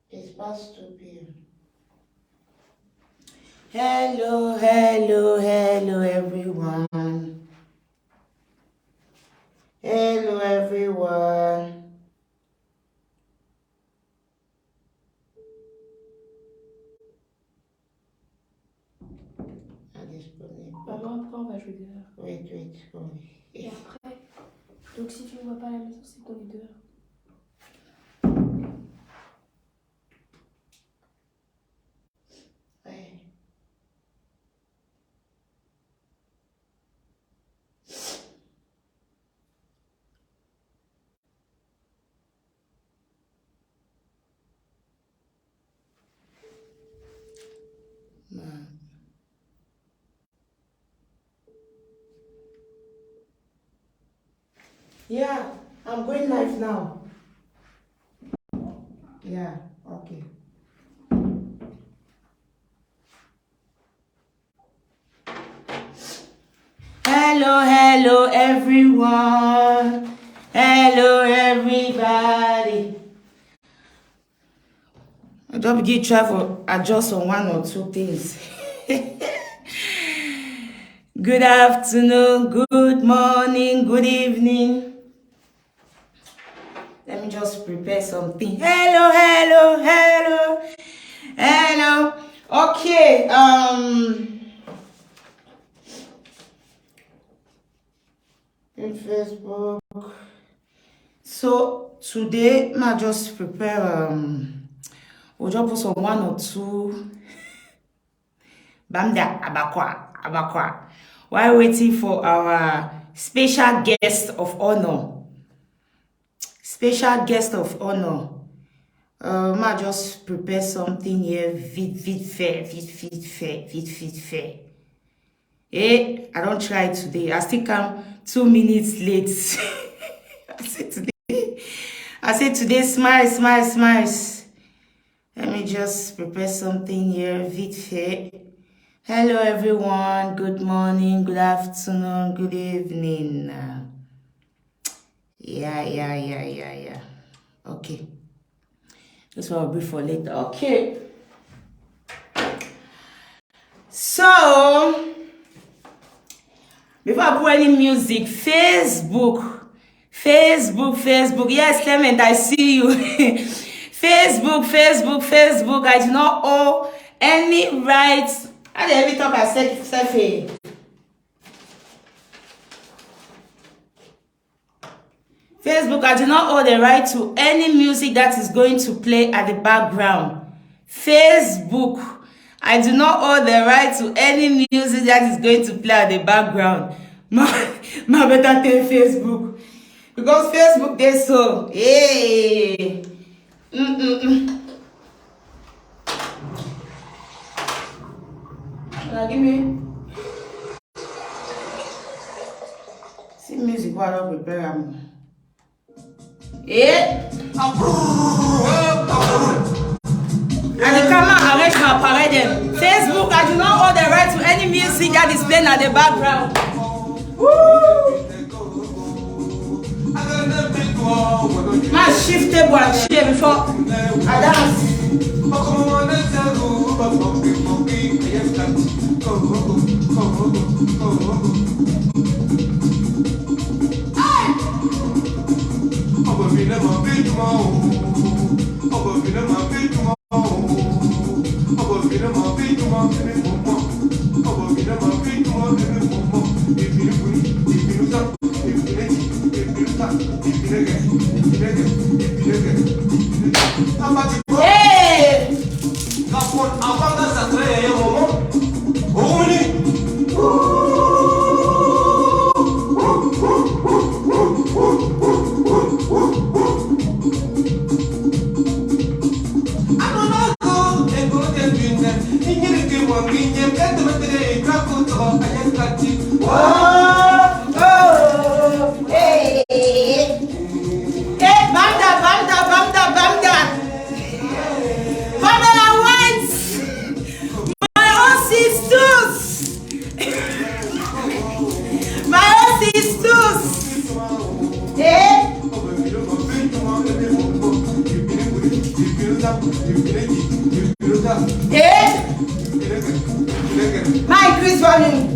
It's past 2 p.m. Hello, hello, hello, everyone. Hello, everyone. Maman, après, on va jouer dehors. Wait, Et après, donc si tu ne vois pas à la maison, c'est qu'on est dehors. Ouais. Yeah, I'm going live now. Yeah, okay. Hello, everyone. Hello, everybody. I don't begin travel adjust on one or two things. Good afternoon, good morning, good evening. Let me just prepare something. Hello. Okay, in Facebook. So today, I just prepare we'll just put some one or two Bamda Abakwa. While waiting for our special guest of honor. I just prepare something here. Vite fait. I don't try today. I still come 2 minutes late. I said today, smiles. Let me just prepare something here. Vite fait. Hello, everyone. Good morning, good afternoon, good evening. Yeah. Okay. This one will be for later. Okay. So, before I put any music, Facebook. Yes, Clement, I see you. Facebook. I do not owe any rights. I didn't even talk about selfie. Facebook, I do not owe the right to any music that is going to play at the background. Facebook, I do not owe the right to any music that is going to play at the background. My better tell Facebook. Because Facebook, they so, hey. Now give me. See music while I prepare. Yeah. And the camera arrange my parade. Facebook, I do not owe the right to any music that is playing at the background. Woo! My shift table and chair before I dance. Eh? My increase volume.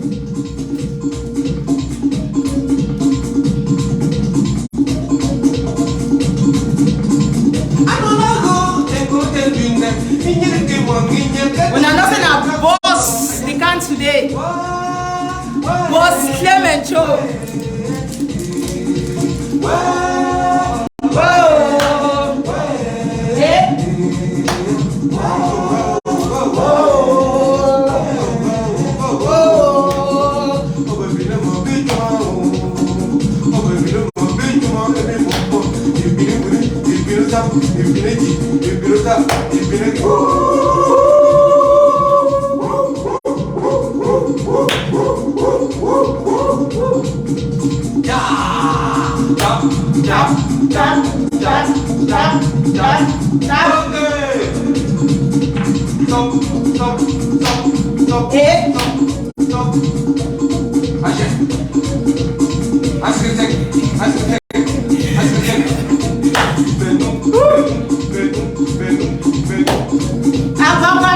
When I'm not saying a boss, they can't today. Boss Clement TOH.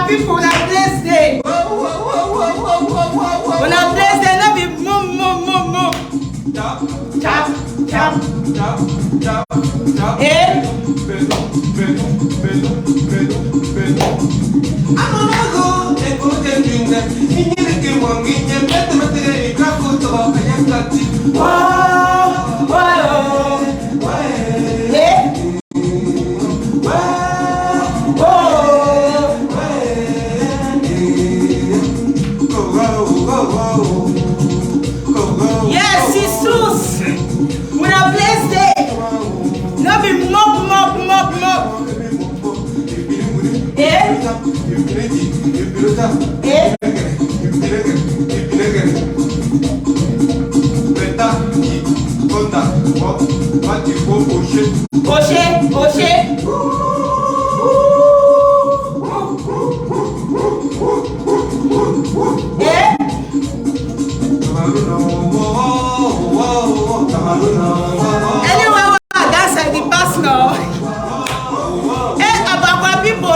People that place day. When I place day, not be move. Chop. Yes, Jesus. When I place day, not be mop. Anyway, that's like the past now. About people.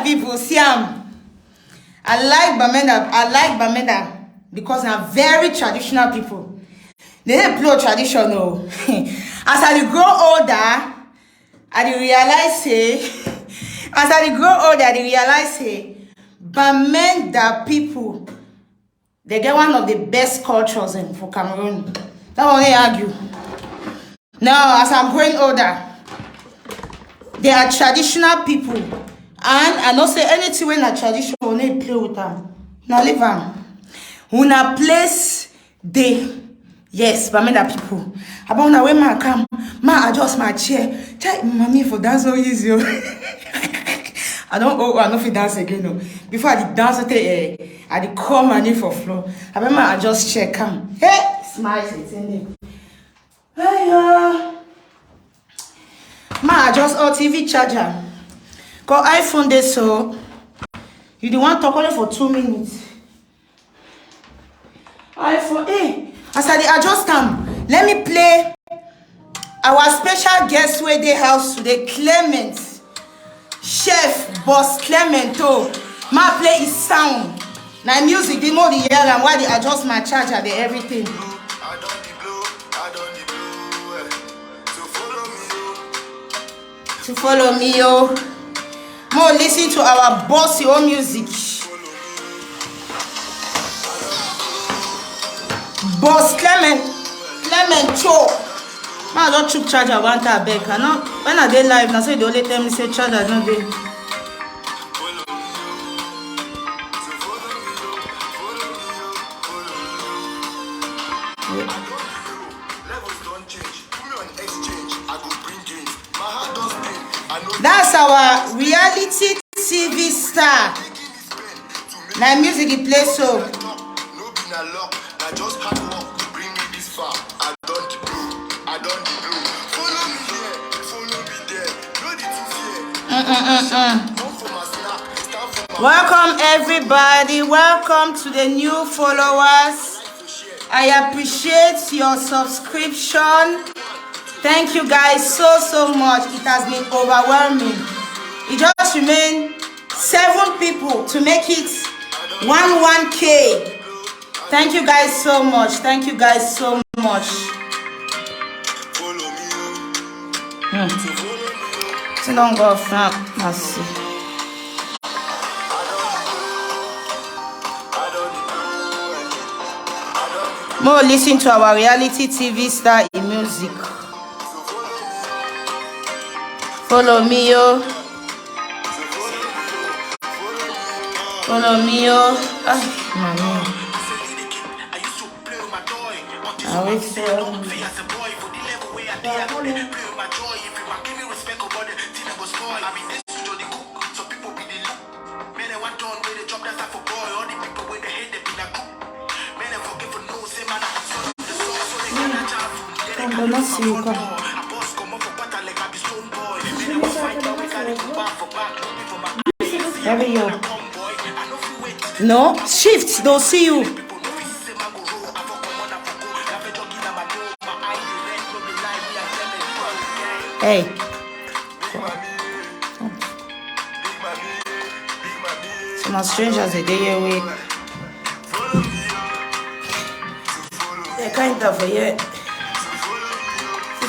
People, Siam. I like Bamenda because they're very traditional people. They don't play traditional. As I grow older, I realize Bamenda people, they get one of the best cultures for Cameroon. Don't want to argue. Now, as I'm growing older, they are traditional people. And I don't say anything when a tradition will need play with them. Now leave them. When a place they, yes, Bamenda people. About now when I come, adjust my chair. Tell mommy for dance so easy. I don't fit dance again. No. Before I dance, I call my knee for floor. I remember I just check come. Hey, smile it's in there. Hey, adjust our TV charger. Cause iPhone they so you don't want to talk only for 2 minutes. iPhone. Hey, as I dey adjust am, let me play our special guest wey dey house today, Clement, Chef Boss Clement TOH. Ma play his sound. Na music, the more the hear am while dey adjust my charger, dey everything. To follow me, yo. More listen to our bossy own music. Boss Clement TOH. I don't chook charger one time back. When I dey live, now say the only time me say charger no dey. That's our reality TV star. My music he play so. Just hard work to bring me this far. I don't do. Follow me here, follow me there. No need to fear. Come for my snap, stand for my welcome everybody. Welcome to the new followers. I appreciate your subscription. Thank you guys so much. It has been overwhelming. It just remains 7 people to make it 1K. Thank you guys so much. Thank you guys so much. So don't go from. Let's see. More listen to our reality TV star in music. Follow me, yo. Follow me, yo. Mommy. I wait for no shift, they'll see you. Hey. Some strangers they day away. They can't have for yet.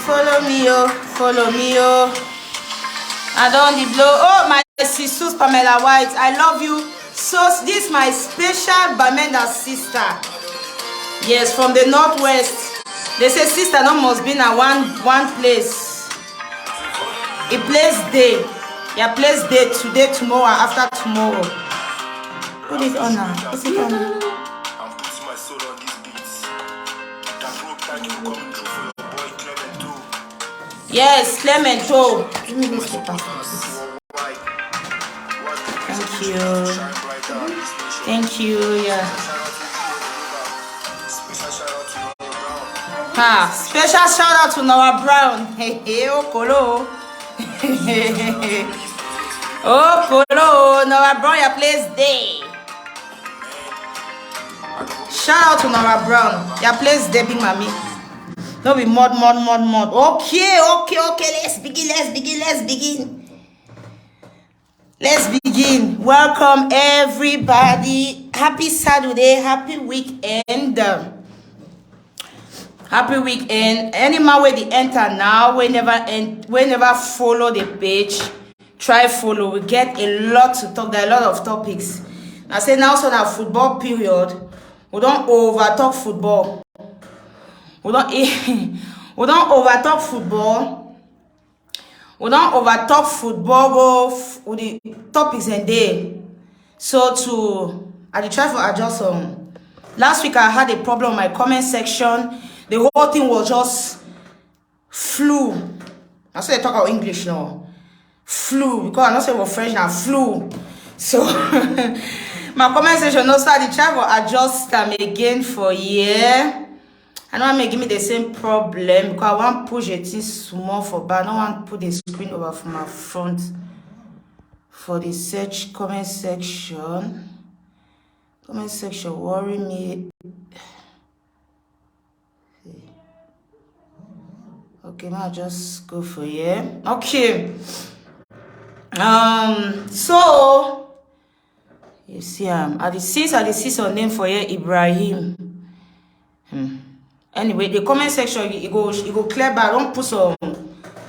Follow me, yo. Follow me, yo. I don't the blow. Oh, my sister Pamela White. I love you. So this is my special Bamenda sister. Yes, from the northwest. They say sister no must be in one place. It plays day. Yeah, plays day today, tomorrow, after tomorrow. Put it on now. Put it on now. I'm putting my soul on these beats. That rope thank you coming through for your boy Clement TOH. Yes, Clement TOH. Give me this paper. Thank you. Thank you. Yeah. Special shout out to Noah Brown. Hey, Okolo. Oh, Kolo, Nora Brown, your place day. Shout out to Nora Brown, your place day, big mommy. No be mod. Okay, let's begin. Welcome everybody. Happy Saturday, happy weekend. Happy weekend. Any man where they enter now, we never follow the page. Try follow. We get a lot to talk. There are a lot of topics. I say now so now football period. We don't over talk football. We don't over talk football. We don't over talk football. Go with the topics and day. So I try to adjust some. Last week I had a problem in my comment section. The whole thing was just flu. I say they talk about English now. Flu. Because I'm not saying we're French now. Flu. So my comment section no start the try to adjust them again for year. I know I may give me the same problem because I want push it small for but I don't want to put the screen over from my front for the search comment section. Comment section worry me. Okay, I'll just go for here. Okay. So you see, at the six on name for here, Ibrahim. Anyway, the comment section, you go clear back. Don't put some.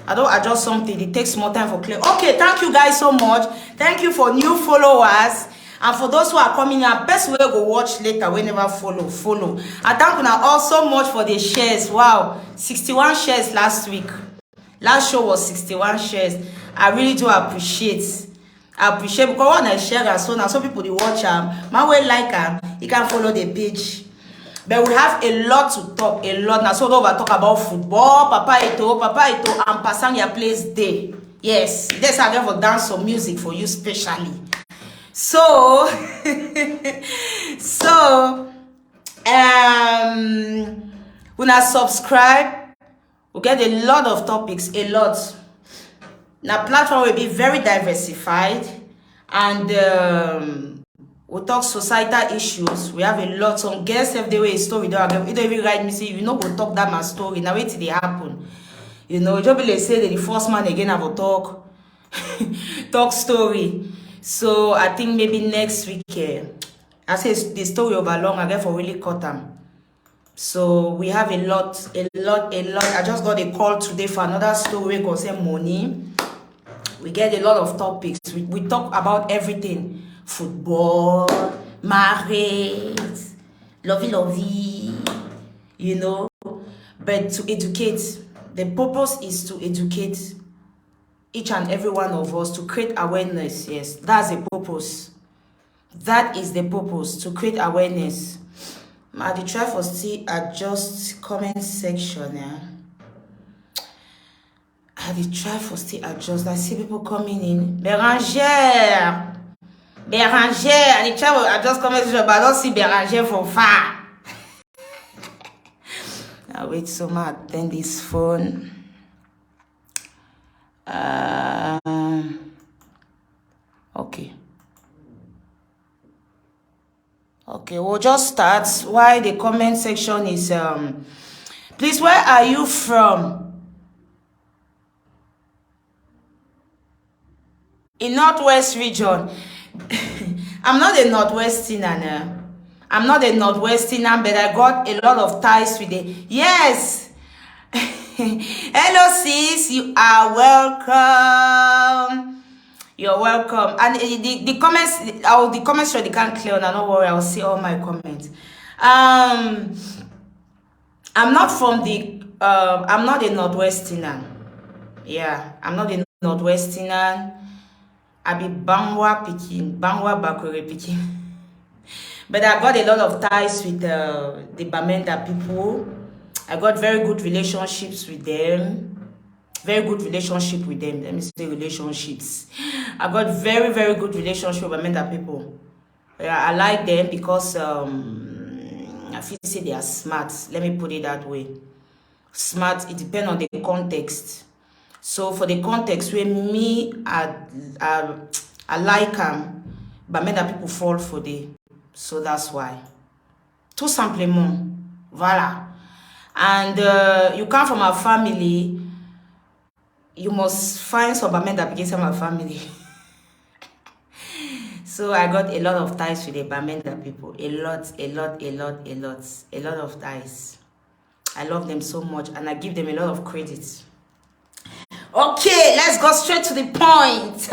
I don't adjust something. It takes more time for clear. Okay, thank you guys so much. Thank you for new followers. And for those who are coming here, best way go watch later. We never follow. I thank you all so much for the shares. Wow, 61 shares last week. Last show was 61 shares. I really do appreciate. Because when I share and so now some people they watch my way like you can follow the page. But we have a lot to talk, a lot. Now so over talk about football, Papa Ito, and Pasanya plays day. Yes, that's how I get for dance some music for you specially. So when I subscribe, we get a lot of topics, a lot. Now platform will be very diversified, and we talk societal issues. We have a lot. Some guests have the way story. You don't even write me say you know go talk that my story. Now wait till they happen. You know, just be like say that the first man again have a talk story. So I think maybe next week, I say the story over long. I get for really cut them. So we have a lot. I just got a call today for another story concerning money. We get a lot of topics. We talk about everything. Football, marriage, lovey, you know. But to educate, the purpose is to educate each and every one of us, to create awareness. Yes, that's the purpose. That is the purpose, to create awareness. I dey try for still adjust comment section. I dey try for still adjust. I see people coming in. Beranger. I dey try for adjust comment section, but I don't see Beranger from far. I wait so much. Attend this phone. Okay, we'll just start. Why the comment section is please, where are you from? In Northwest region. I'm not a Northwesterner. I'm not a Northwesterner, but I got a lot of ties with it. Yes. Hello sis, you are welcome. You're welcome. And the comments, the comments already can't clear now. Don't worry, I'll see all my comments. I'm not from the I'm not a Northwesterner. Yeah, I'm not a Northwesterner. I be Bangwa Pikin, Bangwa Bakure Pikin. But I got a lot of ties with the Bamenda people. I got very good relationships with them. Let me say relationships. I got very, very good relationship with Bamenda people. Yeah, I like them because I feel say they are smart. Let me put it that way. Smart, it depends on the context. So for the context where me, I like them, Bamenda people fall for the. So that's why. Tout simplement. Voilà. And you come from a family, you must find some Bamenda begins from a family. So I got a lot of ties with the Bamenda people. A lot of ties. I love them so much and I give them a lot of credit. Okay, let's go straight to the point.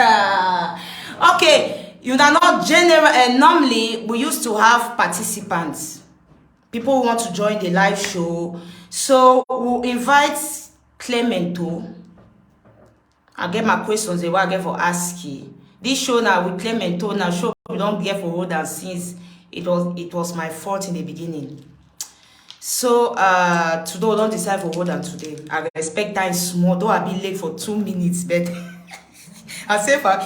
Okay, you are not general. Normally, we used to have participants. People who want to join the live show. So we'll invite Clement TOH. I get my questions. They will get for asking. This show now with Clement TOH. Now show we don't get for hold and since it was my fault in the beginning. So today we don't decide for hold and today. I respect time small. Though I be late for 2 minutes, but I say if I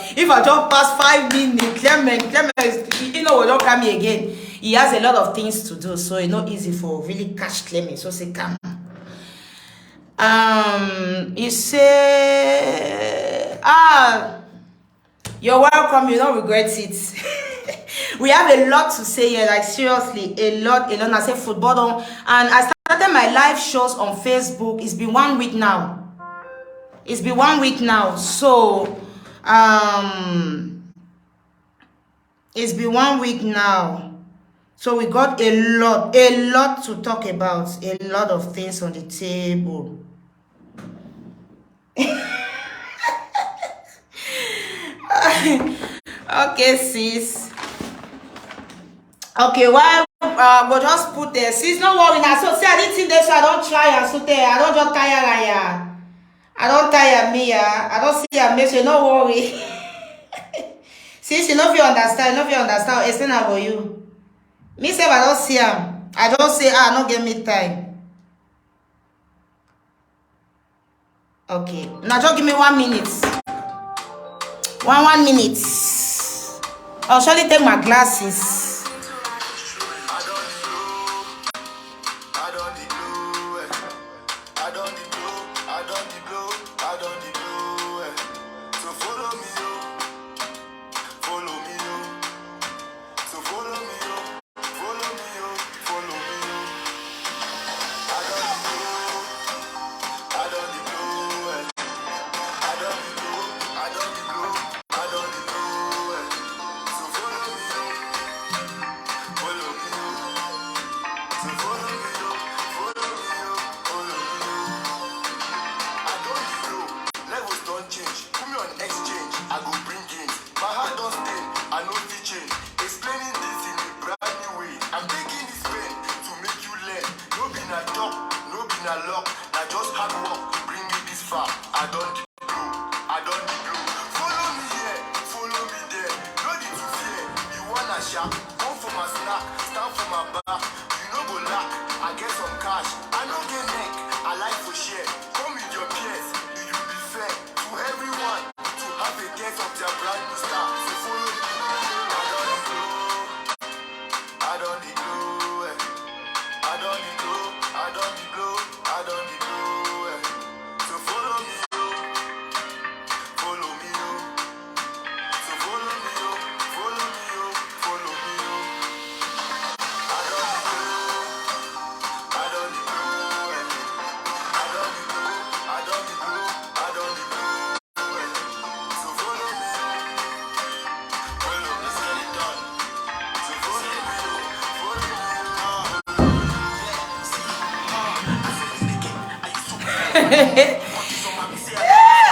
just pass 5 minutes, Clement, you know, we don't come here again. He has a lot of things to do, so it's not easy for really catch Clement. So say come. You say you're welcome, you don't regret it. We have a lot to say here, like seriously, a lot. I say football and I started my live shows on Facebook. It's been 1 week now. It's been 1 week now. So, it's been 1 week now. So we got a lot to talk about. A lot of things on the table. Okay, sis. Okay, why but just put there. Sis, no worry now. So say I didn't think this, so I don't try and so there. I don't just tire ya. I don't tire me ya. I don't see ya make you no worry. Sis, you know if you understand, explain about you. Me say I don't see him. I don't say no give me time. Okay. Now just give me 1 minute. One minute. I'll surely take my glasses.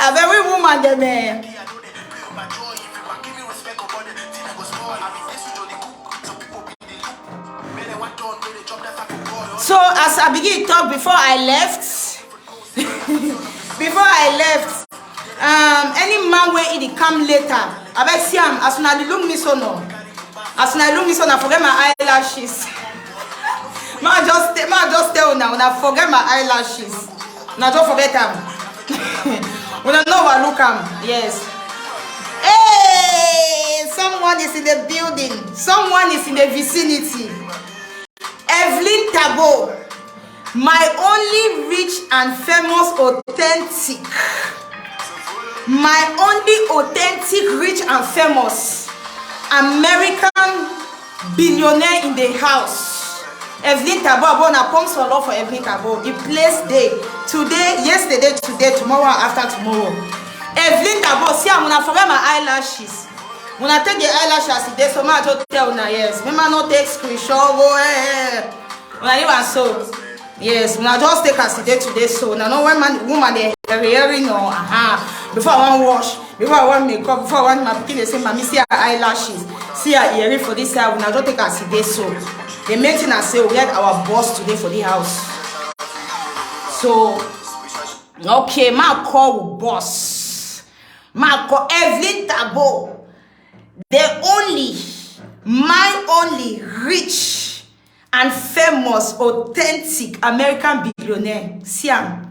A very woman there, man. So as I begin to talk before I left, any man where it come later, I bet see him as soon as look me so no. As soon as look me so, I forget my eyelashes. Ma just tell now, I forget my eyelashes. Now don't forget them. When I know I look them, yes. Hey, someone is in the building. Someone is in the vicinity. Evelyn Tabo, my only rich and famous authentic. My only authentic, rich and famous American billionaire in the house. Evelyn Tabo, I want to pump some love for Evelyn Tabo. It plays day. Today, yesterday, today, tomorrow, after tomorrow. Evelyn Tabo, see, I'm going to forget my eyelashes. When I take the eyelashes today, so much to tell now, yes. Remember, not take screenshot, go ahead. When I even so, yes, when I just take us today, so now, no woman, they hearing or before I want wash, before I want makeup, before I want my picking, they say, Mommy, see her eyelashes, see her earring for this side. When I just take us today, so the main thing I say, we had our boss today for the house. So, okay, my call boss, my call Evelyn Tabo. My only rich and famous, authentic American billionaire. Siam.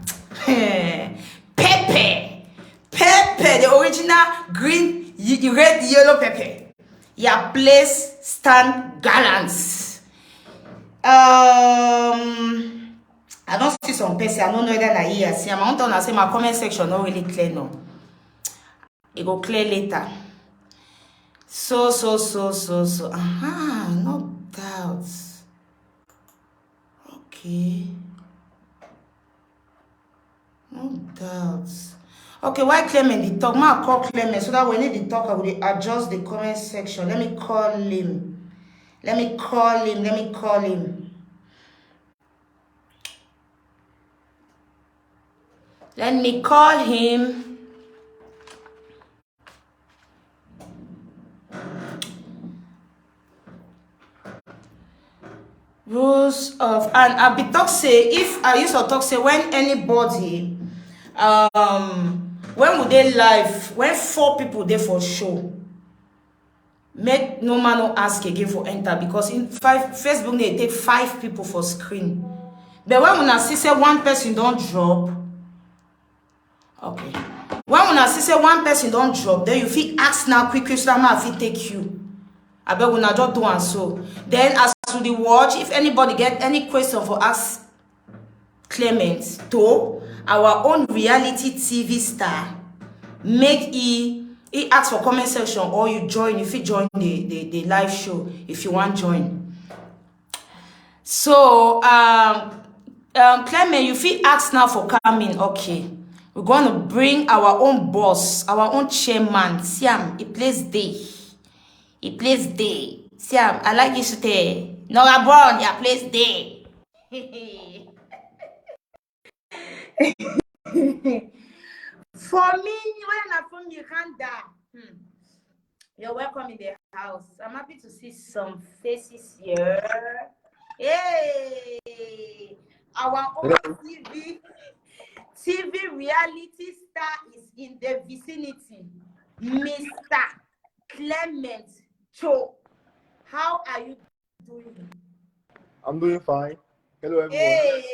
Pepper, the original green, red, yellow pepper. Your place stand gallant. I don't see some person. I don't know whether I hear. See, I'm going to say my comment section not really clear now. It go clear later. So. No doubt. Okay. doubts. Okay, why Clement the talk? Ma call Clement so that when he talk, I will adjust the comment section. Let me call him. Let me call him. Let me call him. Let me call him. Rules of and I be talk say if I used to talk say when anybody when would they live when 4 people there for show make no man no ask again for enter because in Facebook they take 5 people for screen but when una see say one person don't drop okay when una see say one person don't drop then you fit ask now quick so that man fit take you I bet una just do and so then as to the watch if anybody get any question for ask Clement TOH, our own reality TV star, make he ask for comment section or you join if you join the live show if you want join. So Clement, you fit ask now for coming. Okay, we're going to bring our own boss, our own chairman. Siam, he plays day. He plays day. Siam, I like you to say. Nora Brown, yeah, plays day. For me, when I'm from Uganda, you're welcome in the house. I'm happy to see some faces here. Hey, our own TV reality star is in the vicinity. Mr. Clement TOH. How are you doing? I'm doing fine. Hello, everyone. Hey,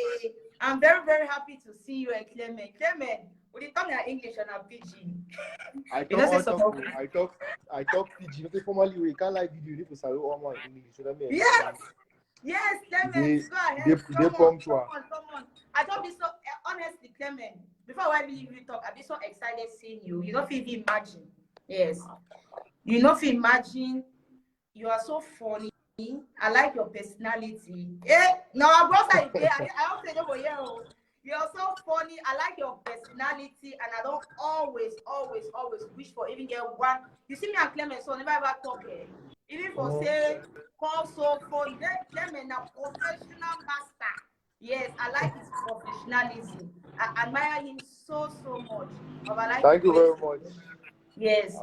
I'm very, very happy to see you, Clement. Clement, would you talk in English and a pidgin? I talk PG. Not formally, we can't like video. You need to say all my English. So that means Yes, Clement, go ahead. Come on. I don't be so honestly, Clement. Before I leave you talk, I be so excited seeing you. You don't even imagine. Yes, you don't imagine. You are so funny. I like your personality. No, I brought that again. I don't say over here. You're so funny. I like your personality, and I don't always wish for even get one. You see me and Clement, so never ever talk. Even for say call so phone. Clement a professional master. Yes, I like his professionalism. I admire him so much. Thank you very much. Yes.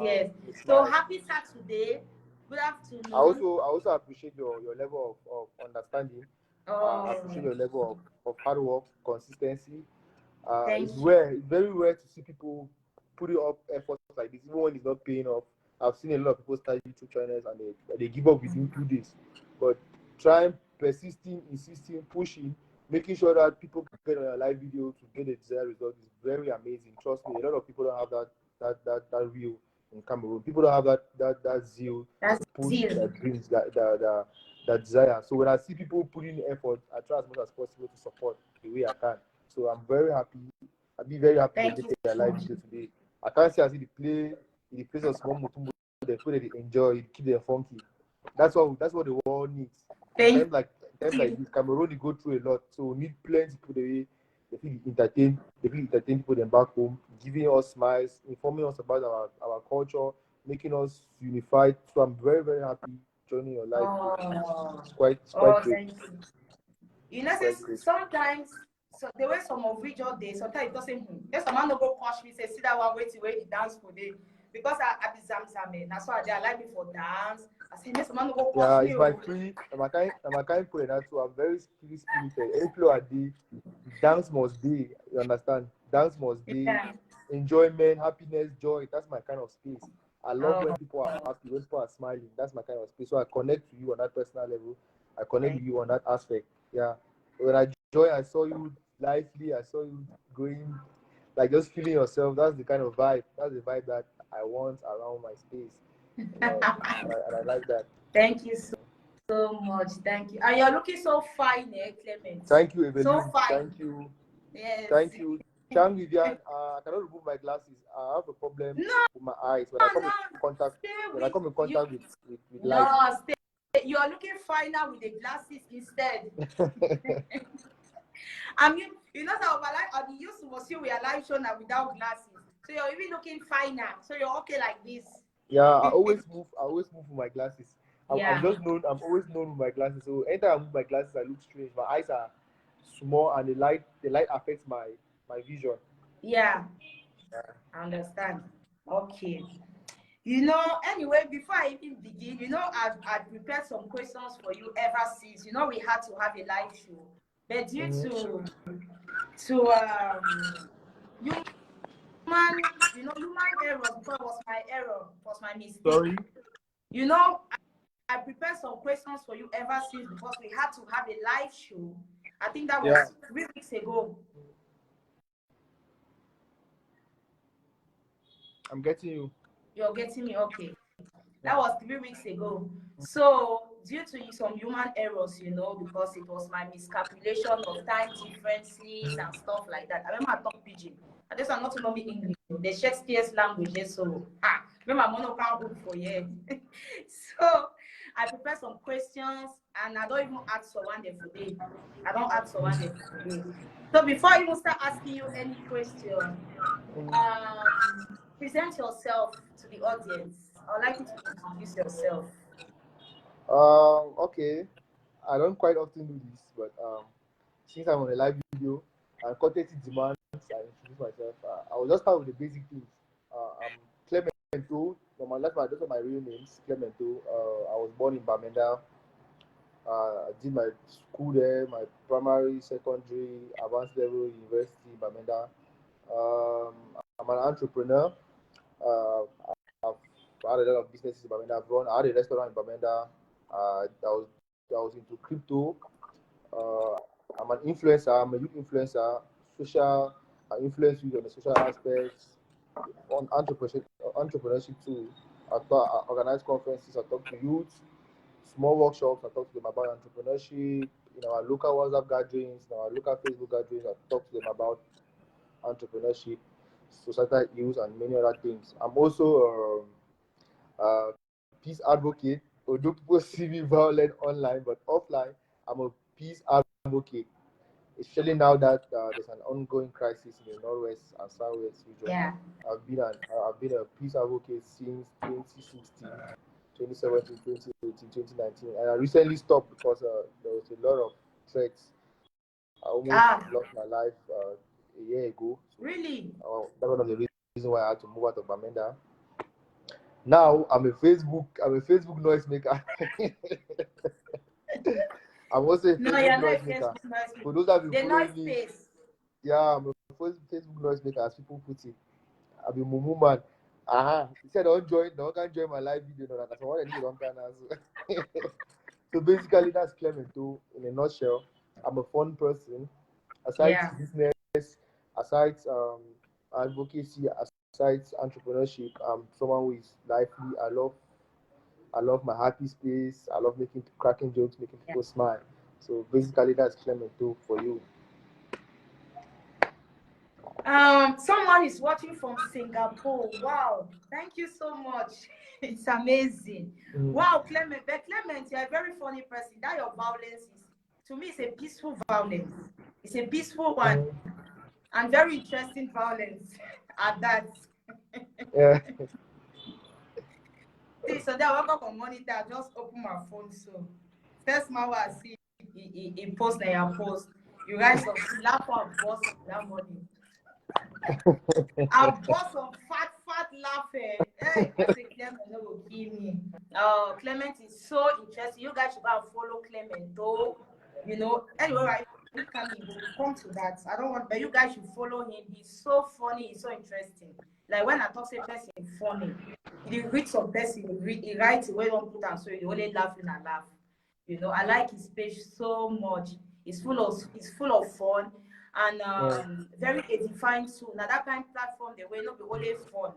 So happy Saturday. Good afternoon. I also appreciate your level of understanding. I appreciate your level of hard work, consistency. It's very rare to see people putting up efforts like this, even when it's not paying off. I've seen a lot of people start YouTube channels and they give up within 2 days. But trying, persisting, insisting, pushing, making sure that people get on a live video to get a desired result is very amazing. Trust me, a lot of people don't have that real in Cameroon. People don't have that zeal, push, that dreams, that desire. So when I see people putting effort, I try as much as possible to support the way I can. So I'm very happy. I'll be very happy to get their live video today. I can't say I see the place of small mutumbo, they put it, they enjoy it, keep them funky. That's what the world needs. Times like this, Cameroon they go through a lot, so we need plenty people they feel entertain people them back home, giving us smiles, informing us about our culture, making us unified. So I'm very, very happy joining your life. It's quite great. Thank you. You know, sometimes so the way some of which all day, sometimes it doesn't there's some man no go push me, say, see that one wait till he dance for day. Because I be zamzame. That's why I like me for dance. I say, yes, man no go push me. It's my free. I'm a kind player that too. I'm very free spirited. Any flow I do, dance must be. You understand? Dance must be. Yeah. Enjoyment, happiness, joy. That's my kind of space. I love when people are happy, when people are smiling. That's my kind of space. So I connect to you on that personal level. I connect with you on that aspect. Yeah. When I join, I saw you lively. I saw you going, like just feeling yourself. That's the kind of vibe. That's the vibe that I want around my space. And I like that. Thank you so much. Thank you. And you're looking so fine, Clement. Thank you, Evelyn. So fine. Thank you. Yes. Thank you. Chang Vivian, I cannot remove my glasses. I have a problem with my eyes. When I come in contact with light. No, stay. You are looking finer with the glasses instead. I mean, You know that our life, or the use was you, we are live show now without glasses. So you're even looking finer. So you're okay like this. Yeah, I always move with my glasses. Yeah. I'm always known with my glasses. So anytime I move my glasses, I look strange. My eyes are small, and the light affects my vision. Yeah. I understand. Okay. You know, anyway, before I even begin, you know, I've prepared some questions for you ever since. You know, we had to have a live show, but due to human, you know, human errors, because it was my error, it was my mistake. Sorry. You know, I prepared some questions for you ever since because we had to have a live show. I think that was 3 weeks ago. I'm getting you. You're getting me? Okay. That was 3 weeks ago. So due to some human errors, you know, because it was my miscalculation of time differences and stuff like that. I remember I talk pidgin. I just am not to know me English. The Shakespeare's language, so remember I'm not book for you. So I prepared some questions and I don't even ask for one day for day. I don't ask for one day for day. So before I even start asking you any question, present yourself to the audience. I'd like you to introduce yourself. Okay. I don't quite often do this, but since I'm on a live video and content demands, I introduce myself. I will just start with the basic things. I'm Clement TOH. Those are my real names. Clement TOH. I was born in Bamenda. I did my school there, my primary, secondary, advanced level, university in Bamenda. Um, I'm an entrepreneur. Uh, I've had a lot of businesses in Bamenda. I had a restaurant in Bamenda. That was into crypto. Uh, I'm an influencer. I'm a youth influencer. Social. I influence you on the social aspects, on entrepreneurship too. I organize conferences. I talk to youth, small workshops. I talk to them about entrepreneurship. In our local WhatsApp gatherings, in our local Facebook gatherings, I talk to them about entrepreneurship, societal issues, and many other things. I'm also a peace advocate. Although people see me violent online, but offline, I'm a peace advocate. Especially now that there's an ongoing crisis in the Northwest and Southwest region. Yeah. I've been a peace advocate since 2016, 2017, 2018, 2019, and I recently stopped because there was a lot of threats. I almost lost my life a year ago. So, really? That's one of the reasons why I had to move out of Bamenda. Now I'm a Facebook noisemaker. I'm also a Facebook noisemaker. For those that have been following me, yeah, I'm a Facebook noisemaker, as people put it. I've been Mumu man. He said, don't can't join my live video. No, that's what I need on Ghana. So basically, that's Clement TOH in a nutshell. I'm a fun person. Aside business, aside advocacy, aside entrepreneurship, I'm someone who is lively. I love my happy space. I love cracking jokes, making people smile. So basically, that's Clement TOH for you. Someone is watching from Singapore. Wow, thank you so much. It's amazing. Wow, Clement, but Clement, you're a very funny person. That your violence is, to me, it's a peaceful violence. It's a peaceful one and very interesting violence at that. Yeah. See, so then I woke up on monitor, I just open my phone. So first man I see he post and you post. You guys will laugh out boss that morning. I bought some fat laughing. Hey, I say Clement no go kill me. Clement is so interesting. You guys should go and follow Clement TOH. You know, anyway, right? We come to that. I don't want, but you guys should follow him. He's so funny. He's so interesting. Like when I talk to a person, funny. He read some person. He writes where don't put on, so he only laughing and laugh. You know, I like his page so much. It's full of fun and very edifying too. Now that kind of platform, the way not be only fun.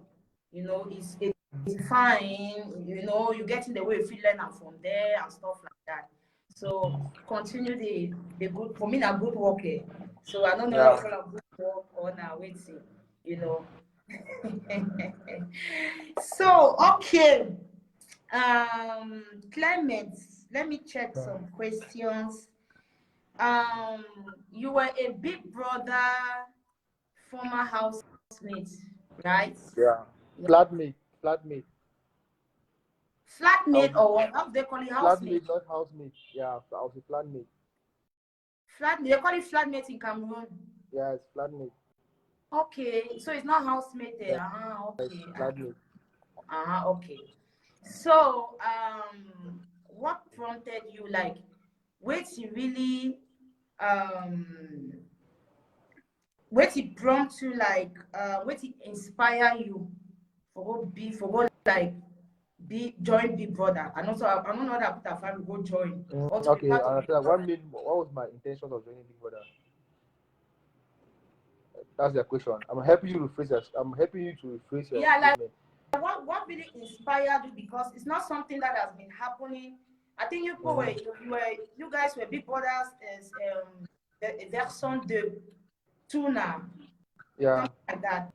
You know, it's edifying. You know, you get in the way you feel learn from there and stuff like that. So continue the good, for me na good work. So I don't know if you call a good work or now waiting, you know. So okay. Clement, let me check some questions. You were a Big Brother former housemate, right? Yeah. Yeah. Flatmate. Flatmate. I was Flatmate or what? How do they call it? Housemate. flatmate, not housemate. Yeah, I was a flatmate. Flatmate. They call it flatmate in Cameroon. Yeah, it's flatmate. Okay, so it's not housemate Yeah, there. it's Okay. flatmate. Okay. So, what prompted you, like, wait you really, um, wait it prompt you, like, wait it inspire you for go like be join Big Brother, and also I don't know that put a family go join or to be Okay, part I of Big understand. Brother. What was my intention of joining Big Brother? That's the question. I'm helping you to rephrase your Yeah, like statement. what really inspired you, because it's not something that has been happening. I think you people Mm. you guys were Big Brothers as version de tuna, Yeah, something like that.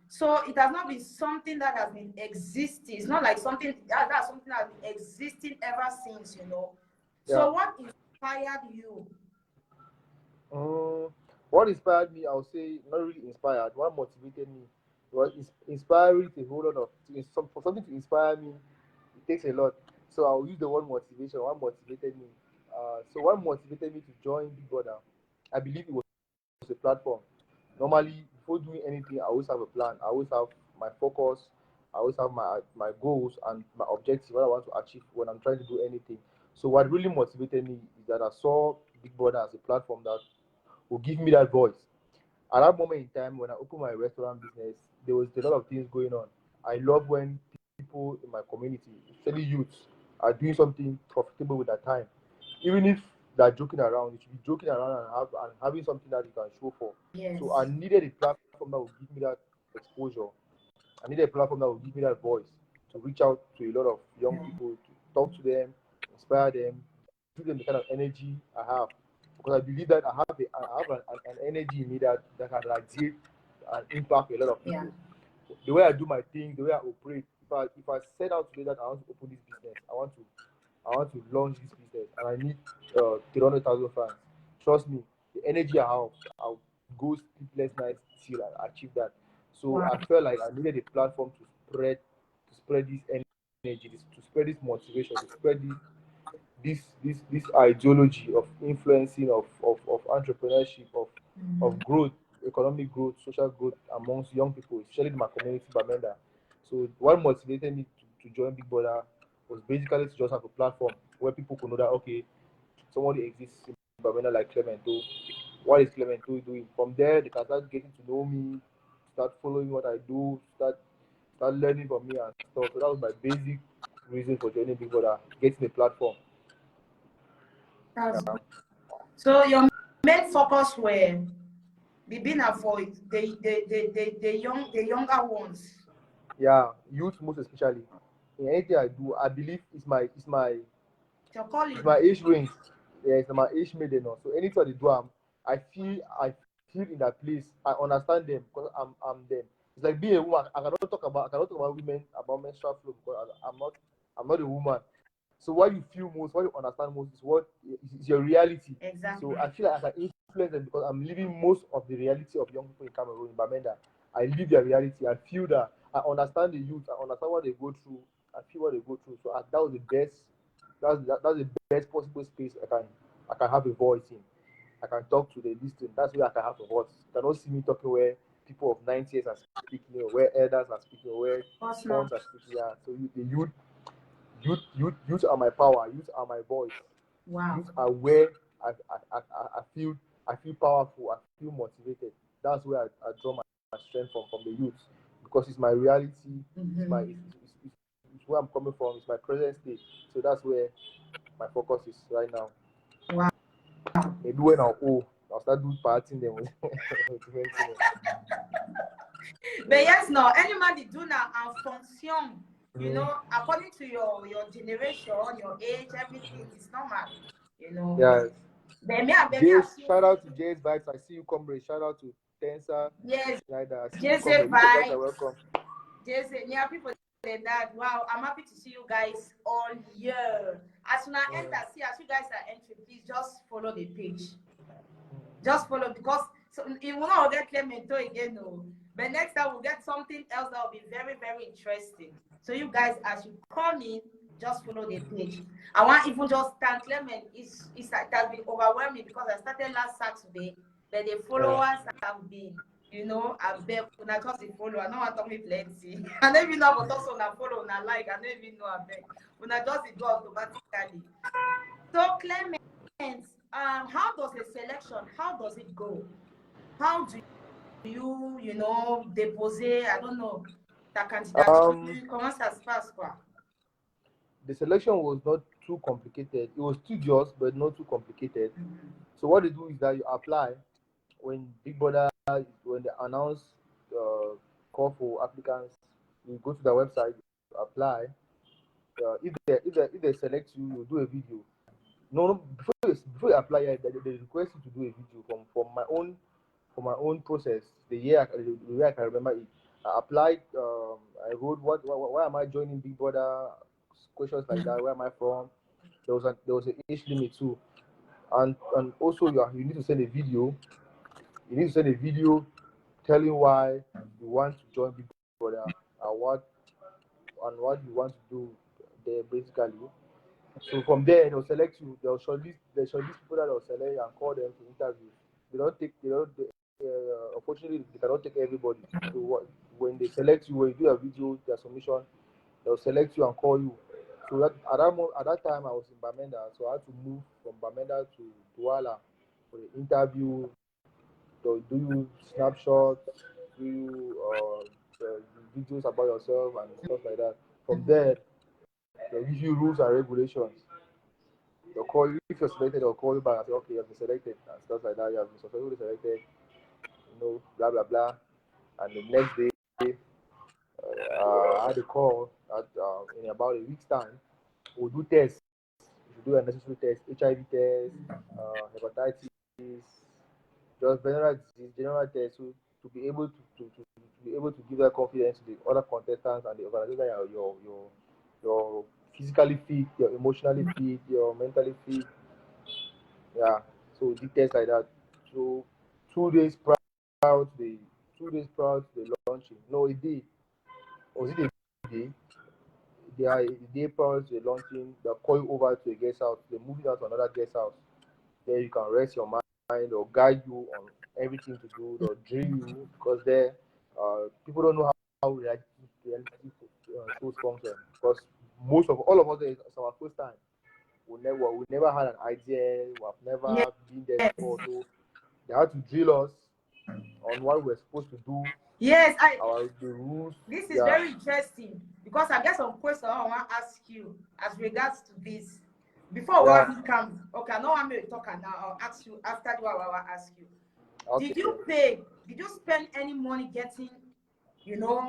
So it has not been something that has been existing. It's not like that's something that has been existing ever since, you know. yeah. So what inspired you? Mm. What inspired me, I'll say, not really inspired. What motivated me was inspiring a whole lot of for something to inspire me. It takes a lot. So I'll use the word motivation. What motivated me? So what motivated me to join Big Brother? I believe it was a platform. Normally, before doing anything, I always have a plan. I always have my focus. I always have my goals and my objectives, what I want to achieve when I'm trying to do anything. So what really motivated me is that I saw Big Brother as a platform that will give me that voice. At that moment in time, when I opened my restaurant business, there was a lot of things going on. I love when people in my community, especially youths, are doing something profitable with their time. Even if they're joking around, you should be joking around and having something that you can show for. Yes. So I needed a platform that would give me that exposure. I needed a platform that would give me that voice to reach out to a lot of young people, to talk to them, inspire them, give them the kind of energy I have. Because I believe that I have an energy in me that can radiate and impact a lot of Yeah. people. The way I do my thing, the way I operate. If I set out today that I want to open this business, I want to launch this business, and I need 300,000 francs. Trust me, the energy I have, I'll go sleepless nights till I achieve that. So Wow. I felt like I needed a platform to spread this energy, to spread this motivation, to spread this ideology of influencing of entrepreneurship of growth, economic growth, social growth amongst young people, especially in my community, Bamenda. So what motivated me to join Big Brother was basically to just have a platform where people could know that okay, somebody exists in Bamenda like Clement TOH. What is Clement TOH doing? From there, they can start getting to know me, start following what I do, start learning from me and stuff. So that was my basic reason for joining Big Brother, getting a platform. That's good. So your main focus were the being for the younger ones. Yeah, youth most especially. In anything I do, I believe Your it's calling. my age range. Yeah, it's my age made enough. So anything I do, I feel in that place. I understand them because I'm them. It's like being a woman. I cannot talk about women about menstrual flow because I'm not a woman. So what you feel most, what you understand most is your reality. Exactly. So I feel like I can influence them because I'm living most of the reality of young people in Cameroon, in Bamenda. I live their reality. I feel that I understand the youth. I understand what they go through. I feel what they go through. So that was the best. That's the best possible space I can have a voice in. I can talk to the listening. That's where I can have a voice. You cannot see me talking where people of 90 years are speaking, or where elders are speaking, or where Of course not. sons are speaking. Yeah. So the youth are my power. Youth are my voice. Wow. Youth are where I feel powerful. I feel motivated. That's where I draw my strength from the youth because it's my reality. It's where I'm coming from. It's my present state. So that's where my focus is right now. Wow. Maybe when I'm old, I'll start doing partying them with different things. But yes, no, any man they do now and function, you Mhm. know, according to your generation, your age, everything is normal, you know. Yeah. But me, I feel Shout out to Jay's Vibes. I see you, comrade. Shout out to Tensa yes, Schneider. I see you, Jesse comrade. You guys are vibes, welcome. Jesse, yeah, people than that. Wow, I'm happy to see you guys all here. As soon as I enter, see as you guys are entering, please just follow the page. Just follow, because so you will not get Clement TOH again, no. But next time we'll get something else that will be very, very interesting. So you guys, as you come in, just follow the page. I want even just thank Clement. It has been overwhelming because I started last Saturday, but the followers have been, I beg una just a follow. I don't want to me plenty. I don't even know what also na follow, na like. I don't even know I beg. Una just do automatically. So Clement, how does the selection? How does it go? How do you déposer? I don't know. Ta candidature. Comment ça se passe, quoi? The selection was not too complicated. It was studious, but not too complicated. So what they do is that you apply when Big Brother, when they announce call for applicants, you go to the website, you apply. If they select you, you do a video. No, before you apply, they request you to do a video from my own process. The way I can remember it, I applied. I wrote why am I joining Big Brother? Questions like that. Where am I from? There was an age limit too, and also you need to send a video. You need to send a video telling why you want to join Big Brother and what you want to do there basically. So from there they'll select you. They'll shortlist people that they'll select and call them to interview. Unfortunately they cannot take everybody. So when they select you, when you do a video, their submission, they'll select you and call you. So at that time I was in Bamenda, so I had to move from Bamenda to Douala for the interview. They'll do you snapshots, do you videos about yourself and stuff like that. From there, they'll give you rules and regulations. They'll call you if you're selected. They'll call you back and say, okay, you have been selected and stuff like that. You have been successfully selected. Blah blah blah. And the next day, I had a call that in about a week's time, we'll do tests. We should do a necessary test, HIV test, hepatitis, just general tests, so to be able to give that confidence to the other contestants and the organization that you're physically fit, you're emotionally fit, you're mentally fit. Yeah. So the tests like that. So 2 days prior to the 2 days prior to the launching. No, a day. Was it a day? The day prior to the launching, they'll call you over to a guest house. They're moving out to another guest house. There you can rest your mind or guide you on everything to do. They'll drill you because there, people don't know how reality shows function. Because all of us, it's our first time. We never had an idea. We have never been there before. So they had to drill us on what we're supposed to do. Yes, the rules. This is very interesting because I get some questions I want to ask you as regards to this. Before we come, okay, I know I'm going to talk now. I'll ask you after what I will ask you. Okay. Did you pay? Did you spend any money getting,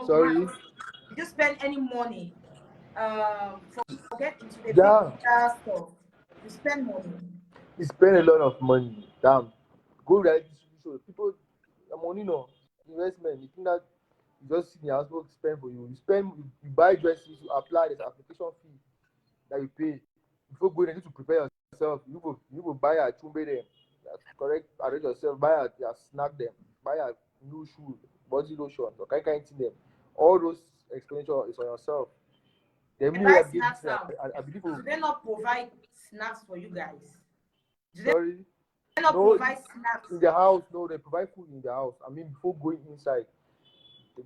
Sorry? Did you spend any money for getting to the stuff? You spend money. You spend a lot of money. Damn. Go reality show. People, money, no investment. You think that you just sit in your house, work spend for you. You buy dresses, you apply, there's application fee that you pay. Before going, you need to prepare yourself. You go buy a chumbe them. Correct, arrange yourself, buy a snack them, buy a new shoe, body lotion, or kind thing them. All those expenditure is on yourself. Then buy snacks now. I believe do they not provide snacks for you guys? Sorry? They not provide snacks in the house. No, they provide food in the house. I mean, before going inside,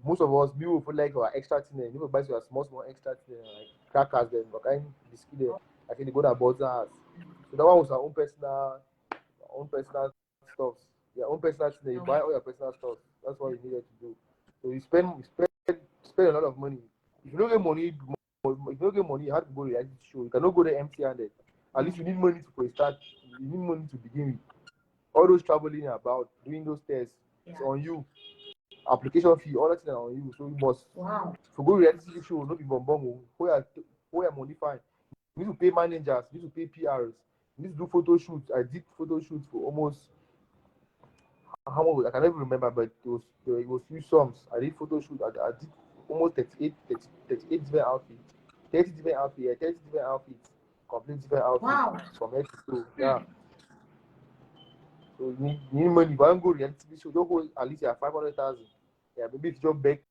most of us, we will feel like our extra thing. You buy your small extra thing like crackers, then kind biscuit them. I think they go to bother us. So that one was our own personal stuff. Your own personal thing. You buy all your personal stuff. That's what you needed to do. So you spend a lot of money. If you don't get money, you have to go to reality show. You cannot go there empty-handed. At least you need money for a start. You need money to begin with. All those traveling about, doing those tests, it's on you. Application fee, all that things are on you. So you must. Wow. For go to reality show, not be bombom. Where your money fine. You need to pay managers. You need to pay PRs. You need to do photo shoots. I did photo shoots for almost how much? I can never remember, but it was few sums. I did photo shoot. I did almost 38 different outfits, 30 different outfits, yeah, 30 different outfits, complete different outfits Wow. from head to toe. Yeah. So you need money. If I don't go reality TV show, don't go at least 500,000. Yeah, maybe if you just beg,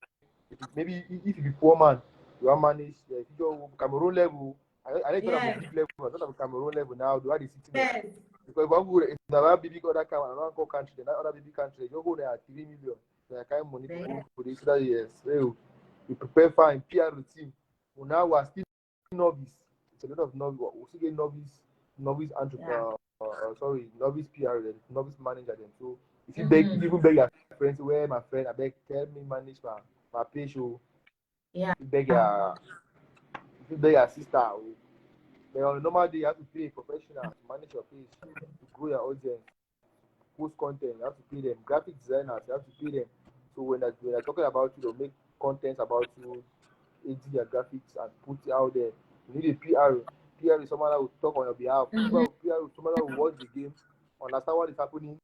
maybe if you be poor man, you want manage. Yeah, if you go Cameroon level, I don't have a Yes. big level. I don't have a Cameroon level now. Do I the city there? Yes. Because if I go, if I have big other country, I don't go country, then that other big country, you go there at 3 million. So I can't money for this that years. So we prepare for in PR routine. Well, now we are still novice. It's a lot of novice. We still get novice entrepreneur. Novice PR, then novice manager. Then so if you beg, if you even beg your friends, where my friend, I beg, tell me manage my page. So Yeah. if you beg your sister, but on a normal day, you have to pay a professional to manage your page, to grow your audience, post content. You have to pay them. Graphic designers, you have to pay them. So when they're talking about you, they'll make content about you, AD your graphics, and put it out there. You need a PR. PR is someone that will talk on your behalf. PR is someone that will watch the game, understand what is happening,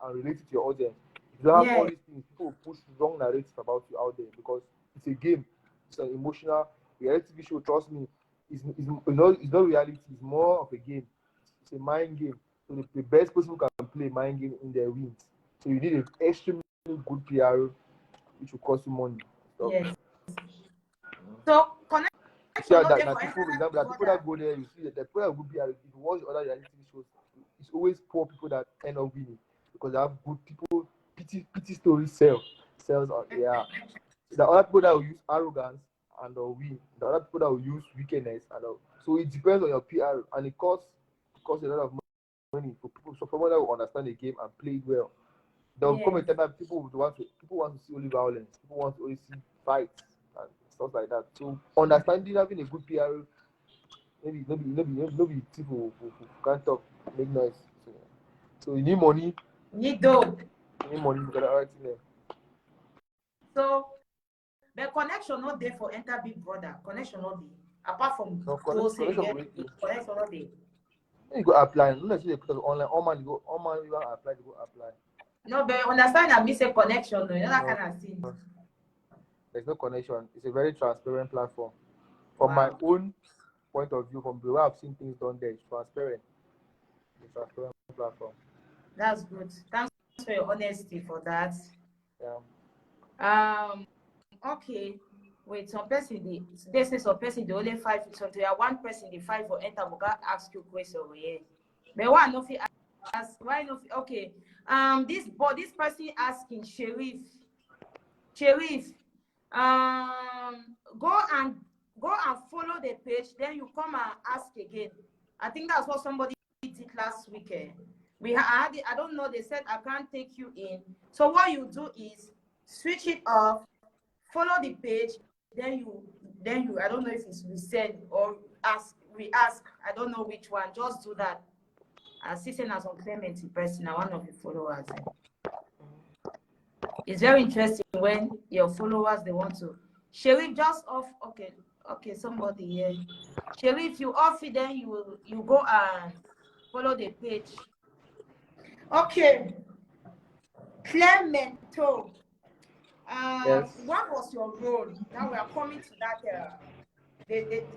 and relate it to your audience. If you don't have all these things, people will push wrong narrative about you out there because it's a game. It's an emotional reality TV show. Trust me, it's not reality. It's more of a game. It's a mind game. So the best person who can play mind game in their wins. So you need an extremely good PR, which will cost you money. So, Yes. So connection yeah, not there that for people, for entire example, that people that go there, you see that the people that will be, if you watch other reality shows, it's always poor people that end up winning because they have good people. Pity stories sells out. Yeah, the other people that will use arrogance and win. The other people that will use wickedness and so it depends on your PR and it costs a lot of money for people. So someone that will understand the game and play it well. There will come a time that people want to see only violence. People want to only see fights and stuff like that. So understanding having a good PR, maybe people who can't talk, make noise. So you need money. Need dough. You need money. You gotta write in there. So the connection not there for enter Big Brother. Connection not there. Apart from those Connection yeah, will make you. connection not there. You go apply. Not necessarily because online. All man you want to apply. You go apply. No, but understand that miss a connection, no, you know that No, kind of thing. there's no connection. It's a very transparent platform. From my Wow. own point of view, from the way I've seen things done there, it's transparent. It's a transparent platform. That's good. Thanks for your honesty for that. Yeah. Okay. Wait, some person they say some person the only five, so there are one person the five for enter we can ask you question over here. But why not ask why not okay. This person asking Sheriff, go and follow the page, then you come and ask again. I think that's what somebody did last week. We had I don't know, they said I can't take you in. So what you do is switch it off, follow the page, then you I don't know if it's resend or ask, I don't know which one. Just do that. Assisting as on Clement in person, one of the followers. It's very interesting when your followers they want to. Sheriff just off. Okay, somebody here. Sheriff, you off it, then you go and follow the page. Okay. Clement TOH. Yes. What was your role? Now we are coming to that.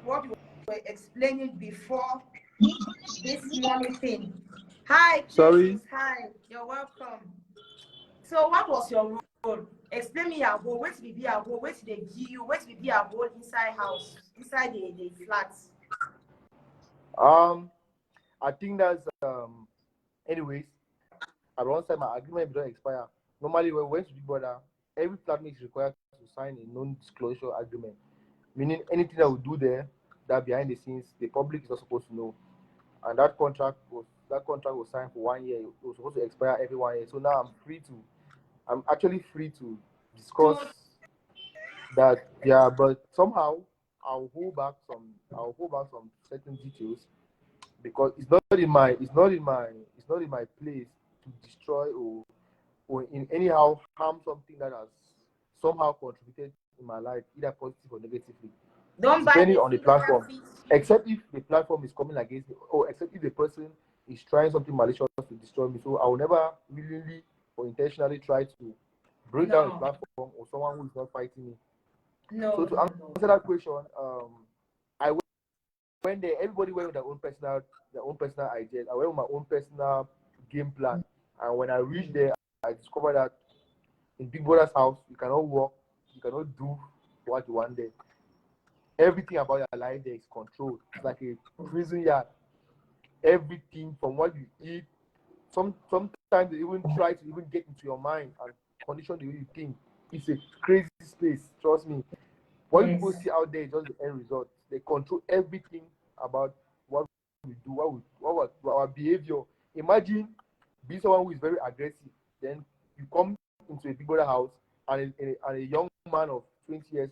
What you were explaining before this morning thing. Hi, Sorry. hi, you're welcome. So what was your role? Explain me your role. Where to be a role? Where to they give you? Where to be a role inside house, inside the flats? I think that's anyways, alongside my agreement don't expire. Normally when we went to Big Brother, every flatmate is required to sign a non-disclosure agreement. Meaning anything that we do there, that behind the scenes, the public is not supposed to know. And that contract was signed for 1 year. It was supposed to expire every 1 year. So now I'm actually free to discuss that. Yeah, but somehow I'll hold back some certain details because it's not in my place to destroy or in anyhow harm something that has somehow contributed in my life, either positive or negatively. Don't Depending buy on the platform. Except if the platform is coming against me, or except if the person is trying something malicious to destroy me. So I will never willingly or intentionally try to bring down a platform or someone who is not fighting me. No, So to no, answer that question, I went there. Everybody went with their own personal ideas. I went with my own personal game plan. And when I reached there, I discovered that in Big Brother's house, you cannot walk, you cannot do what you want there. Everything about your life there is controlled. It's like a prison yard. Everything from what you eat. Sometimes they even try to even get into your mind and condition the way you think. It's a crazy space. Trust me. What people see out there is just the end result. They control everything about what we do, our behavior. Imagine being someone who is very aggressive. Then you come into a Big Brother house and a young man of 20 years,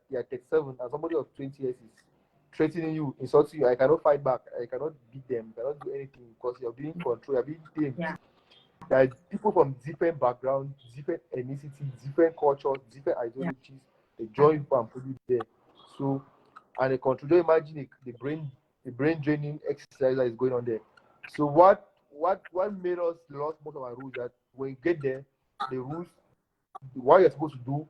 you're 37, and somebody of 20 years is threatening you, insulting you. I cannot fight back. I cannot beat them. I cannot do anything because you're being controlled. You're being tamed. Yeah. There are people from different backgrounds, different ethnicities, different cultures, different ideologies. They join you and put you there. So, and they control. Don't imagine the brain draining exercise that is going on there. So what made us lost most of our rules that when you get there, the rules, what you're supposed to do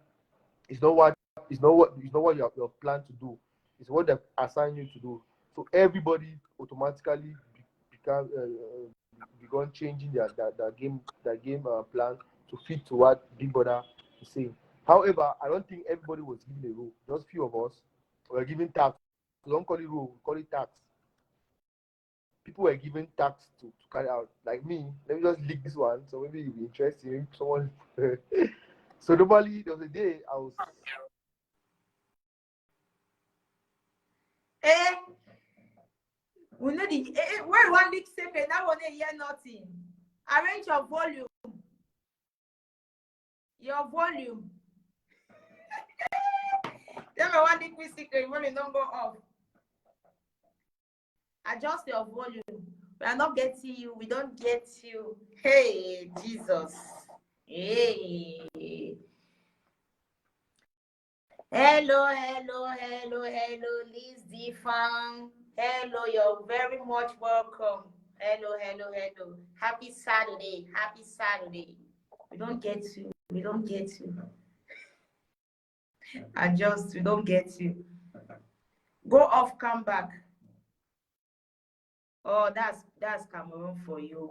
is not what you have planned to do. It's what they assign you to do. So everybody automatically become begun changing their game plan to fit to what Big Brother is saying. However, I don't think everybody was given a rule. Just few of us were given tax. We don't call it rule, we call it tax. People were given tax to carry out. Like me, let me just leak this one, so maybe you'll be interested in someone. So normally there was a day I was. We know the where one big secret that one hear nothing. Arrange your volume. Your volume. Tell me one big secret when you don't go off. Adjust your volume. We are not getting you. We don't get you. Hey, Jesus. Hey. Hello, Liz Defang. Hello, you're very much welcome. Hello. Happy Saturday. We don't get you. Adjust, we don't get you. Go off, come back. Oh, that's Cameroon for you.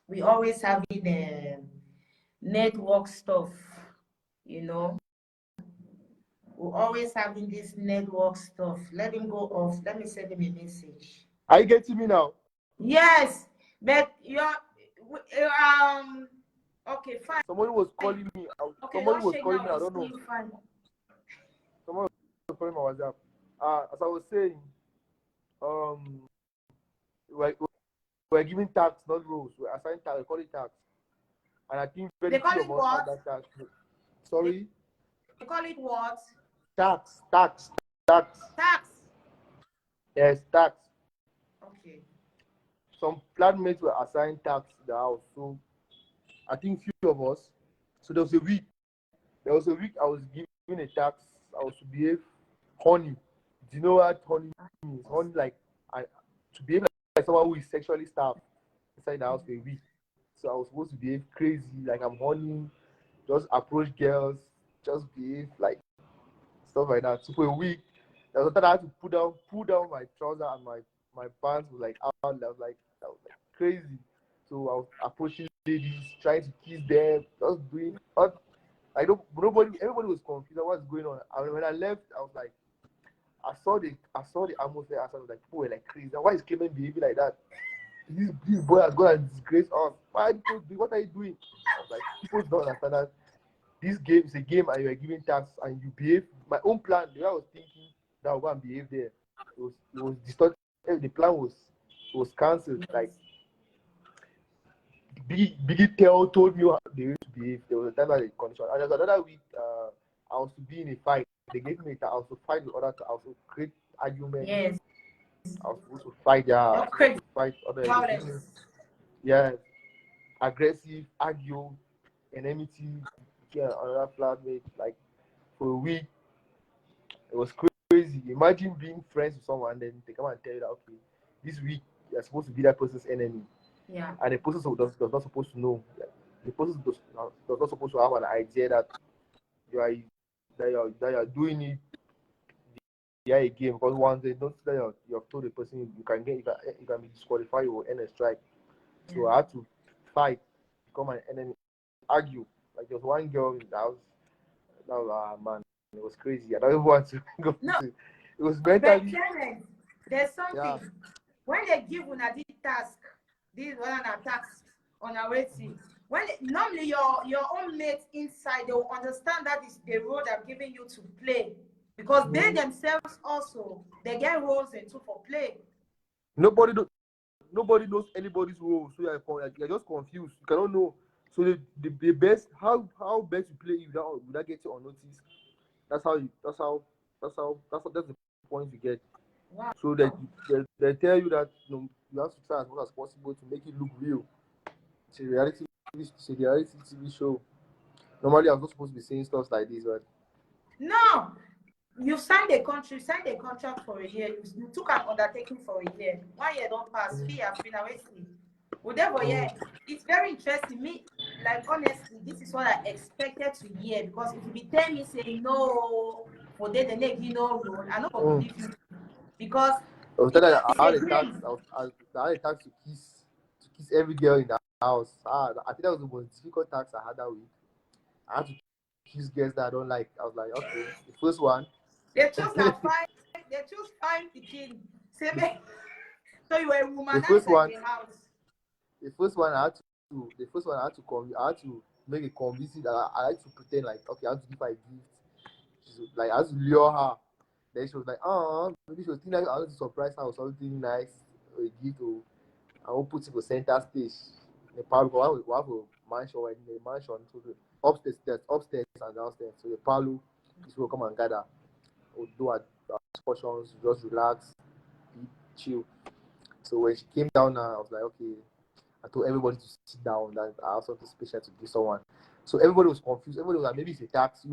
We always having network stuff, you know. We're always having this network stuff. Let him go off. Let me send him a message. Are you getting me now? Yes, but you're okay, fine. Somebody was calling me. Okay, somebody was shake calling now. me. I don't know. Fine. Someone was calling my WhatsApp. As I was saying, we're giving tax, not rules. We're assigned tax. We call it tax, and I think very few of us have that tax. Sorry. They call it what? Tax. Tax. Yes, tax. Okay. Some flatmates were assigned tax to the house, so I think few of us. So there was a week I was given a tax. I was to behave honey. Do you know what honey means? Honey, like to behave like someone who is sexually starved inside the house for a week. So I was supposed to behave crazy, like I'm honey, just approach girls, just behave like stuff like that. So for a week, there was a time I had to pull down my trouser and my pants was like out. That was like crazy. So I was approaching ladies, trying to kiss them, just doing. Everybody was confused on what's going on. And when I left, I was like, I saw the atmosphere. I was like, people were like crazy. Why is Clement behaving like that? This boy has gone and disgraced us. What are you doing? I was like, people don't understand that this game is a game and you are giving tax and you behave. My own plan, the way I was thinking that I would go and behave there, it was distorted. The plan was cancelled. Like Biggie Tell told me how they used to behave. There was a time that they condition. And there was another week, I was to be in a fight. They gave me a task. I was to fight with other. I was to create arguments. Yes. I was supposed to fight. Yeah. I was supposed to fight other. Violence. Yeah. Aggressive, argue, enmity. Yeah, another flatmate. Like for a week, it was crazy. Imagine being friends with someone, and then they come and tell you that okay, this week you're supposed to be that person's enemy. Yeah. And the person does not supposed to know. Like, the person does not supposed to have an idea that you are you're doing it a game, because once they don't see that you have told the person you can be disqualified or end a strike. So I had to fight, become an enemy, argue. Like there was one girl in the house. That was man, it was crazy. I don't even want to go No, into it. It was but mentally, Clement, there's yeah. something. When they give una this task, this one a task on a waiting. Normally your own mates inside, they will understand that is the role they're giving you to play, because they themselves also they get roles too for play. Nobody do, nobody knows anybody's role, so you're just confused. You cannot know. So the best how best you play without getting on notice. That's how you that's the point you get. Wow. So that they tell you that you have to try as much as possible to make it look real. It's a reality TV show. Normally, I'm not supposed to be saying stuff like this, but No, you signed a contract for a year. You took an undertaking for a year. 1 year don't pass. Fee have been away. Whatever, yeah. It's very interesting. Me, like honestly, this is what I expected to hear, because if you be telling me say no for the next no rule, I don't believe you, because I was telling you, it's a game. I had a tax to kiss every girl in the house. I think that was the most difficult tax I had that week. I had to kiss girls that I don't like. I was like, okay, the first one. They chose a fine. They choose fine pikin. Say me. So you were a the womanizer first one, in the house. the first one I had to, the first one I had to make a convincing that I like to pretend like, okay, I had to give her a gift. Like I had to lure her. Then she was like, maybe she was thinking I wanted to surprise her or something nice, or a gift, or I will put it for center stage. In the parlor, we have a mansion, or in the mansion, so the upstairs and downstairs. So the parlor, people come and gather, or do our discussions, just relax, eat, chill. So when she came down, I was like, okay. I told everybody to sit down. That I have something special to give someone. So everybody was confused. Everybody was like, maybe it's a tax.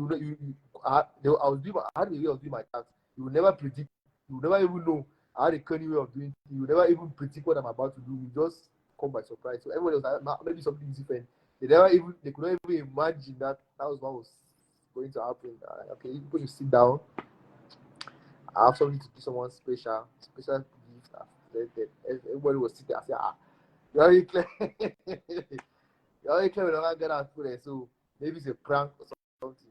I had a way of doing my tax. You will never predict. You will never even know. I had a cunning way of doing it. You will never even predict what I'm about to do. You just come by surprise. So everybody was like, maybe something is different. They could not even imagine that was what was going to happen. Okay, people should sit down. I have something to give someone special gift. Everybody was sitting. I said, you're already clear. You're already clear when I get out food there. So maybe it's a prank or something.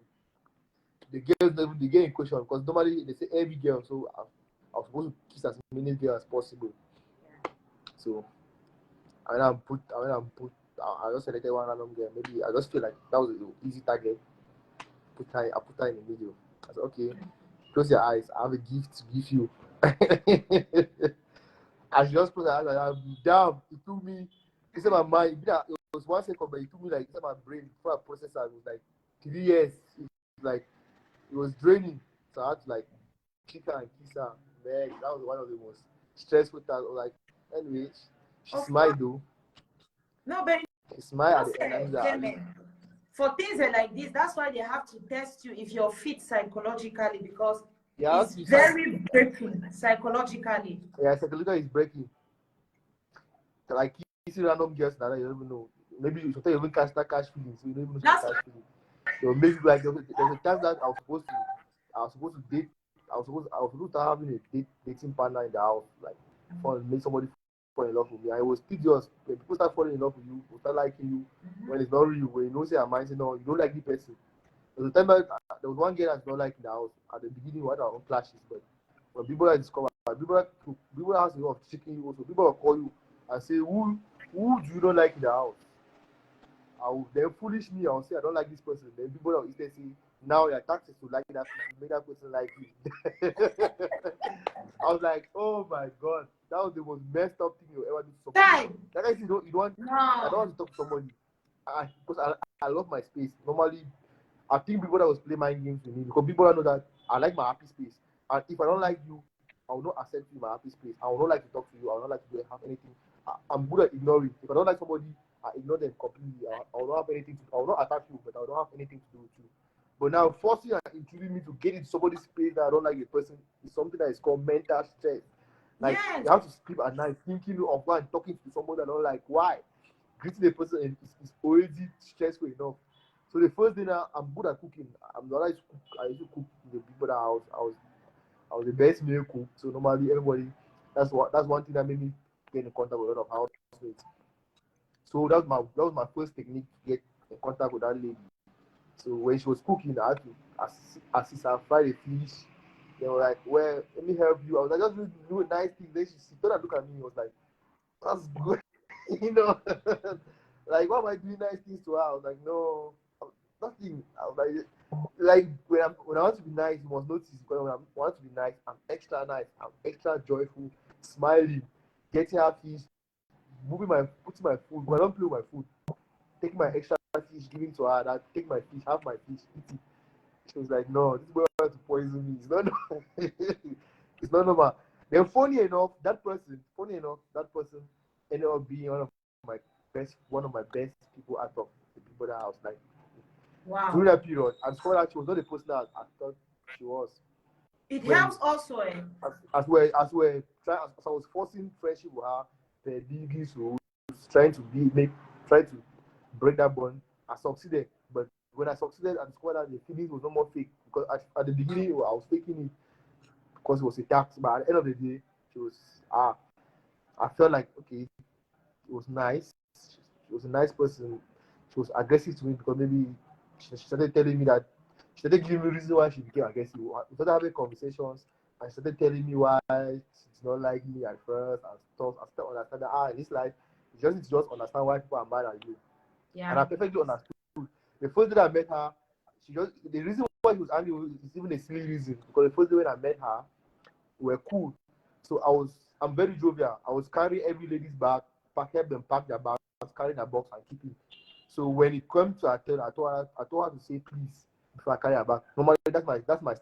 The girls never they get in question, because normally they say every girl. So I was supposed to kiss as many girls as possible. So I just selected one random girl. Maybe I just feel like that was an easy target. I put her in the middle. I said, okay, close your eyes. I have a gift to give you. I just closed my eyes. Damn, it took me. It's in my mind. It was 1 second, but it took me like it's in my brain before I processed it. It was like 3 years. It was draining. So I had to like kick her and kiss her. Man, that was one of the most stressful times. Like, anyway, she smiled though. No, but She smiled at the end. Clement, for things like this, that's why they have to test you if you're fit psychologically, because it's very breaking psychologically. Yeah, psychologically it's breaking. Like kissing random girls that you don't even know. Maybe you should tell you even catch feelings, so you don't even know catch feelings. So maybe like there was a time that I was supposed to date. I was supposed to having a dating partner in the house, like make somebody fall in love with me. And it was tedious. When people start falling in love with you, people start liking you, when it's not real, when you know say I'm saying no, you don't like the person. There was a time that there was one girl that's not like in the house. At the beginning, we had our own clashes, but when people that discover, people have a lot of tricking you also. People will call you and say, who do you not like in the house? Then foolish me, I'll say I don't like this person. Then people will instead say, now your taxes to like that person, make that person like you. I was like, oh my god, that was the most messed up thing you ever do to somebody. That guy, I don't want to talk to somebody. Because I love my space. Normally, I think people that was play mind games with me, because people that know that I like my happy space. And if I don't like you, I will not accept you in my happy space. I will not like to talk to you. I will not like to have anything. I'm good at ignoring. If I don't like somebody, I ignore them completely. I will not have anything to. I will not attack you, but I will not have anything to do with you. But now forcing and intruding me to get into somebody's space that I don't like the person is something that is called mental stress. Like you have to sleep at night thinking of one talking to somebody I don't like. Why? Greeting a person is already stressful enough. So the first dinner, I'm good at cooking. I used to cook in the people that house. I was the best meal cook. So normally everybody, that's one thing that made me get in contact with a lot of housemates. So that was my first technique to get in contact with that lady. So when she was cooking, I had to assist her fry the fish. They were like, "Well, let me help you." I was like, "Just do a nice thing." Then she turned and looked at me. And was like, "That's good," you know. Like, why am I doing nice things to her? I was like, "No, nothing." I was like when I want to be nice, you must notice because when I want to be nice, nice, I'm extra joyful, smiling, getting her fish, putting my food. When I don't play with my food, taking my extra fish, giving to her, that take my fish, have my fish, eat it. She was like, "No, this boy wants to poison me. It's not normal." It's not normal. Then funny enough, that person ended up being one of my best people out of the people that I was like Wow. during that period. And so that she was not the person that I thought she was. It When helps also. as I was forcing friendship with her, the biggies rules, trying to trying to break that bond. I succeeded, but when I succeeded, I discovered that the feelings was no more fake because at the beginning I was faking it because it was a tax. But at the end of the day, she was I felt like okay, it was nice. She was a nice person. She was aggressive to me because maybe she started telling me that she started giving me reason why she became aggressive. We started having conversations and she started telling me why she did not like me at first and stuff. I started understanding in this life you just need to just understand why people are mad at you. And I perfectly understood. The first day I met her, the reason why she was angry is even a silly reason because the first day when I met her, we were cool. So I'm very jovial. I was carrying every lady's bag, help them pack their bags, carrying their box and keeping. So when it came to her turn, I told her to say please before I carry her back. Normally that's my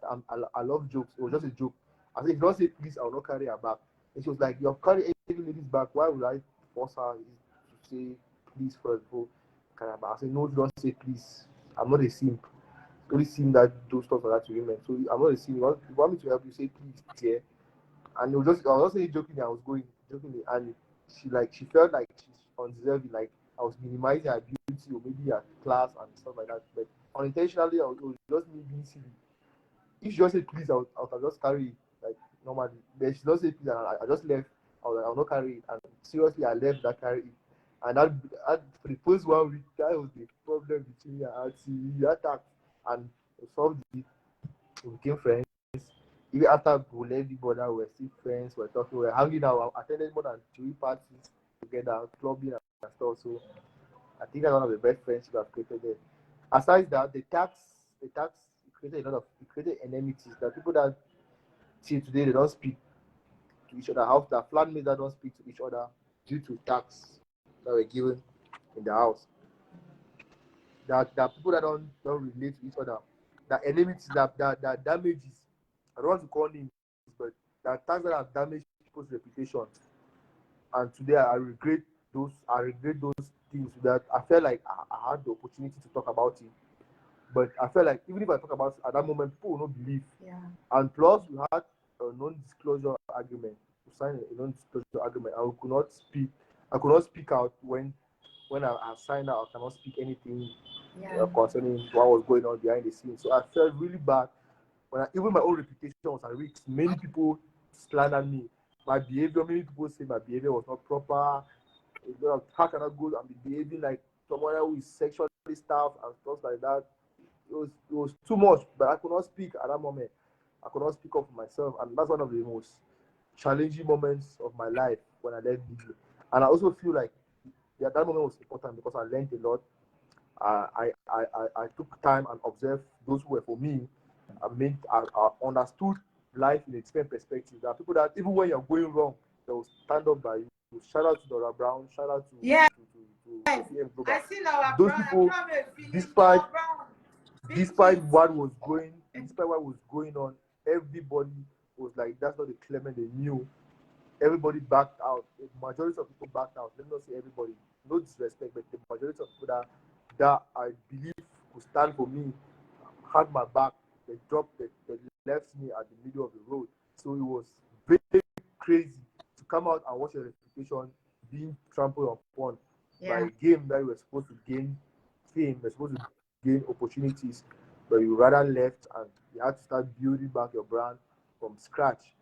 I love jokes. It was just a joke. I said if you don't say please, I will not carry her back. And she was like, "You're carrying every lady's bag. Why would I force her to say please first before carry her back?" I said no, don't say please. I'm not a simp. Only simp that do stuff like that to women. So I'm not a simp. You want me to help you say please, yeah? And I was just saying jokingly, I was going jokingly, and she felt like she's undeserving, like I was minimizing her beauty or maybe her class and stuff like that. But unintentionally, it was just me being silly. If she just said please, I would just carry it like normally. But she just said please, and I just left. I was like, I'll not carry it. And seriously, I left that carry it. And that for the first 1 week, that was the problem between me and her. She attacked and we solved it. We became friends. Even after we left the border, we were still friends. We were talking. We were hanging out. I attended more than 3 parties together, clubbing and stuff. So I think that's one of the best friendships I've created there. Aside that, the tax it created enmities. There are people that till today they don't speak to each other. House that flatmates that don't speak to each other due to tax that were given in the house. There are people that don't relate to each other. That enmities that damages. I don't want to call names, but there are tax that have damaged people's reputation. And today I regret those things that I felt like I had the opportunity to talk about it. But I felt like even if I talk about it at that moment, people will not believe. Yeah. And plus we had a non-disclosure agreement. We signed a non-disclosure agreement and we could not speak. I could not speak out when I signed out. I cannot speak anything concerning what was going on behind the scenes. So I felt really bad even my own reputation was at risk. Many people slandered me. Many people say my behavior was not proper. How can I go and be behaving like someone who is sexually staffed and stuff like that? It was too much, but I could not speak at that moment. I could not speak up for myself, and that's one of the most challenging moments of my life when I left BB. And I also feel like that moment was important because I learned a lot. I took time and observed those who were for me. I understood life in a different perspective. There are people that even when you're going wrong, they will stand up by you. Shout out to Dora Brown. Shout out to Yeah. PM Global. I seen our Those brother people, despite despite what was going on, everybody was like, that's not the Clement they knew. Everybody backed out. The majority of people backed out. Let me not say everybody. No disrespect, but the majority of people that I believe could stand for me had my back. They left me at the middle of the road. So it was very crazy to come out and watch your reputation being trampled upon by a game that you were supposed to gain fame. You're supposed to gain opportunities, but you rather left and you had to start building back your brand from scratch.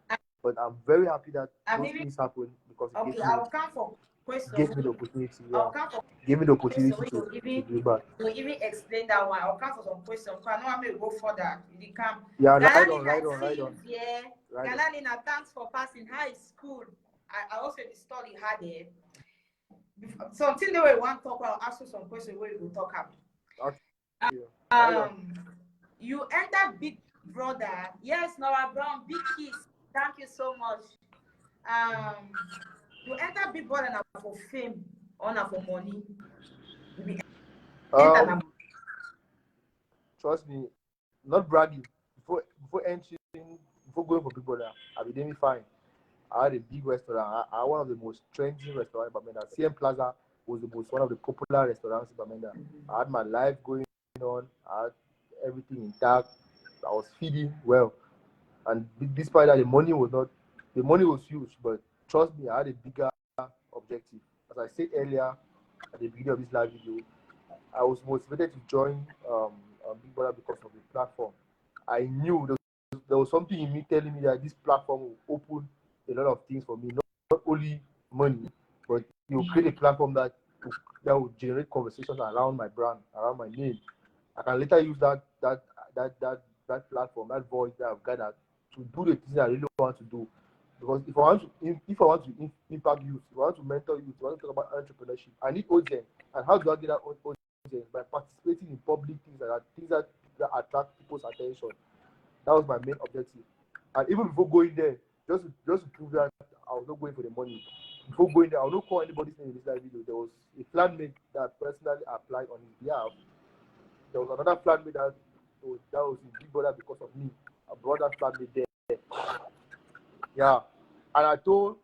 But I'm very happy that those things happened because it Okay, I'll count for gave me question. the opportunity. I'll Yeah, count for gave me the question opportunity when to you give back. even explain that one. I'll count for some questions. Because I know I may go further. You can. Yeah, right Ghana on. yeah. Right on. Ghana Lina, thanks for passing high school. I also the story had there. Something they will want to talk about. I'll ask you some questions where you will talk about. Okay. Right on. You enter Big Brother. Yes, Nora Brown, big kiss. Thank you so much. You enter Big Brother now for fame or now for money. You be enter now. Trust me, not bragging. Before entering, before going for Big Brother, I be doing fine. I had a big restaurant. I had one of the most trending restaurants in Bamenda. CM Plaza was one of the popular restaurants in Bamenda. I had my life going on. I had everything intact. I was feeding well. And despite that, the money was huge. But trust me, I had a bigger objective. As I said earlier at the beginning of this live video, I was motivated to join Big Brother because of the platform. I knew there was something in me telling me that this platform will open a lot of things for me, not only money, but it will create a platform that will generate conversations around my brand, around my name. I can later use that platform, that voice that I've gathered to do the things I really want to do. Because if I want to impact youth, if I want to mentor youth, if I want to talk about entrepreneurship, I need audience. And how do I get that audience? By participating in public things that attract people's attention. That was my main objective. And even before going there, just to prove that I was not going for the money. Before going there, I will not call anybody's name in this live video. There was a flatmate that personally applied on his behalf. There was another flatmate that was in Big Brother because of me. I brought that flatmate there. Yeah. And I told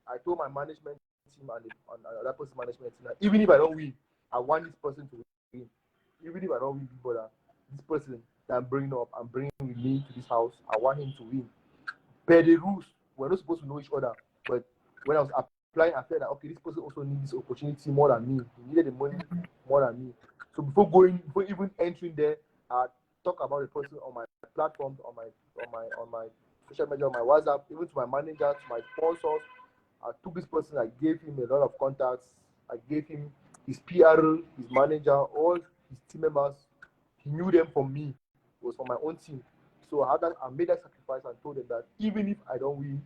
my management team and that person's management team that even if I don't win, I want this person to win. Even if I don't win Big Brother, this person that I'm bringing with me to this house, I want him to win. Per the rules, we're not supposed to know each other. But when I was applying, I felt that okay, this person also needs this opportunity more than me. He needed the money more than me. So before even entering there, I talk about the person on my platforms, on my social media, on my WhatsApp, even to my manager, to my sponsors. I took this person, I gave him a lot of contacts. I gave him his PR, his manager, all his team members. He knew them from me. It was from my own team. So I made that sacrifice and told them that even if I don't win,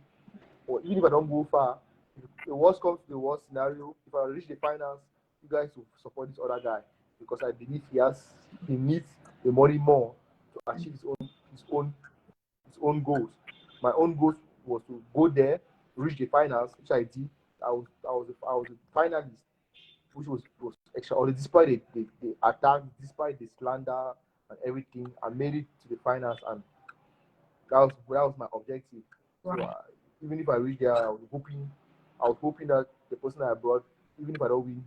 or even if I don't go far, if the worst comes to the worst scenario, if I reach the finals, you guys will support this other guy because I believe he needs the money more to achieve his own goals. My own goals was to go there, reach the finals, which I did. I was a finalist, which was extraordinary. Despite the attack, despite the slander and everything, I made it to the finals, and that was my objective. Wow. So even if I reach there, I was hoping that the person I brought, even if I don't win,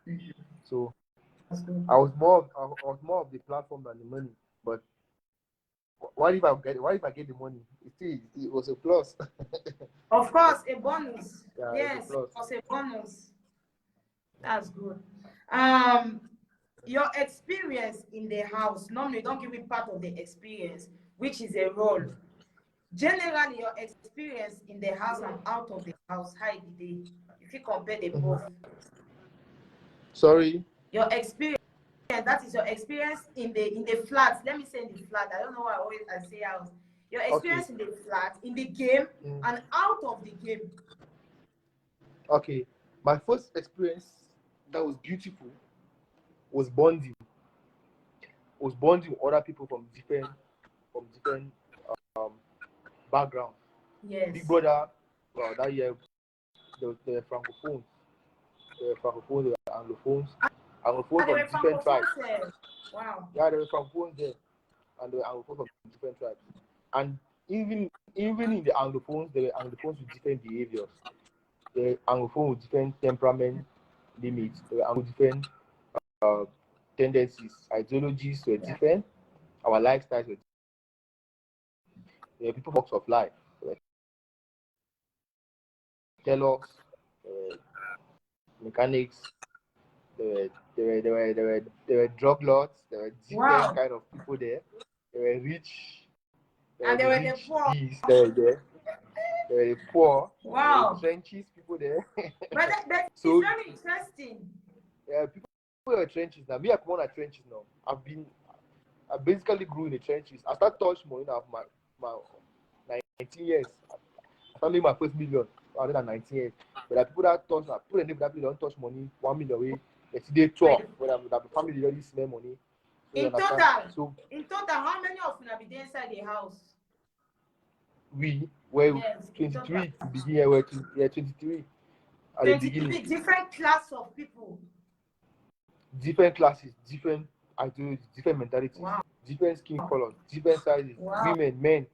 he should win. So I was more of the platform than the money. But what if I get the money? It was a plus. Of course, a bonus. Yeah, yes, it was a bonus. That's good. Your experience in the house. Normally, don't give me part of the experience, which is a role. Generally, your experience in the house and out of the house, how did they? If you compare the both. Sorry. Your experience. That is your experience in the flat. Let me say in the flat. I don't know why I say house. Your experience in the flat, in the game, and out of the game. Okay, my first experience that was beautiful was bonding. Was bonding with other people from different backgrounds. Yes. Big Brother, that year, they were francophones. They were anglophones. Anglophones from different tribes. Wow. Yeah, there were francophones there, and they were anglophones from different tribes. And even in the anglophones, there were anglophones with different behaviors. There were anglophones with different temperament limits. There were different tendencies, ideologies were different. Our lifestyles were different. There were people walks of life. Tailors, mechanics, there There were drug lords. There were different kind of people there. There were rich. And there were the poor. There were there. There were the poor. Wow. There were trenches people there. But that So, is very interesting. Yeah, people were trenches now. Me, I come on at trenches now. I basically grew in the trenches. I started touch money now of my 19 years. I started my first million rather than 19 years. But the people that touch, people that don't touch money, 1 million away. They talk. But the family already smell money. So in total, how many of you have been inside the house? We were 23 to begin here. We're 23 at the beginning. Different class of people. Different classes, different ideologies, different mentalities, different skin colors, different sizes, women, men.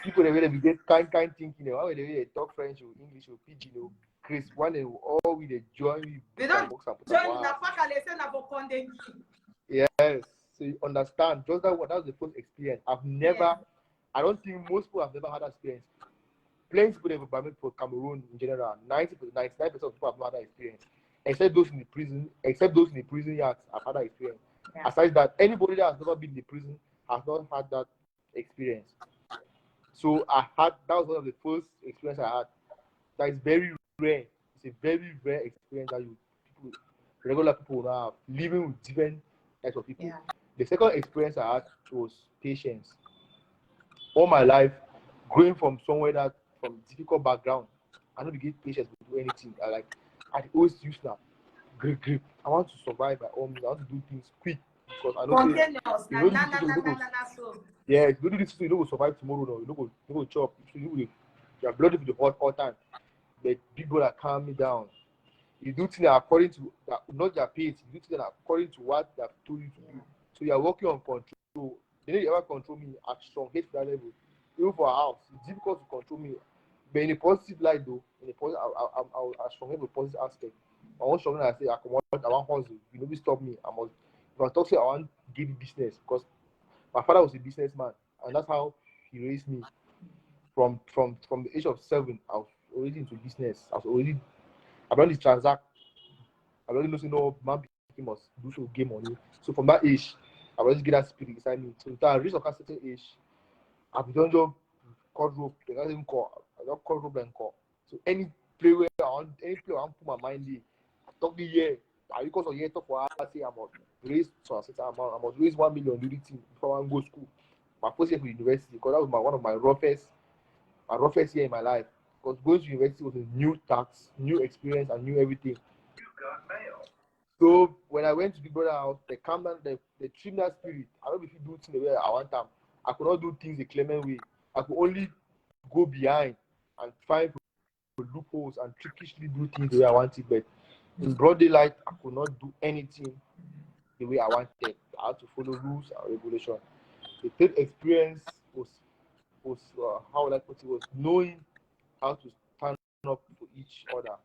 People the way they get kind thinking, one way they talk French or English or Pidgin or Chris, one they all with the join. They don't join the fact and they say about condemn. Yes, so you understand. Just that was the first experience. I don't think most people have never had that experience. Plenty of people have been for Cameroon in general. 99% of people have not had that experience. Except those in the prison yards have had that experience. Yeah. Aside that, anybody that has never been in the prison has not had that experience. So that was one of the first experiences I had. That is very rare. It's a very rare experience that regular people will have, living with different types of people. Yeah. The second experience I had was patience. All my life, growing from difficult background, I don't get patience to do anything. I always use that grip. I want to survive by all means. I want to do things quick because I know if you do this, you don't go survive tomorrow. No, you don't go chop. You are bloody with the hot time. But big brother calm me down. You do things according to not your pace. You do things according to what they have told you to do. So you are working on control. They don't ever control me at strong hate to that level. Even for a house, it's difficult to control me. But in a positive light, though, I strong have a positive aspect. I want strong I say I want hustle. You know, stop me. If I talk to you, I want to give you business because my father was a businessman, and that's how he raised me. From the age of 7, I was already into business. I already transact. I already know man must do so game money. So from that age, I already get that spirit inside me. So until I reach a certain age, I've done job called rope. They don't even call. I don't call rope and call. So any play where I want put my mind in. I talk the year. Because of year talk for I say I must raise so I must raise 1 million do the thing before I go to school. My first year to university because that was one of my roughest year in my life. Because going to university was a new tax, new experience, and new everything. So when I went to the brother house, they calm down, they trim that spirit. I don't know if you do things the way I want them. I could not do things the Clement way. I could only go behind and find loopholes and trickishly do things the way I wanted. But in broad daylight, I could not do anything the way I wanted. I had to follow rules and regulations. The third experience was how would I put it, was knowing how to stand up for each other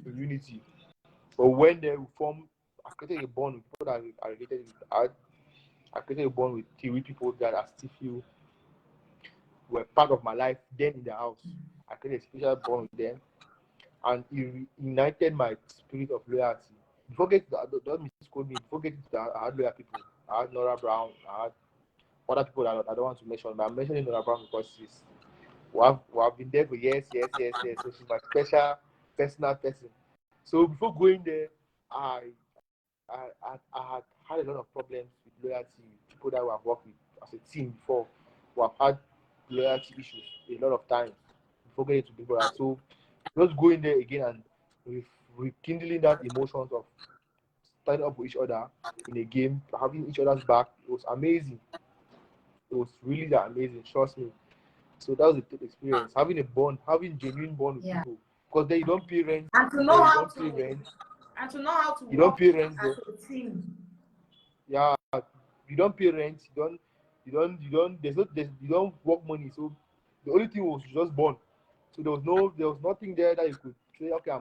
in unity. But when they form, I created a bond with people that are related with I created a bond with 3 people that I still feel were part of my life then in the house. I created a special bond with them, and it ignited my spirit of loyalty. Before getting to don't misquote me, before getting to that, I had loyal people. I had Nora Brown, I had other people that I don't want to mention, but I'm mentioning Nora Brown because we have been there for years. So she's my special personal person. So before going there, I had a lot of problems with loyalty with people that we have worked with as a team before. We have had loyalty issues a lot of times before getting to people. So just going there again and rekindling that emotions of standing up for each other in a game, having each other's back, it was amazing. It was really that amazing, trust me. So that was a good experience. Having a bond, having genuine bond with people. Because then you don't pay rent. And to know how to you don't pay rent as a team. Yeah, you don't pay rent, you don't work money. So the only thing was just bond. So there was nothing there that you could say, okay,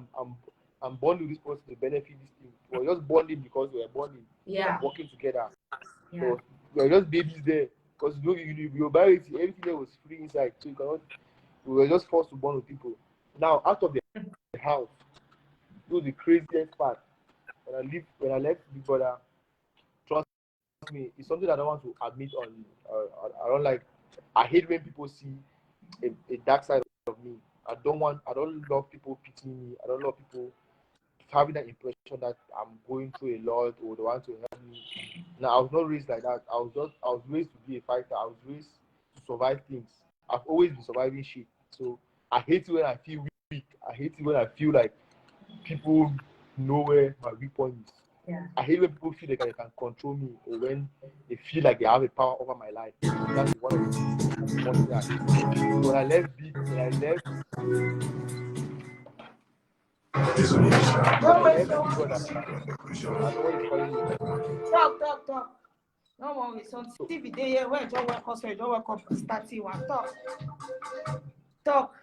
I'm bonding with this person to benefit this thing. We were just bonding because we were bonding. Yeah. Working together. Yeah. So we were just babies there. Because you buy it, everything there was free inside. So we were just forced to bond with people. Now, out of the house, do the craziest part. when I left Big Brother, trust me, it's something I don't want to admit on. I don't like. I hate when people see a dark side of me. I don't love people pitying me. I don't love people having that impression that I'm going through a lot or they want to help me. Now, I was not raised like that. I was raised to be a fighter. I was raised to survive things. I've always been surviving shit. So I hate it when I feel weak. I hate it when I feel like people know where my weak point is. Yeah. I hate when people feel like they can control me or when they feel like they have a power over my life. That's one of the most things I hate. So when I left Big Brother, I know what is calling me. Talk. No worry. So TV day here where don't work us, don't work up starting one. Talk.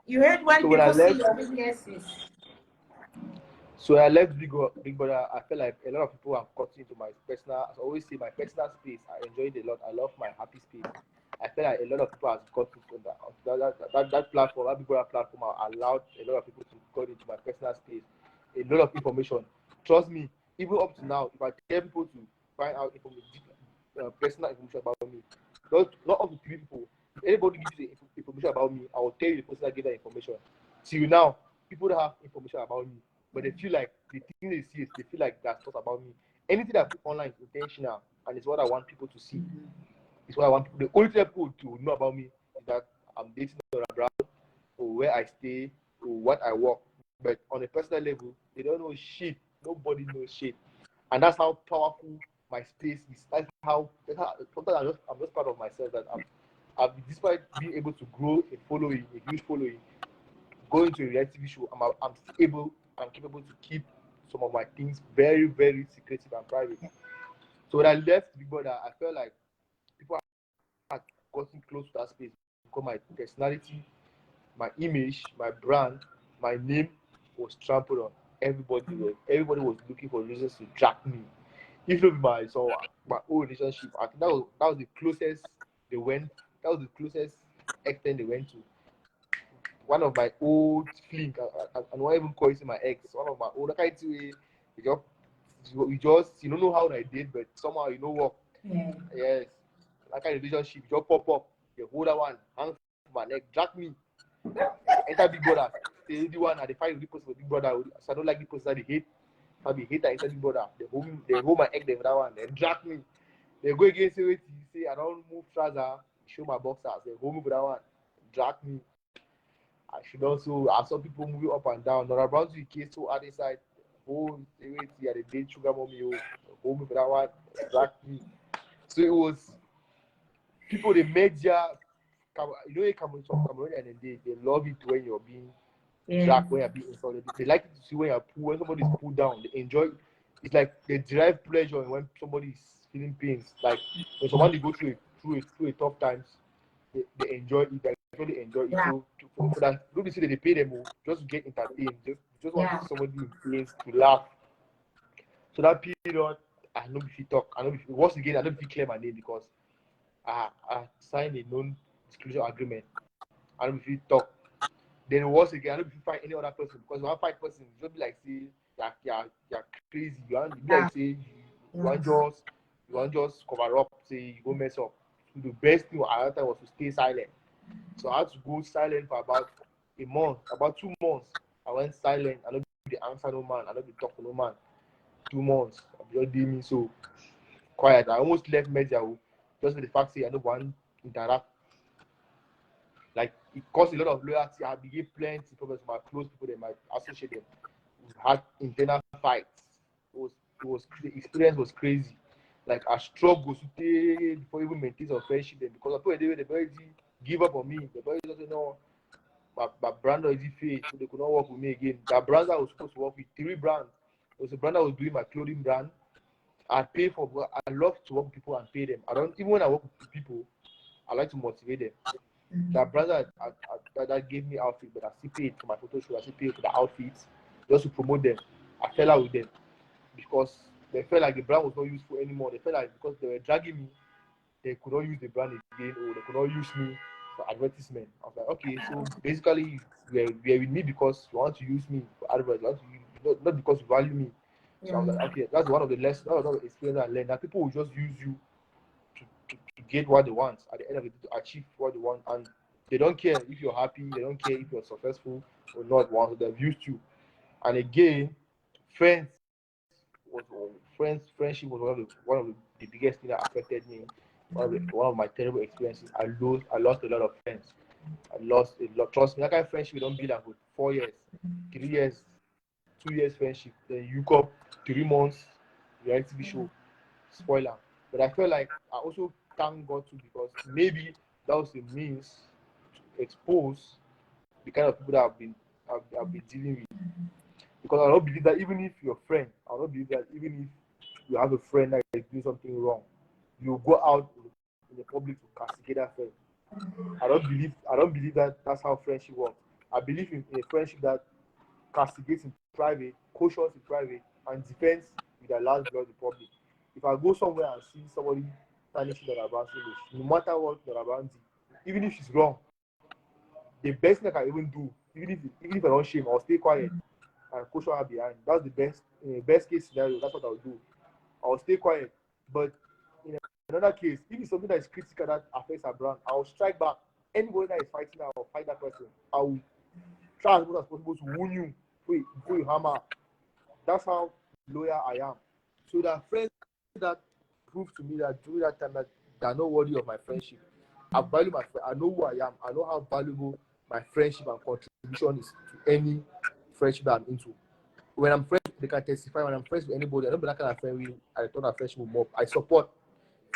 You heard when So when I people see left, your weaknesses. So when I left Big Brother, I felt like a lot of people have got into my personal. As I always say, my personal space. I enjoyed it a lot. I love my happy space. I feel like a lot of people have got into that platform, that Big Brother platform, allowed a lot of people to go into my personal space. A lot of information. Trust me, even up to now, if I tell people to find out personal information about me, not up to 3 people. If anybody gives you information about me, I will tell you the person that gave that information. Till now, people that have information about me, but they feel like the thing they see is they feel like that's not about me. Anything that I put online is intentional and it's what I want people to see. It's what I want people. The only thing people to know about me is that I'm dating on a brand or where I stay or what I work. But on a personal level, they don't know shit. Nobody knows shit. And that's how powerful my space is. Sometimes I'm just proud of myself that despite being able to grow a huge following, going to a reality TV show, I'm capable to keep some of my things very, very secretive and private. So when I left Big Brother, I felt like people had gotten close to that space because my personality, my image, my brand, my name was trampled on. Everybody was looking for reasons to drag me. Even my old relationship, I think that was the closest they went. That was the closest extent they went to. One of my old fling, I don't even call it my ex. One of my old, I can't we just you don't know how I did, but somehow you know what? Yeah. Yes, that kind of relationship just pop up. The older one hang my neck, drag me, enter Big Brother. The one at the fight with the person with Big Brother. So I don't like the person that they hate. I be hater inside Big Brother. They hold my egg there for that one. They drag me. They go against it. Say I don't move trouser. Show my boxers. They hold me for that one. Drag me. I should also. I saw people moving up and down. Nora Brown to the case so other side. Hold the way at the date sugar mommy. Hold me for that one. Drag me. So it was people the media. You know, Cameroon and they love it when you're being dragged, when you're being insulted. They like it to see when somebody's pulled down. They enjoy. It's like they derive pleasure when somebody is feeling pains. Like when someone they go through a tough times, they enjoy it. They actually enjoy it. Yeah. So for that, don't say that they pay them just to get entertained. Just want to see somebody in pains to laugh. So that period, I know if you talk, I know if once again, I don't if you clear my name because I signed a non-disclosure agreement. I don't if you talk. Then once again, I don't if you find any other person because when I find person, just be like say you're crazy. You want be like say you want just cover up, say you go mess up. So the best thing at that time was to stay silent. So I had to go silent for about a month, about 2 months. I went silent. I don't be the answer no man. I don't be talk to no man. 2 months. I just did me so quiet. I almost left media just for the fact say I don't want to interact. Like it cost a lot of loyalty. I began plenty problems with my close people, they might associate them. We had internal fights. The experience was crazy. Like I struggled to stay before even maintain some friendship then because of the very give up on me. The boys also know my brand is fake, so they could not work with me again. That brand I was supposed to work with 3 brands. There was a brand that was doing my clothing brand. I pay for. I love to work with people and pay them. I don't even when I work with people, I like to motivate them. That brother that gave me outfit, but I still paid for my photo shoot. I still paid for the outfits just to promote them. I fell out with them because they felt like the brand was not useful anymore. They felt like because they were dragging me, they could not use the brand again or they could not use me for advertisement. I was like, okay, so basically you are with me because you want to use me for advertisement. not because you value me. So I was like, okay, that's one of the lessons, one of the experiences I learned, that people will just use you to get what they want at the end of it, to achieve what they want, and they don't care if you're happy, they don't care if you're successful or not. Once they've used you. And again, friends friendship was one of the biggest things that affected me. One of my terrible experiences. I lost a lot of friends. I lost a lot. Trust me, that kind of friendship you don't build up with 4 years, 3 years, 2 years friendship. Then you come 3 months, reality TV show, spoiler. But I felt like I also thank God too, because maybe that was a means to expose the kind of people that I've been dealing with. Because I don't believe that even if you're a friend, I don't believe that even if you have a friend that is doing something wrong, you go out in the public to castigate that friend. I don't believe that that's how friendship works. I believe in a friendship that castigates in private, cautions in private, and defends with their last blood in public. If I go somewhere and see somebody tarnishing Doraban English, no matter what Doraban did, even if she's wrong, the best thing I can even do, even if I don't shame, I'll stay quiet and caution her behind. That's the best. In a best case scenario, that's what I'll do. I'll stay quiet. But in another case, if it's something that is critical that affects her brand, I'll strike back. Anybody that is fighting her, I'll fight that person. I will try as much as possible to wound you before you hammer. That's how loyal I am. So there are friends that prove to me that during that time that they are not worthy of my friendship. I value my friend. I know who I am. I know how valuable my friendship and contribution is to any friendship that I'm into. When I'm friends, they can testify. When I'm friends with anybody, I don't be that kind of friend with. I return a friendship with more. I support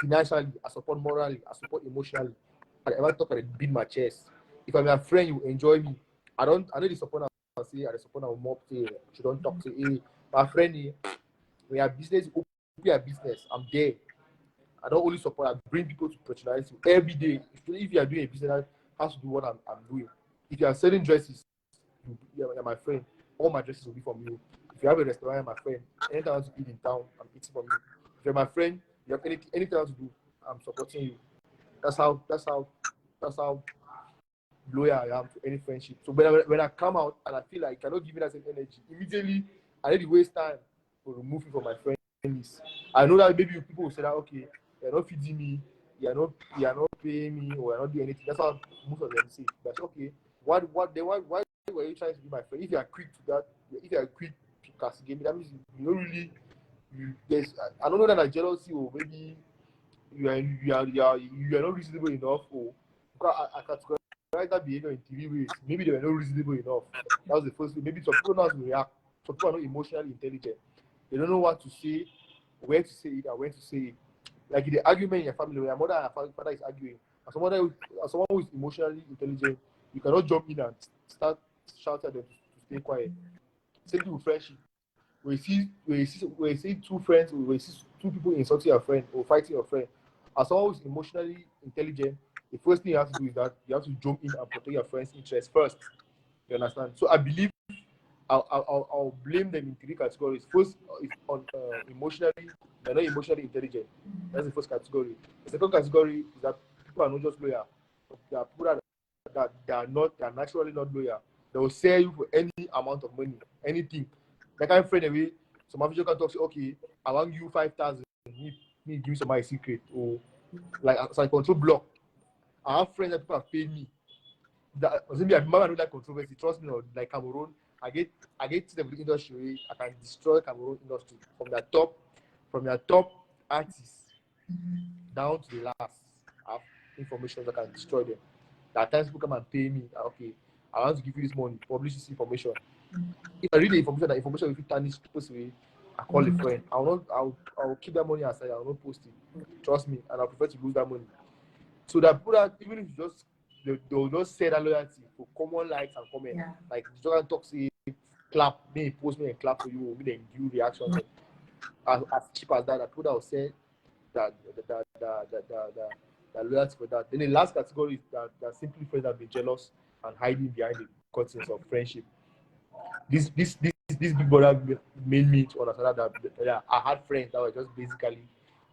financially, I support morally, I support emotionally. I ever talk, I beat my chest. If I'm a friend, you enjoy me. I know the support I say, I support I mob say, you don't talk to my friend here. We have business, we have business. I'm there. I don't only support, I bring people to professionalism every day. If you are doing a business that has to do what I'm doing. If you are selling dresses, you're my friend. All my dresses will be from you. If you have a restaurant, you're my friend. Anything I want to eat in town, I'm eating from you. If you're my friend, you have anything else to do, I'm supporting you. That's how loyal I am to any friendship. So when I come out and I feel like I cannot give you that same energy, immediately I need to waste time to remove you from my friend list. I know that maybe people will say that, okay, you're not feeding me, you're not paying me, or you're not doing anything. That's how most of them say. That's okay. Why were you trying to be my friend? If you are quick to that, if you are quick to castigate me, that means you don't really I don't know that jealousy, or maybe you are not reasonable enough, or because I categorize that behavior in 3 ways. Maybe they were not reasonable enough. That was the first way. Maybe some people know how to react. Some people are not emotionally intelligent. They don't know what to say, where to say it, and when to say it. Like in the argument in your family, when your mother and your father is arguing, as someone who is emotionally intelligent, you cannot jump in and start shouting at them to stay quiet. Same thing with friendship. We see two friends, we see two people insulting your friend or fighting your friend. As someone who's emotionally intelligent, the first thing you have to do is that you have to jump in and protect your friend's interest first. You understand? So I believe I'll blame them in 3 categories. First is on emotionally, they're not emotionally intelligent. That's the first category. The second category is that people are not just loyal. There are people that they are naturally not loyal. They will sell you for any amount of money, anything. That kind of friend away, some official can talk, say, okay, I want you 5,000. Me give me some of my secret, or like so I control block. I have friends that people have paid me. That maybe I know that controversy. Trust me, or like Cameroon, I get to the industry. I can destroy Cameroon industry from your top artists down to the last. I have information that can destroy them. At times people come and pay me. Okay, I want to give you this money, publish this information. If I read the information, that information will tarnish people's way, I call a friend. I'll keep that money aside. I will not post it. Trust me, and I prefer to lose that money. So that people that even if you just they will just say that loyalty for common likes and comments. Yeah. Like you just talk, say clap, me post me and clap for you, me then give reactions. As cheap as that, people that will say that the loyalty for that. Then the last category is that simply friends that be jealous and hiding behind the curtains of friendship. This big brother made me to understand that I had friends that were just basically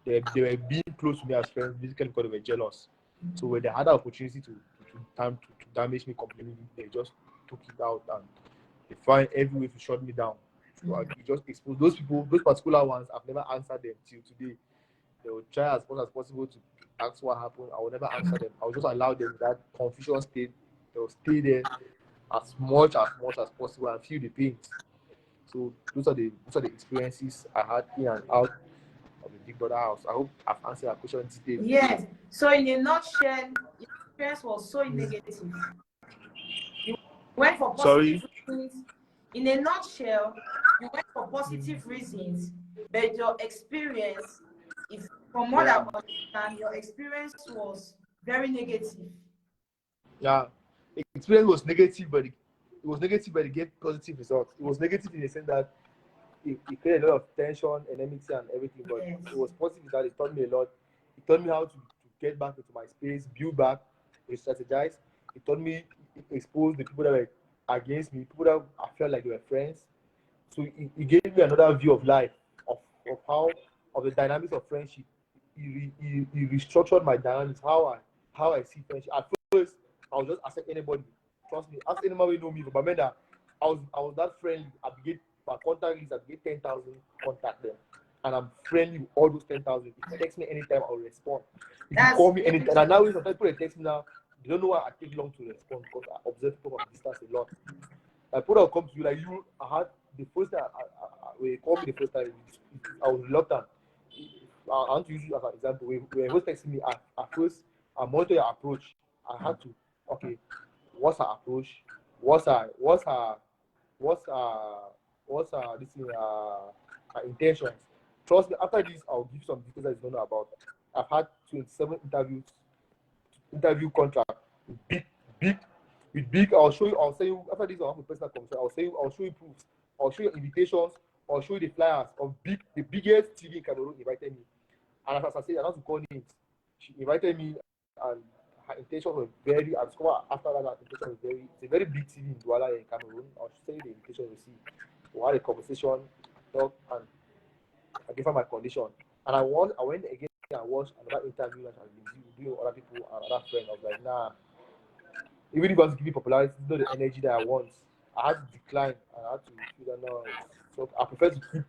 they were being close to me as friends basically because they were jealous. So when they had the opportunity to damage me completely, they just took it out and they find every way to shut me down. you just expose those people, those particular ones. I've never answered them till today. They will try as much as possible to ask what happened. I will never answer them. I will just allow them that confusion state. They will stay there as much as possible and feel the pain. So those are the experiences I had in and out of the Big Brother house. I hope I've answered that question today. Yes. So in a nutshell, your experience was so negative. You went for positive reasons. In a nutshell, you went for positive reasons, but your experience, if from what I understand, your experience was very negative. Yeah, the experience was negative, but it was negative, but it gave positive results. It was negative in the sense that it created a lot of tension, enmity, and everything. But Yes. it was positive that it taught me a lot. It taught me how to get back into my space, build back, strategize. It taught me expose the people that were against me, people that I felt like they were friends. So it gave me another view of life, of how of the dynamics of friendship. It restructured my dynamics, how I see friendship. At first, I was just accept anybody. Trust me, ask anybody who know me. But remember, I was that friendly. I began my contact list. I began 10,000 contact them, and I'm friendly with all those 10,000. If you text me anytime, I'll respond. If you call me anytime, and now sometimes people text me now, they don't know why I take long to respond because I observe people from distance a lot. Like people that come to you like you. I had the first time when you called me the first time, I was reluctant. I want to use you as an example. When he was texting me at first, I monitor your approach. I had to, okay, what's her approach? What's her this thing, her intentions? Trust me, after this, I'll give you some details that you don't know about. I've had 27 interview contract with big. I'll show you. I'll say you after this. I'll have a personal conversation. I'll show you proofs. I'll show you invitations. I'll show you the flyers of the biggest TV in Cameroon invited me. And as I said, I don't have to call names. She invited me, and her intention was very. I discovered after that intention was very. It's a very big TV in Douala in Cameroon. I'll show you the invitation you see. We had a conversation, talk, and I gave her my condition. And I went again and watched another interview that I've been doing with other people and other friends. I was like, nah. Even if I was giving popularity, it's not the energy that I want. I had to decline and I had to feel that no. So I prefer to keep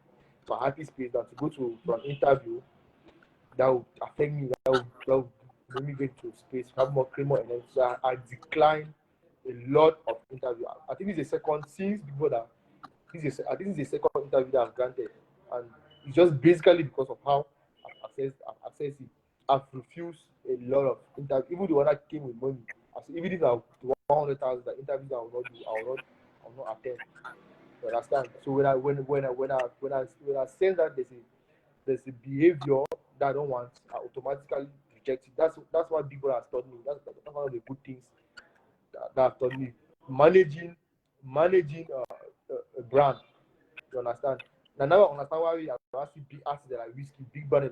my happy space than to go for an interview that would affect me, that would make me get to space, have more cream more energy. So I decline a lot of interviews. I think it's the second since before that. I think it's the second interview that I've granted. And it's just basically because of how I've accessed it. I've refused a lot of interviews, even the one that came with money. Even if I the 100,000 the interviews I will not do, I will not attend. You understand? So when I sense that there's a behavior that I don't want, I automatically reject it. That's what Big Brother has taught me. That's one of the good things that have taught me. Managing a brand. You understand? Now I understand why we have see big artists that are risky, big brand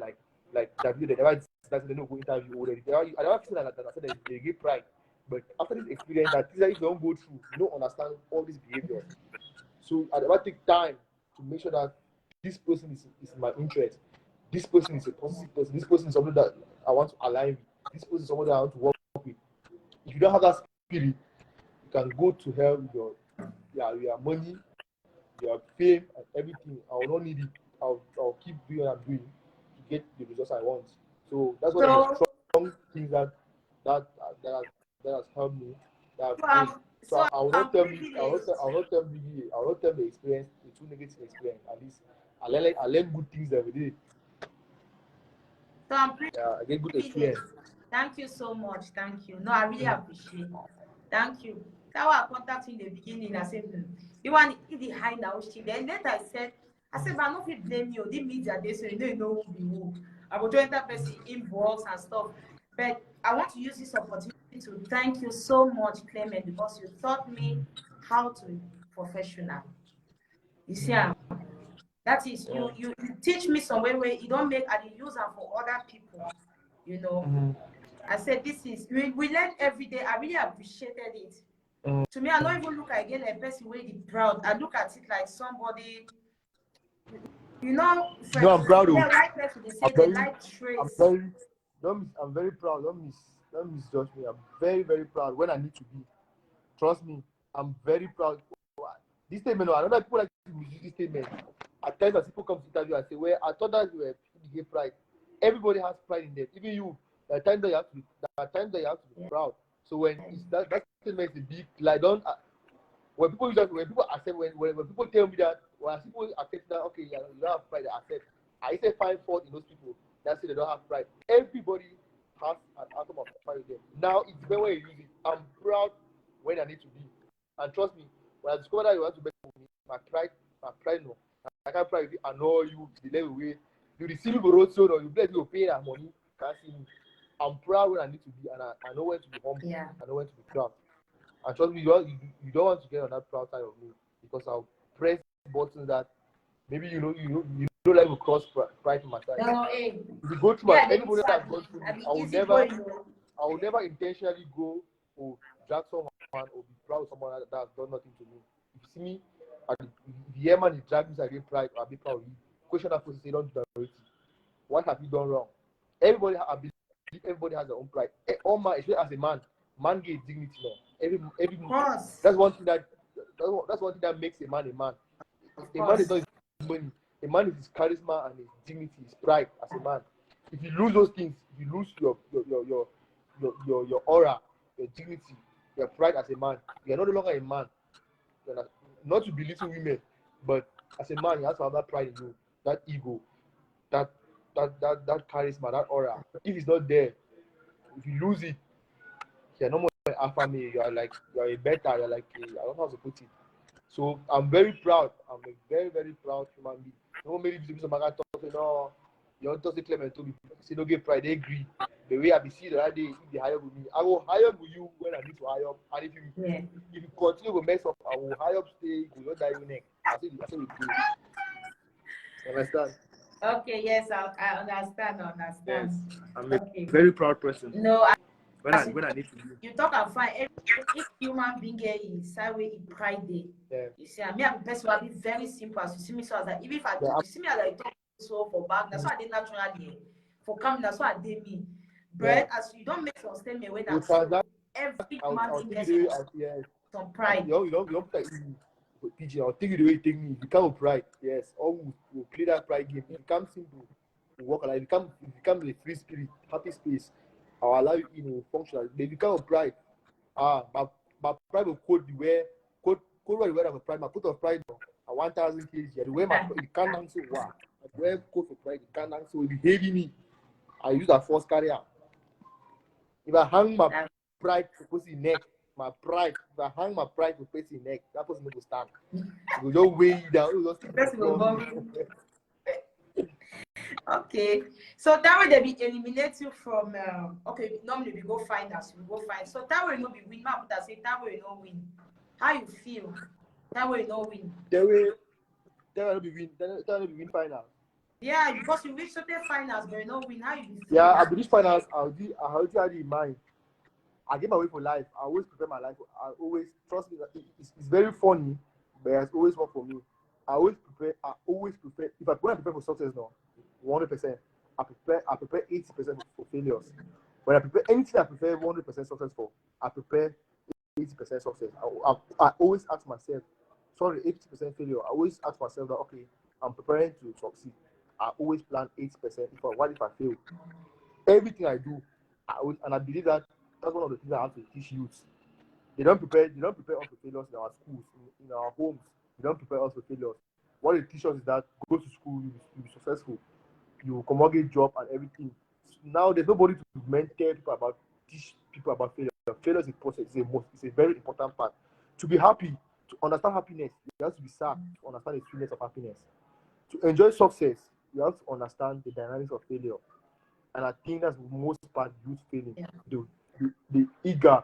like W. They never that they don't go interview already. I never feel like that. I said they get pride. But after this experience, that things that you don't go through, you don't understand all these behaviors. So I never take time to make sure that this person is my interest. This person is a positive person. This person is someone that I want to align with. This person is someone that I want to work with. If you don't have that spirit, you can go to hell with your money, your fame, and everything. I will not need it. I'll keep doing what I'm doing to get the results I want. So that's one of the strong things that has helped me. So I will not tell the experience, the two negative experience. At least I learn good things every day. So I'm pretty. Yeah, I get good experience. Thank you so much. Thank you. No, I really appreciate it. Thank you. That was I contacted in the beginning. I said, you want the high now? Then later I said, but I don't feel blame you. The media they say you know who be who. I will join that person inbox and stuff. But I want to use this opportunity to thank you so much, Clement, because you taught me how to be professional. You see, that is you teach me some way where you don't make and you use them for other people. You know. I said this is we learn every day. I really appreciated it. To me, I don't even look again a person really proud. I look at it like somebody, you know. No, I'm proud of. Like they say they like traits. I'm very proud. Don't misjudge me. I'm very, very proud when I need to be. Trust me, I'm very proud. This statement, I know that people like to misuse this statement. At times, as people come to interview and say, "Well, I thought that you were gay pride." Everybody has pride in them, even you. There are times that you have to be, proud. So when it's that statement is a big lie. Don't when people use that, when people accept, when people tell me that, when people accept that, okay, you don't have pride, I accept. I say find fault in those people that say they don't have pride. Everybody has an atom of pride in them. Now it's better when you use it. I'm proud when I need to be, and trust me, when I discover that you want to make me, my pride no. I can't pride with you, annoy you, delay away. You receive me for road so or you bless you pay that money, can't see me. I'm proud when I need to be, and I know when to be humble. Yeah. I know when to be proud. And trust me, you don't want to get on that proud side of me, because I'll press buttons that maybe you don't like to cross pride in my side. No, hey. If you go through anybody that has gone through me, I will never intentionally go or drag someone or be proud of someone that has done nothing to me. If you see me, and the year man is dragging me, I get pride, I'll be proud of you. Question that person say, don't do that. What have you done wrong? Everybody has their own pride. All man, especially as a man gets dignity now. Every that's one thing that makes a man a man. A man is not his money. A man is his charisma and his dignity, his pride as a man. If you lose those things, you lose your aura, your dignity, your pride as a man. You are no longer a man. Not to belittle women, but as a man, you have to have that pride in you, that ego, that charisma, that aura. If it's not there, if you lose it, you're no more an alpha male. You're a beta. You're like I don't know how to put it. So I'm very proud. I'm a very, very proud human being. No many people talk say no, you don't talk to Clement TOH. Say no get pride, they agree. The way I be see the other day, if they hire with me, I will hire with you when I need to hire up. And if you continue to mess up, I will hire up stay, you will not die your neck. I say we do. Understand? Okay, yes, I understand. Yes. I'm a very proud person. No, when I need to do. You talk and find every human being here is way in pride day. Yeah. You see, I mean, I'm a person who be very simple. As you see me, so as like, even if I you see me as like talk so for back, that's why I did naturally. For coming, that's why I did me. But as you don't make some statement when that's so, every human being has some pride. You don't play PG. I'll take you the way you take me. If you come with pride, yes, all we'll play that pride game. If you come simple, we walk alive. If you come with a free spirit, happy space, I'll allow you in functional. If you come with pride, my pride will code the way code what the way of pride. My code of pride at 1,000 kg. The way you can't answer wow. The way code for pride, you can't answer. If you heavy me, I use that force carrier. If I hang my pride to put in neck, my pride, if I hang my pride to put in neck, that person will stand. It will just weigh you down. Okay, so that way they be eliminate you from okay, normally we go finals, so that way no be win, but I say that way no win. How you feel? That way no win. That way no be win finals. Yeah, because you reach certain finals but you no win. How you feel? Yeah, I reach finals, I already had it in mind. I get my way for life. I always prepare my life. I always trust me that it's very funny, but it's always work for me. I always prepare. When I prepare for success now, 100%. I prepare 80% for failures. When I prepare anything, I prepare 100% success for. I prepare 80% success. I always ask myself, 80% failure. I always ask myself that okay, I'm preparing to succeed. I always plan 80%. What if I fail? Everything I do, and I believe that that's one of the things I have to teach youth. They don't prepare us for failures in our schools, in our homes. They don't prepare us for failures. What they teach us is that go to school, you'll be successful. You will come get a job and everything. Now there's nobody to teach people about failure. Failure is a process. It's a very important part. To be happy, to understand happiness, you have to be sad to understand the sweetness of happiness. To enjoy success, you have to understand the dynamics of failure. And I think that's the most part youth failing. Yeah. The eager,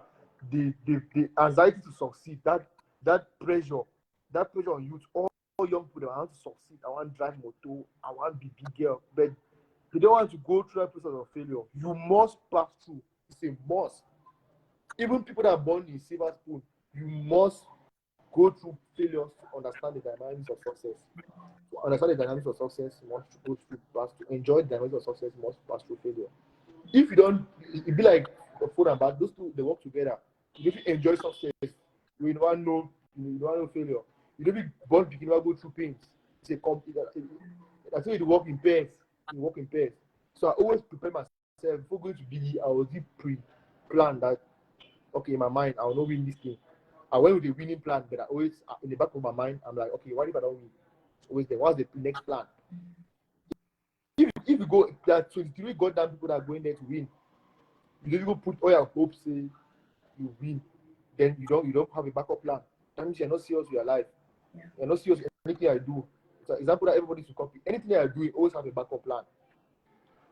the anxiety to succeed, that pressure on youth, all young people, I want to succeed, I want to drive motor, I want to be big girl, but they don't want to go through that process of failure. You must pass through. It's a must. Even people that are born in silver spoon, you must go through failures to understand the dynamics of success. To understand the dynamics of success, you must go through to enjoy the dynamics of success, you must pass through failure. If you don't, it'd be like a food and bad. Those two, they work together. If you enjoy success, you don't know failure. You don't be born beginning go through pains. It's a that's why you work in pairs. You work in pairs. So I always prepare myself before going to BD. I was pre-plan that okay, in my mind, I will not win this thing. I went with a winning plan, but I always in the back of my mind, I'm like, okay, what if I don't win? It's always there. What's the next plan? If you go, there are 23 goddamn people that are going there to win. You don't go put all your hopes, say you win, then you don't have a backup plan. That means you're not serious with your life. Yeah. You're not serious with anything I do. So example that everybody should copy. Anything that I do, always have a backup plan.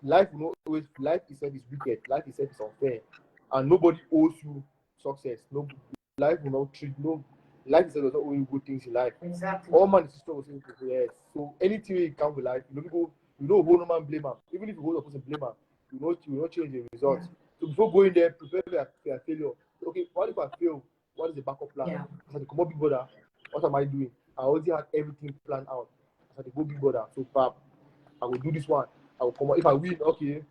Life will not always. Life itself is wicked. Life itself is unfair, and nobody owes you success. No, life will not treat no. Life itself does not owe you good things in life. Exactly. All man is sister will say yes. So anything you can with life, people, hold no man blame him. Even if you hold a person blame him, you not change the results. Yeah. So before going there, prepare for your failure. Okay, what if I fail? What is the backup plan? Yeah. I said, come on, big brother. What am I doing? I already had everything planned out. I said, go big brother. So far, I will do this one. I will come out. If I win, okay.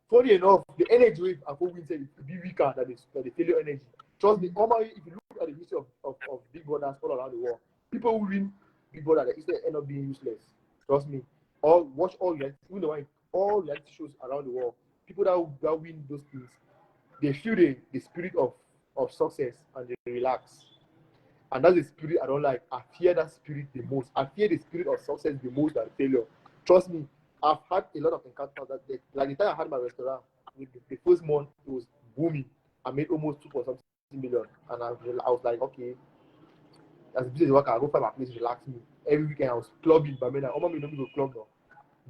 Funny enough, the energy wave I go win say it be weaker than the failure energy. Trust me, normally if you look at the history of big brothers all around the world, people who win big brother they instead end up being useless. Trust me. Watch all reality shows around the world. People that win those things, they feel the spirit of success and they relax. And that's the spirit I don't like. I fear that spirit the most. I fear the spirit of success the most than failure. Trust me, I've had a lot of encounters that day. Like the time I had my restaurant, the first month it was booming. I made almost 2 million, and I was like, okay, as a business worker, I go find my place, relax me. Every weekend I was clubbing, but I'm not go club now.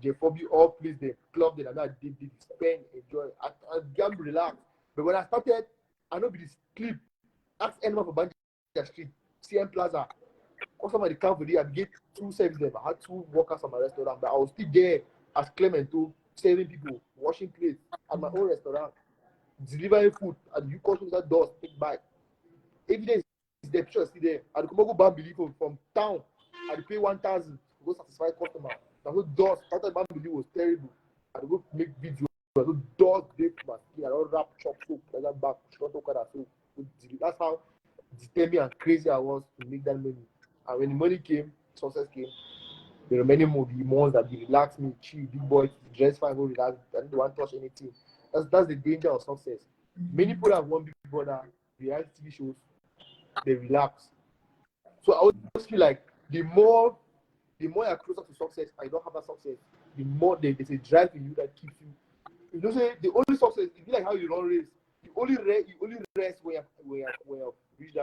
J4B all place there, club there, and I did spend, enjoy. I gamble, relax. But when I started, I know be this clip. Ask anyone for Banjia Street, CM Plaza. Customer they come for the I get 2 service them. I had 2 workers on my restaurant, but I was still there as Clement TOH, serving people, washing plates at my own restaurant, delivering food, and you call that doors, take back. Evidence is the picture still there. And the Kumogo Bambili from town, I pay 1,000 to go satisfy customer. Now those doors, that Bambili was terrible. I go make videos. Those doors they my skin. I don't rap chop soap, like that back, short talk that so. That's how determined and crazy I was to make that money. And when the money came, success came. There were many more the ones that be relax me, chill, big boy, dress fine, go relax. I don't want to touch anything. That's the danger of success. Many people have won Big Brother, reality TV shows, they relax. So I always feel like the more you're closer to success and you don't have that success, the more there's a drive in you that keeps you. You know, say the only success, it's like how you run race. You only rest when you reach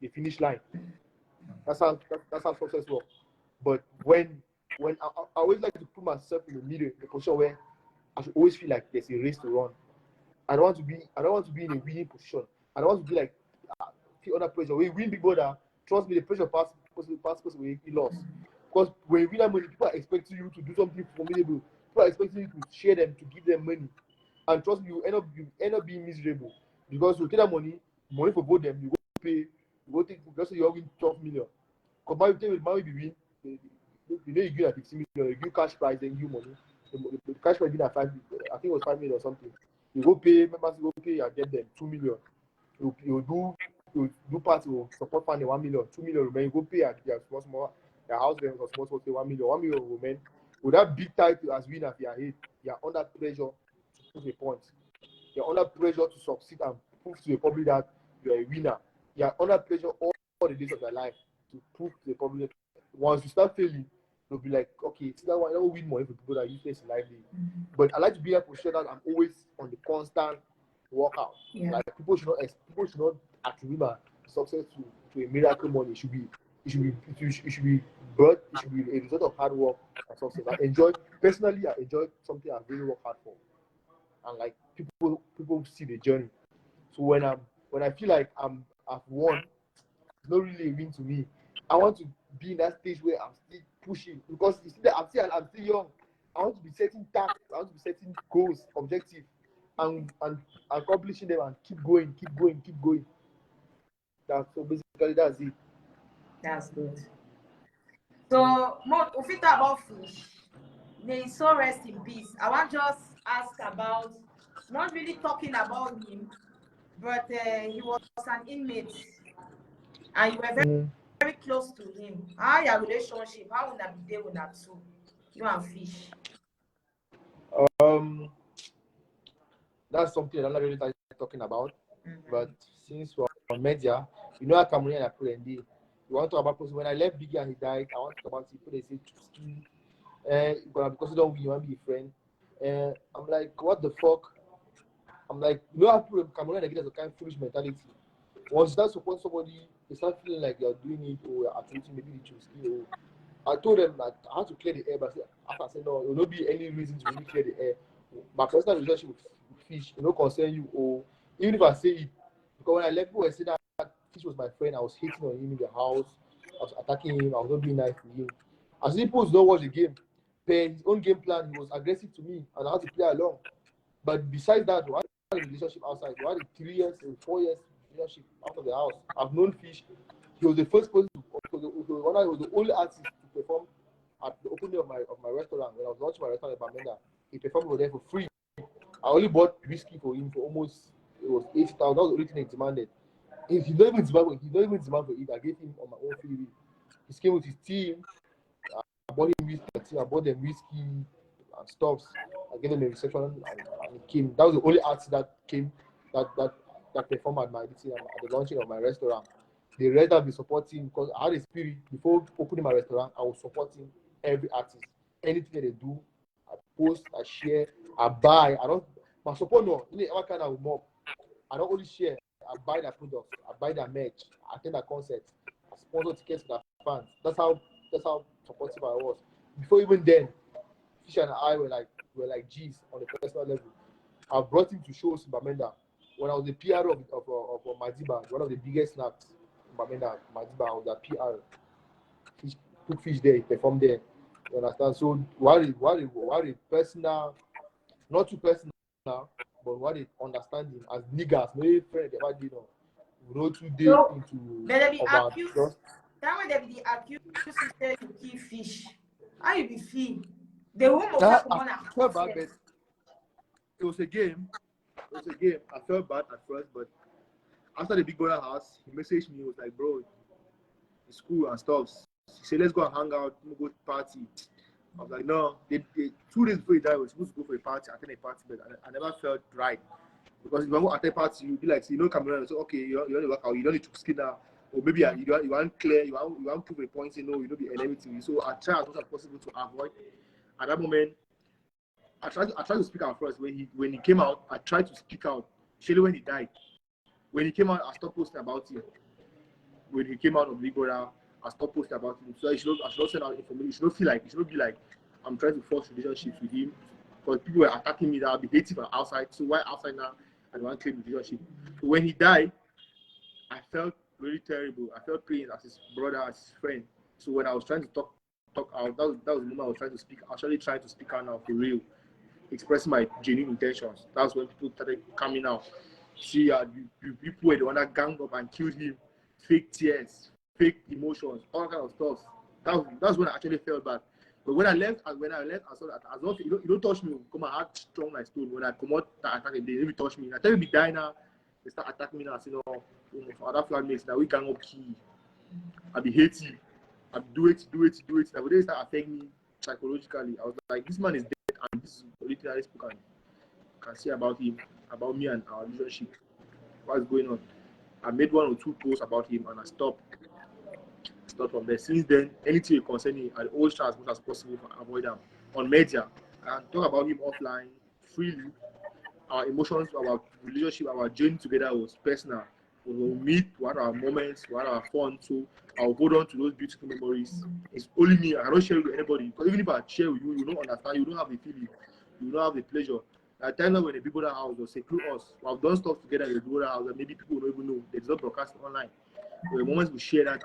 the finish line. That's how success works. But when I always like to put myself in the middle, in the position where I should always feel like there's a race to run. I don't want to be in a winning position. I don't want to be like feel under pressure. When you win Big Brother, trust me, the pressure pass when you lost. Because when you win that money, people are expecting you to do something formidable. People are expecting you to share them, to give them money. And trust me, you end up being miserable. Because you take that money for both them, you go pay, you go take, just say you win 12 million. Because my be win, you give at 15 million, you give cash price, then give money. The cash price been at 5 million, I think it was 5 million or something. You go pay, members go pay and get them 2 million. You do part to support fund 1 million, 2 million remain. You go pay at their small, their house rent or small, say 1 million, 1 million remain. With that big title as winner for your head, you're under pressure to prove a point. You're under pressure to succeed and prove to the public that you're a winner. You're under pressure all the days of your life to prove to the public. Once you start failing, they'll be like, okay, see that one, I don't win money for people that are useless in life. But I like to be in a position that I'm always on the constant workout. Yeah. Like people should not attribute my success to a miracle money. It should be a result of hard work and success. I enjoy something I really work hard for. And like people see the journey. So when I feel like I've won, it's not really a win to me. I want to be in that stage where I'm still pushing because you see that I'm still young. I want to be setting tasks, I want to be setting goals, objectives, and accomplishing them and keep going. So basically that's it. That's good. So more if it about fish, may so rest in peace. I want just ask about not really talking about him, but he was an inmate and you were very close to him. How your relationship? How una be there una two? You and Fish. That's something I'm not really talking about. But since we're on media, you know how Cameroon and April and you want to talk about person when I left Biggie and he died, I want to talk about people they say Tuski, but because you don't win, you want to be a friend. I'm like, what the fuck? I'm like, you know how Cameroon and get a kind of foolish mentality. Once you start supporting somebody, they start feeling like you're doing it or you're attributing maybe the Tuski. I told them that I had to clear the air, but after I said no, there will not be any reason to really clear the air. My personal relationship with Fish, concern you, or even if I say it, because when I left people, I said that Fish was my friend, I was hating on him in the house, I was attacking him, I was not being nice to him. As people don't watch the game, per his own game plan, he was aggressive to me, and I had to play along. But besides that, we had a relationship outside. We had a 3 years and 4 years relationship out of the house. I've known Fish. He was the first person he was the only artist to perform at the opening of my restaurant. When I was launching my restaurant in Bamenda, he performed over there for free. I only bought whiskey for him for almost, it was 80,000. That was the only thing he demanded. If he don't even demand for it, I gave him on my own free will. He came with his team. I bought him whiskey. I bought them whiskey and stuff. I gave them a reception and he came. That was the only artist that came that performed at the launching of my restaurant. The rest have been supporting because I had a spirit before opening my restaurant. I was supporting every artist. Anything that they do, I post, I share, I buy. I don't my support no. What kind of mob? I don't only share. I buy their products. I buy their merch. I attend their concerts. I sponsor tickets for their fans. That's how supportive I was. Before even then, Fish and I were like G's on a personal level. I brought him to shows in Bamenda. When I was the PR of Madiba, one of the biggest snaps in Bamenda, Madiba, I was the PR. Fish took Fish there, he performed there. You understand? So what is personal, not too personal, but what is understanding as niggas, no friend ever did know. We know too deep into Better be about accused. just That way they be the accused sister to kill Fish. How you be feel? The woman of I felt bad, but it was a game. I felt bad at first, but after the big brother house, he messaged me. He was like, "Bro, it's cool and stuff." He said, "Let's go and hang out. We'll go to party." I was like, "No." They 2 days before he died, we were supposed to go for a party, attend a party, but I never felt right because if I go attend a party, you'll be like, Cameroon. So okay, you want to work out. You don't need to skin now, or maybe you want clear. You want to prove a point. You don't be and everything. So I try as much as possible to avoid. At that moment, I tried to speak out first. When he came out, I tried to speak out. Especially when he died. When he came out, I stopped posting about him. When he came out of Big Brother, I stopped posting about him. So I should not send out information. It should not be like I'm trying to force relationships with him. Because people were attacking me that I'll be hating from outside. So why outside now I don't want to claim relationship? So when he died, I felt really terrible. I felt pain as his brother, as his friend. So when I was trying to talk out, that was the moment I was trying to speak. Actually trying to speak out now for real. Expressing my genuine intentions. That's when people started coming out. See, people were the one that ganged up and killed him. Fake tears, fake emotions, all kind of stuff. That's when I actually felt bad. But when I left, I saw that as long as you don't touch me, come and act strong like stone. When I come out, attack them, they even touch me. I tell you, be dying now. They start attacking me now. I say no, for other flatmates that we cannot kill. I be hating. I do it. Now they start affecting me psychologically. I was like, this man is dead, and this is literally spoken. Can say about him, about me and our relationship. What's going on? I made 1 or 2 posts about him and I stopped from there. Since then, anything concerning I always try as much as possible to avoid them. On media, I can talk about him offline freely. Our emotions, our relationship, our journey together was personal. We will meet, what our moments, what our fun. So I'll hold on to those beautiful memories. It's only me. I don't share it with anybody. Because even if I share with you, you don't understand, you don't have the feeling, you don't have the pleasure. At times when the people that house will seclude us, we have done stuff together in the people that house that maybe people don't even know. They don't broadcast online. But the moments we share that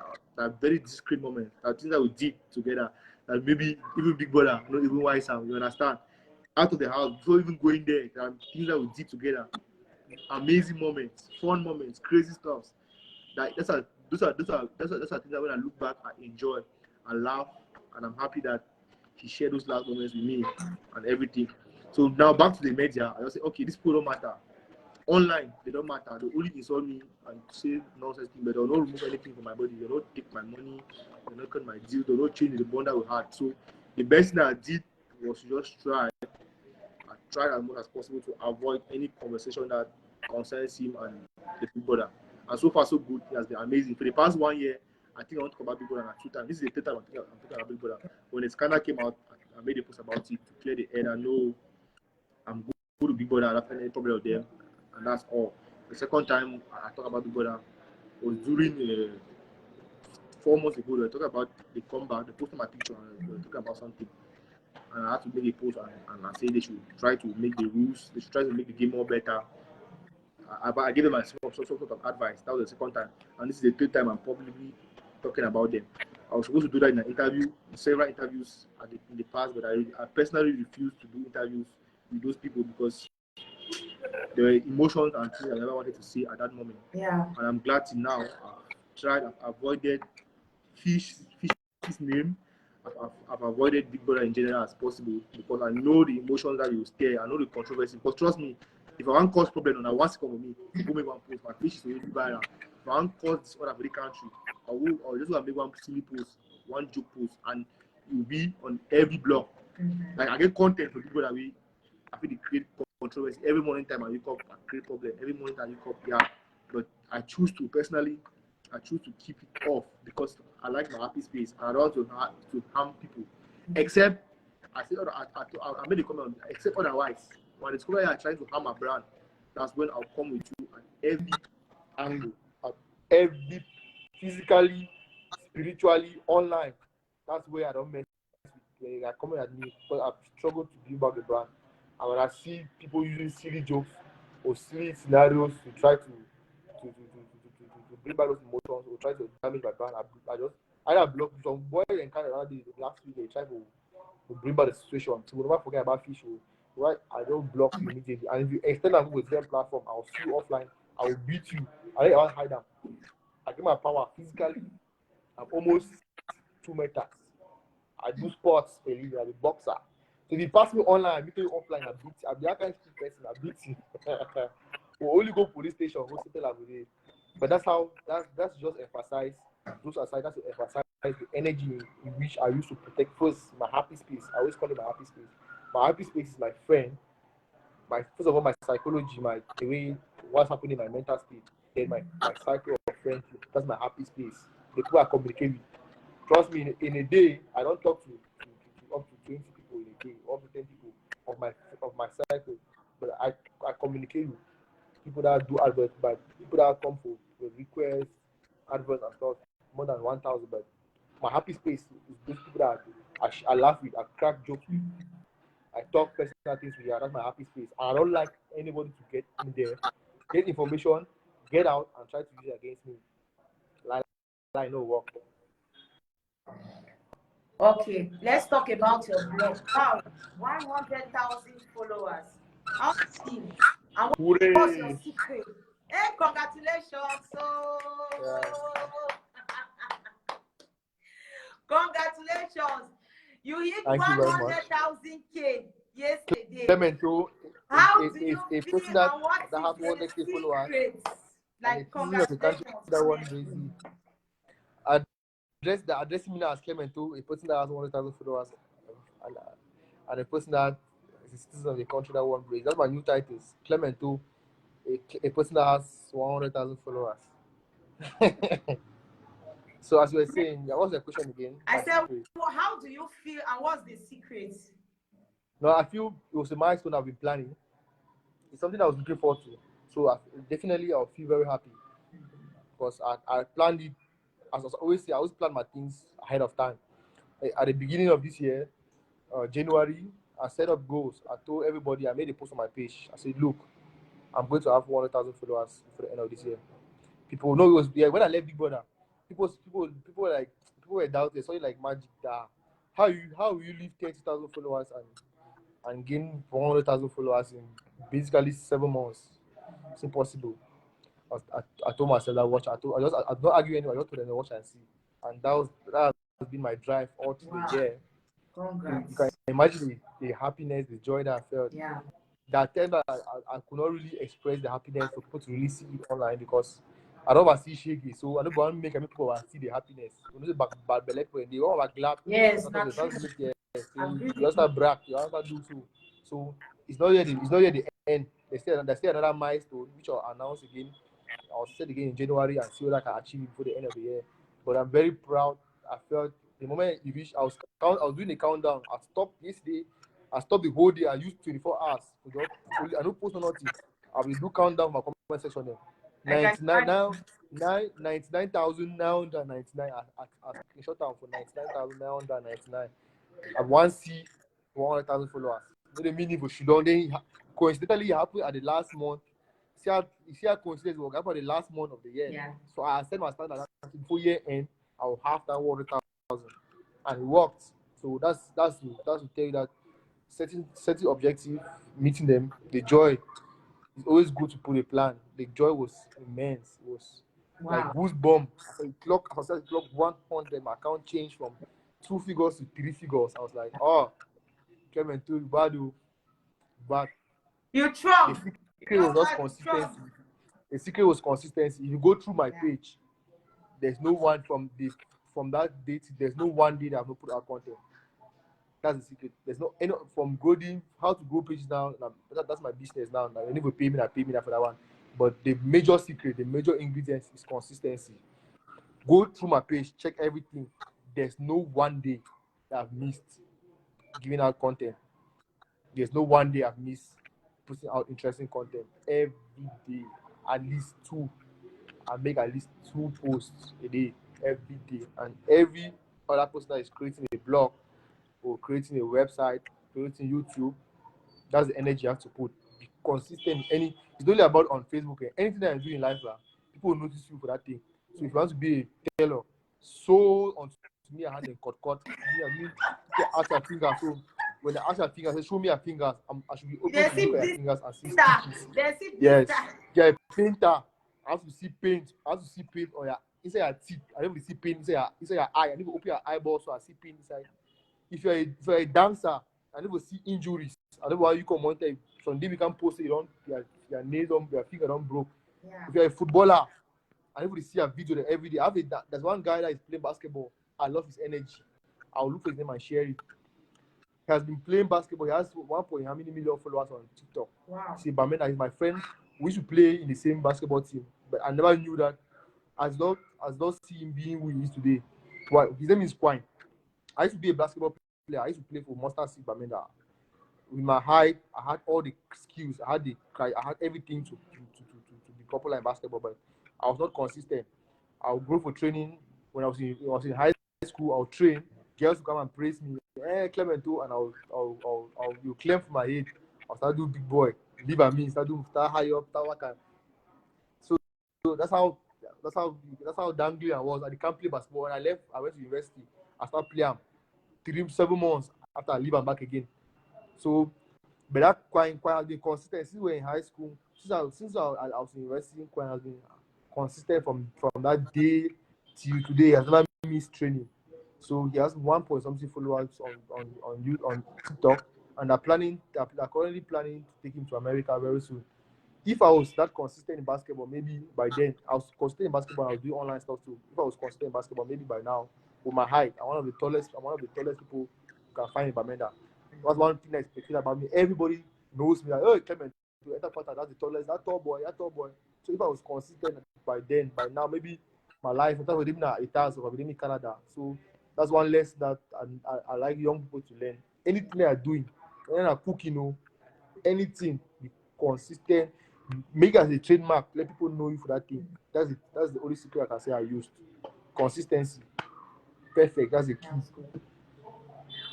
very discreet moments, that things that we did together, that maybe even big brother, not even wise out, you understand? Out of the house, before even going there, there are things that we did together. Amazing moments, fun moments, crazy stuff. Those are things that when I look back, I enjoy, I laugh, and I'm happy that he shared those last moments with me and everything. So now back to the media, I just say, okay, this people don't matter. Online, they don't matter. They only insult me and say nonsense things, but they'll not remove anything from my body. They'll not take my money, they'll not cut my deal, they'll not change the bond that we had. So the best thing I did was to just try. I tried as much as possible to avoid any conversation that concerns him and the big brother. And so far, so good. It has been amazing. For the past 1 year, I think I want to talk about Big Brother 2 times. This is the third time I'm talking about Big Brother. When the scandal came out, I made a post about it to clear the air. I know I'm good to Big Brother. I don't have any problem with them. And that's all. The second time I talked about Big Brother was during 4 months ago. They were talking about the comeback. They posted my picture and they were talking about something. And I had to make a post and I say they should try to make the rules. They should try to make the game more better. I gave them some sort of advice. That was the second time. And this is the third time I'm publicly talking about them. I was supposed to do that in an interview, several interviews in the past, but I personally refused to do interviews with those people because there were emotions and things I never wanted to see at that moment. Yeah. And I'm glad to now I've avoided Fish's name. I've avoided Big Brother in general as possible because I know the emotions that you stare. I know the controversy. But trust me, if I want cause problem, I want to come with me. Go make one post. My fish is already viral. If I want cause disorder for the country, I just want to make one silly post, one joke post, and it will be on every blog. Mm-hmm. Like I get content for people that I feel they create controversy every morning time I wake up, I create problem. Every morning I wake up, yeah. But I choose to keep it off because I like my happy space and I don't want to harm people. Except I made a comment, except otherwise. When I discover I'm trying to harm my brand, that's when I'll come with you at every angle, at every physically, spiritually, online. That's where I don't mess with. They are coming at me because I've struggled to build back the brand. And when I see people using silly jokes or silly scenarios to try to bring back those emotions or try to damage my brand, I block some boy and kind of last week they try to bring back the situation. So we'll never forget about fish. Right? I don't block you immediately. And if you extend that with the same platform, I'll see you offline, I will beat you. I don't hide them. I get my power physically. I'm almost 2 meters. I do sports, I'm a boxer. So if you pass me online, I meet you offline, I beat you. I'm the kind of person, I beat you. We'll only go police station, go settle every day. But that's just emphasize, those aside, that's to emphasize the energy in which I used to protect first my happy space. I always call it my happy space. My happy space is my friend, first of all, my psychology, the way what's happening in my mental state, then my cycle of friendship. That's my happy space. The people I communicate with. Trust me, in a day, I don't talk to up to 20 people in a day, up to 10 people of my cycle. But I communicate with people that do adverts, but people that come for requests, adverts and stuff, more than 1,000. But my happy space is those people that I laugh with, I crack jokes with, I talk personal things with. That's my happy space. And I don't like anybody to get in there, get information, get out, and try to use it against me. Like no work. Okay, let's talk about your blog. Wow, 100,000 followers. How see? And what's your secret? Hey, congratulations! Congratulations! You hit 100,000 K yesterday. Clement TOH, How do you feel that and what has is 100K followers? Like, congratulations. That one crazy. Addressing me now as Clement TOH, a person that has 100,000 followers, and a person that is a citizen of the country that won praise. That's my new title. Clement TOH, a person that has 100,000 followers. So as you were saying, what's the question again? I said, well, how do you feel and what's the secret? No, I feel it was a milestone I've been planning. It's something I was looking forward to. So I'll feel very happy because I planned it. As I always say, I always plan my things ahead of time. At the beginning of this year, January, I set up goals. I told everybody, I made a post on my page. I said, look, I'm going to have 100,000 followers for the end of this year. People know it was when I left Big Brother. People were doubting, something like magic. How will you leave 30,000 followers and gain 100,000 followers in basically 7 months? It's impossible. I told myself that watch. I don't argue anymore. I just told them to watch and see, and that has been my drive all through the year. Congrats. You can imagine the happiness, the joy that I felt. Yeah. That time that I could not really express the happiness for people to really see it online because I don't want to see shaky. So I don't want to make people see the happiness. You know, bad belly when they all are glad. Yes, Not not true. yeah. So Agree you with just you. have brag, you just do so. So it's not yet the end. There's still another milestone which I'll announce again. I'll set again in January and see what I can achieve before the end of the year. But I'm very proud. I felt the moment you reached, I was doing a countdown. I stopped yesterday. I stopped the whole day. I used 24 hours. I don't post on nothing. I will do countdown my comment section there. I can 99 now, imagine. 99,999. I screenshot down for 99,999. I want to see 100,000 followers. No, the meaning for Shudon. Then coincidentally, it happened at the last month. See how coincidence was happened at the last month of the year. Yeah. So I set my standard that before year end, I will have that 100,000, and it worked. So that's to tell you that setting objective, meeting them, the joy. It's always good to put a plan. The joy was immense. It was like Wow. goosebump. I said clock 100. My account changed from 2 figures to 3 figures. I was like, oh, Clement TOH, but You the trump. secret was just consistency. The secret was consistency. If you go through my page, there's no one from that date. There's no one day that I've not put out content. That's the secret. There's no any from growing how to grow pages now. That's my business now. Now, you need to pay me that for that one. But the major secret, the major ingredient is consistency. Go through my page, check everything. There's no one day that I've missed giving out content. There's no one day I've missed putting out interesting content. Every day, at least two. I make at least 2 posts a day, every day. And every other person that is creating a blog or creating a website, creating YouTube, that's the energy you have to put. Be consistent. It's only about on Facebook. Anything that you do in life, people will notice you for that thing. So if you want to be a tailor, so on to me, I had a cut. Me, people ask your fingers. So when they ask your fingers, they show me your fingers. I should be able They to see look at your this. fingers and see They stitches. see Yes, this. you're a painter. I have to see paint. I have to see paint on your inside your teeth. I don't see paint inside your eye. I need to open your eyeball so I see paint inside. If you're a dancer, I never see injuries. I don't know why you come on time. Sunday we can post it on your nails on your finger don't broke. Yeah. If you're a footballer, I never see a video there every day. There's one guy that is playing basketball. I love his energy. I'll look for his name and share it. He has been playing basketball. He has 1 point how many million followers on TikTok. Wow. See, Bamenda is my friend. We used to play in the same basketball team, but I never knew that. As not see him being who he is today. Why? His name is Quine. I used to be a basketball player. I used to play for Mustard Seed Bamenda. With my height, I had all the skills. I had everything to be popular in basketball, but I was not consistent. I would go for training when I was in high school. I would train. Girls would come and praise me. Hey, Clement TOH, and you claim for my head. I'll start doing big boy. Leave at me. Start high up. Start working. So that's how dangly I was. I can't play basketball. When I left, I went to university. I started playing 7 months after I leave and back again. So, but that Quine has been consistent since we were in high school. Since I was in university, Quine has been consistent from that day till today. He has never missed training. So he has 1 point something followers on TikTok, and they're currently planning to take him to America very soon. If I was that consistent in basketball, maybe by then I was consistent in basketball. I was doing online stuff too. If I was consistent in basketball, maybe by now, with my height, I'm one of the tallest people you can find in Bamenda. That's one thing that's peculiar about me. Everybody knows me. Like, oh, Clement, to enter quarter, that's the tallest. That tall boy. So if I was consistent by now, maybe my life, I would have been at Itas or in Canada. So that's one lesson that I like young people to learn. Anything they are doing, when I'm cooking, anything, be consistent. Make it as a trademark. Let people know you for that thing. That's the only secret I can say I used. Consistency. Perfect. That's the key. That's good.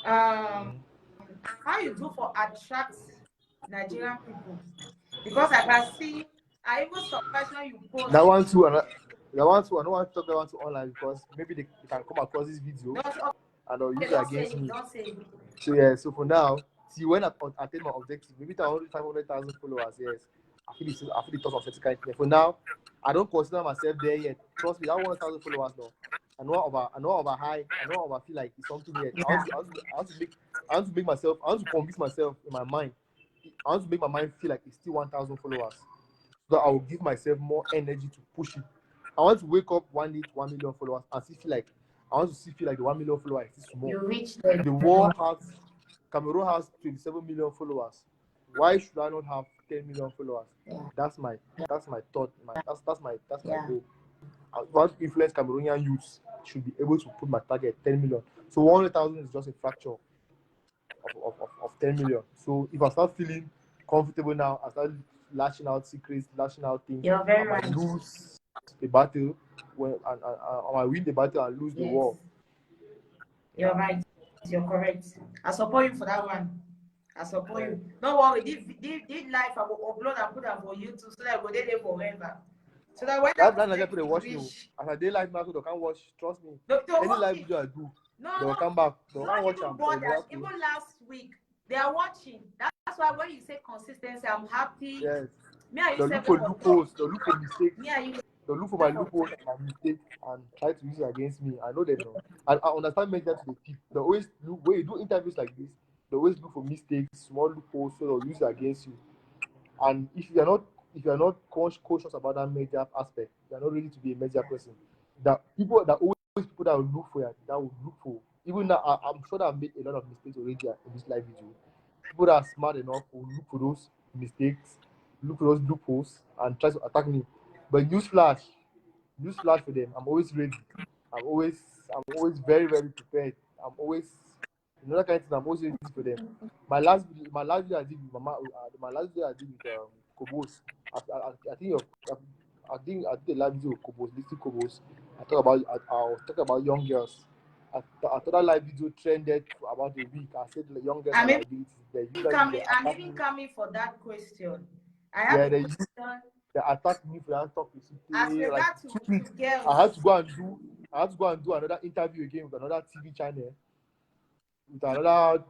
How you do for attract Nigerian people? Because I can see, I even surprised when you post. That one too. I don't want to talk that one to online because maybe they can come across this video and they'll use it against me. Don't say it. So yeah. So for now, see when I attain my objective, maybe I only 500,000 followers. Yes, I feel the thought of certain kind of thing. For now, I don't consider myself there yet. Trust me, that 100,000 followers though. I know about high. I know about feel like it's something yet. Yeah. I want to make myself. I want to convince myself in my mind. I want to make my mind feel like it's still 1,000 followers. So I will give myself more energy to push it. I want to wake up one day to 1 million followers and feel like the 1 million followers is small. You reach there. Cameroon has 27 million followers. Why should I not have 10 million followers? Yeah. That's my thought. That's my Yeah. goal. I want to influence Cameroonian youths. Should be able to put my target 10 million. So 100,000 is just a fracture of 10 million. So if I start feeling comfortable now, I start lashing out secrets, lashing out things. You're very I might right. lose the battle and I might win the battle and lose the war. You're right. You're correct. I support you for that one. I support you. Don't worry. This life I will upload and put them for YouTube so that we'll there forever. So that when That's not people they watch me. As I day life now, so they can't watch. Trust me. Any live video I do, they will come back. They will watch them. Even last week, they are watching. That's why when you say consistency, I'm happy. Yes. Me and They you look for loopholes. They look for mistakes. Me and you. They look for my loopholes and my mistakes and try to use it against me. I know they know. And I understand make that to the tip. They always look when you do interviews like this. They always look for mistakes, small loopholes, so they'll use it against you. And if you're not cautious about that media aspect, you're not ready to be a media person. That people that will look for you, that will look for. Even now, I'm sure that I've made a lot of mistakes already in this live video. People that are smart enough will look for those mistakes, look for those loopholes, and try to attack me. But newsflash for them. I'm always ready. I'm always very, very prepared. I'm always another kind of thing. I'm always ready for them. My last video I did with Mama, my last video I did with Kobos. I think I did a live video with Kobos, listing Kobos. I was talking about young girls. I thought that live video trended for about a week. I said young girls are liabilities. I'm even coming for that question. I have a question. They attacked me for that topic. As regards to girls, I had to go and do another interview again with another TV channel, with another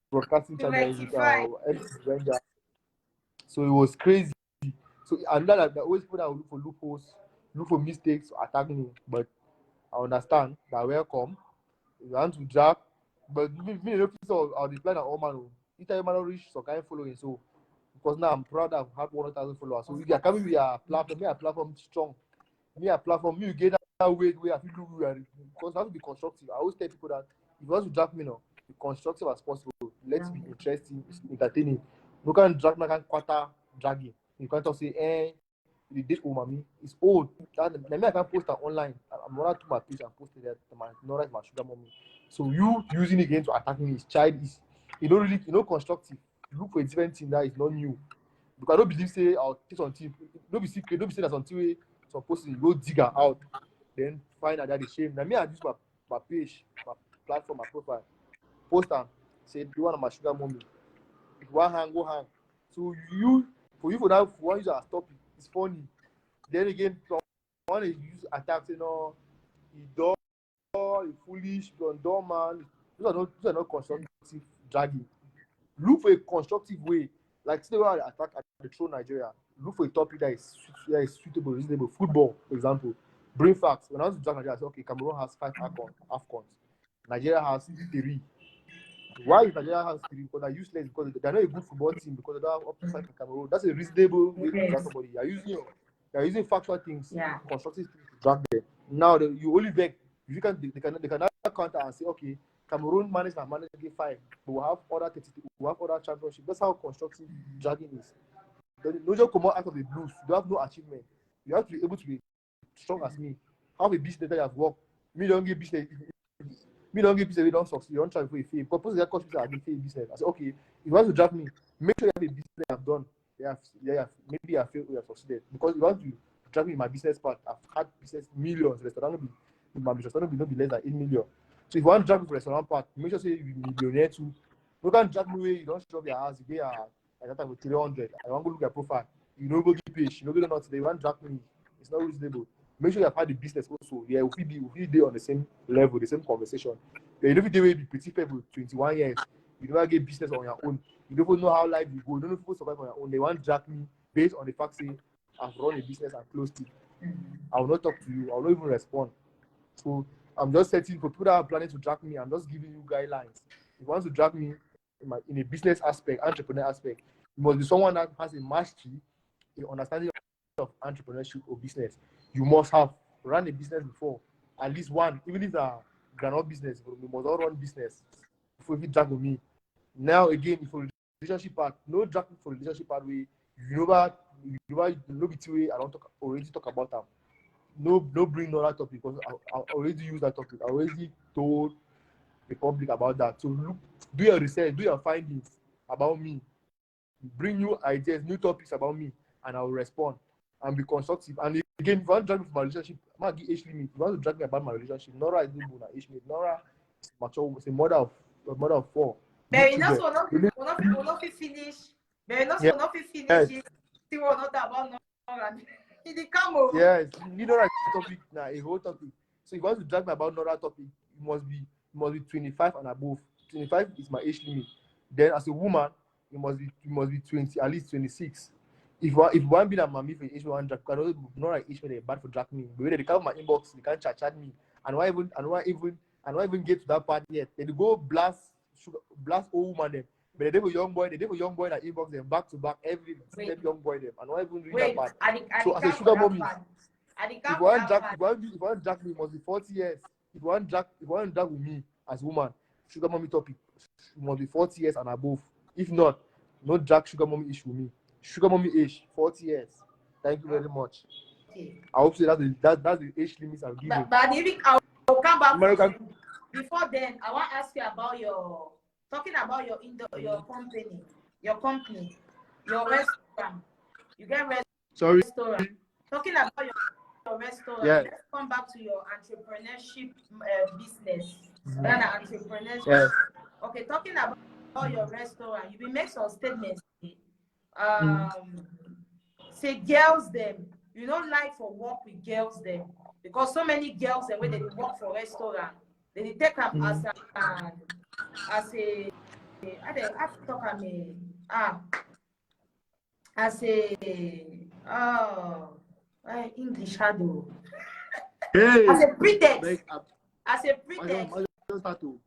broadcasting channel with MC Wenger. So it was crazy. So and that always people that will look for loopholes, look for mistakes, attack me. But I understand that welcome. You want to drag, but me so I'll reply that all man. Each time man reach some kind of following. So because now I'm proud that I've had 100,000 followers. So if you are coming with a platform strong. You get that weight where I feel because I have to be constructive. I always tell people that if you want to drag me now, be constructive as possible. Let's be interesting, entertaining. You can't drag me like quarter dragging. You can't just say, the date mommy it's old. I can post that online. I'm not to my page and post it there to my sugar mommy. So you using it again to attack me is childish. You don't really constructive. Look for a different thing that is not new. Because I don't believe say I'll take something. Don't be secret. Don't be saying that something some person you go dig her out, then find out that the shame. Now me I use my page, my platform, my profile, post and say do one of my sugar mommy. If one hang, go hang. So for that one user stop it. It's funny. Then again, one is use attack say no, he dumb, he foolish, he dumb man. Those are not constructive dragging. Look for a constructive way. Like today when I attack at the throw Nigeria, look for a topic that is suitable, reasonable. Football, for example. Bring facts. When I was to drag Nigeria, I said, okay, Cameroon has 5 AFCONs. Nigeria has 3. Why is Nigeria has 3? Because they're useless, because they're not a good football team, because they don't have up to 5 in Cameroon. That's a reasonable way to drag somebody. You're using factual things, constructive things to drag them. Now you only beg. They can now counter and say, okay, Cameroon managed to get 5, but we have other 32, we have other championship. That's how constructive dragging is. No just come out of the blues. You don't have no achievement. You have to be able to be strong as me. Have a business that you have worked. Me don't get business. We don't succeed. You don't try for a fail. Because that coach are fail business. I say, okay, if you want to drag me, make sure you have a business that you have done. Maybe I failed or you have succeeded. Because if you want to drag me in my business part, I've had business millions. Restaurant will be less than 8 million. So if you want to drag me for restaurant part, make sure you be millionaire too. You can't drag me where you don't show up your house, you get that time with 300. I want to look at profile. You don't go get page, you don't get nothing. You want to drag me. It's not reasonable. Make sure you have had the business also. Yeah, we'll be on the same level, the same conversation. Yeah, you don't be pretty people 21 years. You never get business on your own. You don't know how life you go. You don't know if people survive on your own. They want to drag me based on the fact say I've run a business and closed it. I will not talk to you. I will not even respond. So I'm just setting for people that are planning to drag me. I'm just giving you guidelines. If you want to drag me, in a business aspect, entrepreneur aspect, you must be someone that has a mastery, a understanding of entrepreneurship or business. You must have run a business before, at least one, even if it's a groundnut business, we must all run business before you drag with me. Now again, for relationship part, no drag for relationship part way. You know between way I don't already talk about them. No bring no that topic because I already use that topic. I already told the public about that. So look, do your research, do your findings about me, bring new ideas, new topics about me, and I will respond and be constructive. And again, if you want to drag me for my relationship, I'm gonna give age limit. If you want to drag me about my relationship, Nora is not born age limit. Nora is mature, is a mother of 4. But you know, so we'll not finish. But you know, so not finish. Yes. See what not about Nora. It come over. Yes, you know that topic now, a whole topic. So if you want to drag me about another topic, you must be 25 and above. 25 is my age limit. Then as a woman, you must be 20, at least 26. If one be that mommy for age one drag, because not like age when they're bad for drag me. But when they come my inbox, they can't chat me. And why even get to that part yet. They go blast old woman them. But they have a young boy that inbox them back to back every young boy them. And why even read that part? So as a sugar mommy, if one drag me, it must be 40 years. If one drag with me as woman, sugar mommy topic, must be 40 years and above. If not, no drag sugar mommy issue with me. Sugar mommy age 40 years. Thank you very much. Okay. I hope so that's the age limits I'm giving. But I'll come back. American. Before then, I want to ask you about your company, your restaurant. You get restaurant. Sorry. Talking about your restaurant. Yeah. Let's come back to your entrepreneurship business. Entrepreneurship. Yeah. Okay, talking about your restaurant, you will make some statements. Say girls them. You don't like for work with girls them because so many girls them when they work for restaurant, they take them as a English shadow. Hey, as a pretext. As a pretext. I don't start to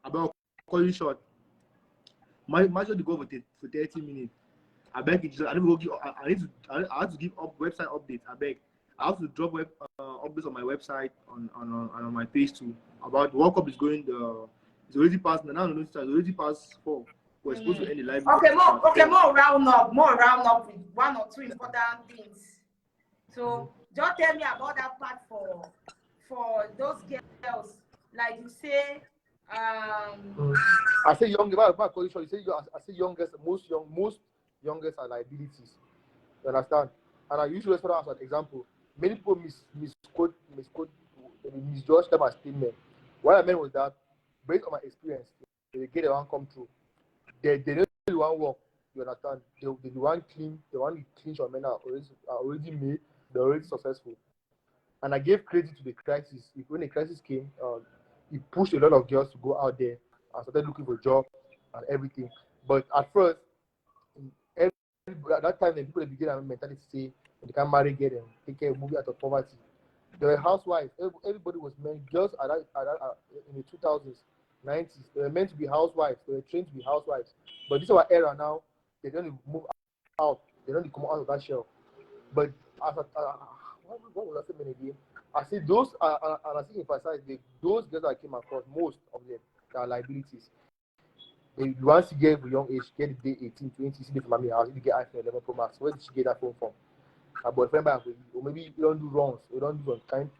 about calling short. My should go for 30 minutes. I beg you, I have to give up website updates. I beg. I have to drop updates on my website on my page too about the World Cup is going. It's already past now. It's already past 4. We're supposed to end the live. More round up with one or two important things. So just tell me about that part for those girls, like you say. I say young. About you say I say youngest. Most youngest are liabilities. You understand? And I use restaurants as an example. Many people misjudge them as statement. What I meant was that, based on my experience, they get the one come through. They don't do one work. You understand? They do one clean. The one clean your men are already made. They're already successful. And I gave credit to the crisis. When the crisis came, it pushed a lot of girls to go out there and started looking for jobs and everything. But at first, at that time, the people that began a mentality to say they can't marry, get them, take care, move out of poverty. They were housewives. Everybody was men. Girls in the 2000s, 90s, they were meant to be housewives. They were trained to be housewives. But this is our era now. They don't move out. They don't come out of that shell. But what was I saying again? I see those, and I see emphasize those girls that came across, most of them are liabilities. They once you get a young age, get the day 18, 20, see the family house, you get iPhone 11 Pro Max. Where did she get that phone from? Her boyfriend back with you, or maybe you don't do wrongs, you don't do some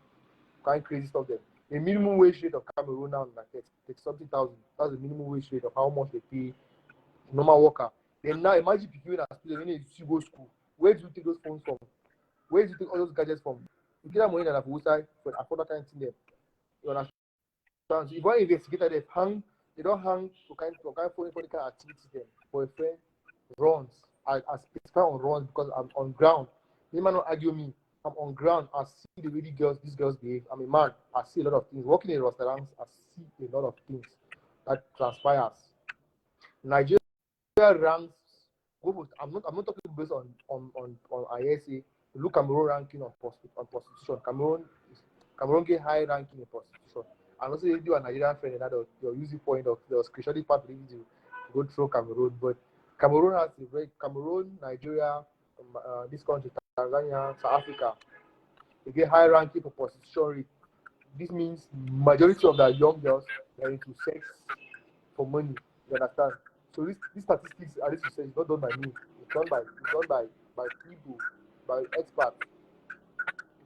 kind crazy stuff there. The minimum wage rate of Cameroon now like 30 something thousand. That's the minimum wage rate of how much they pay normal worker. Then now imagine picking a student when you go to school. Where do you take those phones from? Where do you take all those gadgets from? You get that money that I've website for afford kind of thing there. You understand? So if one investigator they don't hang to kind of phone for the kind of activities there. Boyfriend runs. I specify on runs because I'm on ground. You might not argue me. I'm on ground. I see the way these girls behave. I'm a man. I see a lot of things. Working in restaurants, I see a lot of things that transpires. Nigeria ranks. I'm not talking based on ISA. Look Cameroon ranking on prostitution. Cameroon get high ranking in prostitution. And also they do a Nigerian friend and they'll use the point of the screenshot part of the video. go through Cameroon, but Cameroon has a very Cameroon, Nigeria, this country, Tanzania, South Africa, they get high ranking for prostitution rate. This means majority of the young girls are into sex for money. You understand? So these statistics and this research is not done by me. It's done by people, by experts.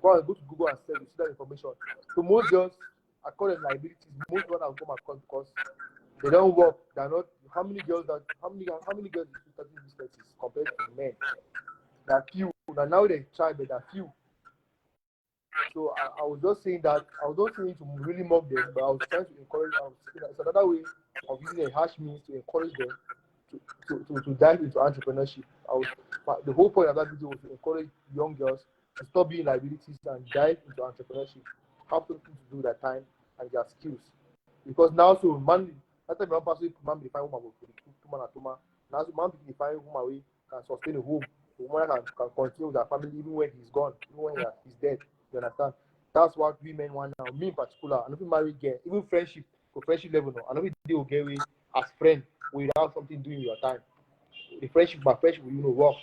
Go to Google and search, you see that information. So most girls, according to liabilities, most women have come across because they don't work. They're not. How many girls do starting businesses compared to men? There are few. Now they try, but there are few. So I was just saying that I was not saying to really mock them, but I was trying to encourage. It's another way of using a harsh means to encourage them to dive into entrepreneurship. The whole point of that video was to encourage young girls to stop being liabilities and dive into entrepreneurship, have something to do with their time and their skills. Because now, so man, that time one person man define woman for two man and two man. Now, so man define woman way can sustain a home. The woman can continue with her family even when he's gone, even when he's dead. You understand? That's what women want now. Me in particular, I don't think married girl, even friendship, for friendship level now. I know we deal get away as friend without something doing with your time. The friendship, my friendship, work.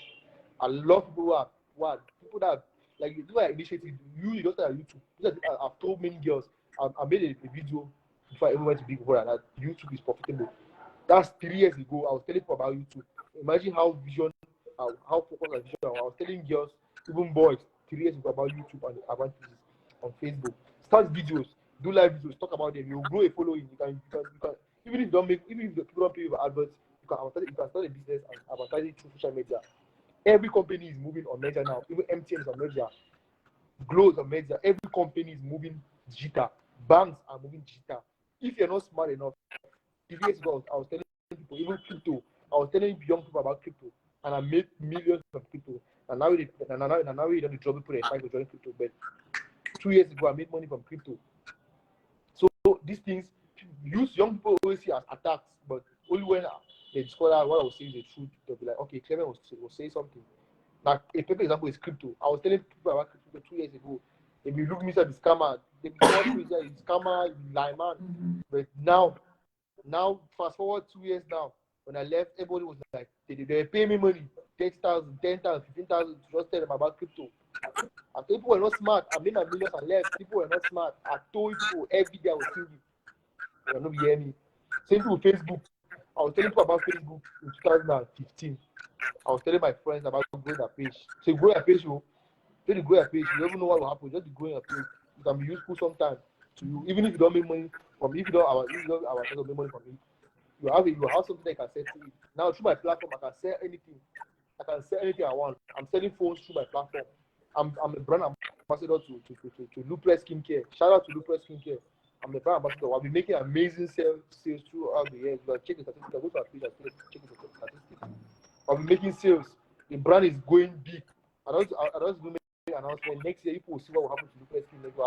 I love people who are people that like do an initiative. You just like YouTube. I've told many girls. I made a video before I even went to Big Brother that YouTube is profitable. That's 3 years ago. I was telling people about YouTube. Imagine how focused on vision. I was telling girls, even boys, 3 years ago about YouTube and advantages on Facebook. Start videos, do live videos, talk about them. You'll grow a following. You can even if the people don't pay you for adverts, you can start a business and advertise it through social media. Every company is moving on media now. Even MTN is on media. Glow is on media. Every company is moving digital. Banks are moving digital. If you're not smart enough, 3 years ago I was telling people, even crypto, I was telling young people about crypto, and I made millions from crypto. And now we don't trouble people fight to join crypto. But 2 years ago I made money from crypto. So these things young people always see as attacks, but only when they discover what I was saying is the truth, they'll be like, okay, Clement will say something. Like a perfect example is crypto. I was telling people about crypto 2 years ago. If you look me at the scammer, they call me the scammer, lie man. But now fast forward 2 years now, when I left, everybody was like, they pay me money, 10,000, 10,000, 15,000 to just tell them about crypto. And people were not smart. I made my millions and left. People were not smart. I told people every day I was singing. You're not hear me. Same thing with Facebook. I was telling people about Facebook in 2015. I was telling my friends about growing a page. So you grow a page, you grow a page, you don't even know what will happen. Just growing a page. It can be useful sometimes to you, even if you don't make money from it, if you don't make money from it. You have something that you can sell to it. Now through my platform, I can sell anything. I can sell anything I want. I'm selling phones through my platform. I'm a brand ambassador to Lupre Skincare. Shout out to Lupre Skincare. I'm a brand ambassador. I'll be making amazing sales throughout the year. You can check the statistics. Go to our page and check the statistics. I'll be making sales. The brand is going big. I don't make an announcement next year. People will see what will happen to Lupre Skincare. We're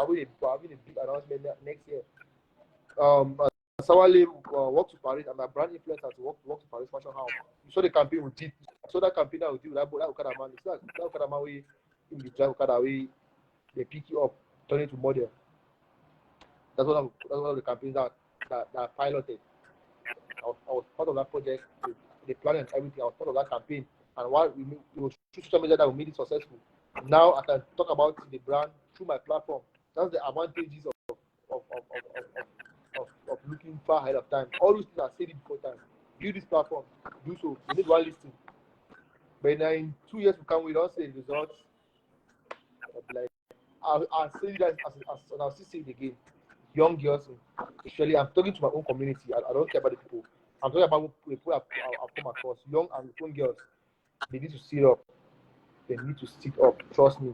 having a big announcement next year. Sawale work to Paris. I'm a brand influencer to work to Paris Fashion House. You saw the campaign we did. You saw that campaign that we did with that Okada man. You saw that Okada man way in the drive Okada way. They pick you up, turn it to model. That's one of the campaigns that I piloted. I was part of that project, the plan and everything. I was part of that campaign, and it was through social media that we made it successful. Now I can talk about the brand through my platform. That's the advantages of looking far ahead of time. All those things I said it before time. Build this platform, do so. You need one listing. But now in 2 years to come, we don't see the results. Like I'll say that and I'll still say it again. Young girls, especially, I'm talking to my own community. I don't care about the people. I'm talking about people I've come across. Young and young girls, they need to sit up. They need to sit up. Trust me.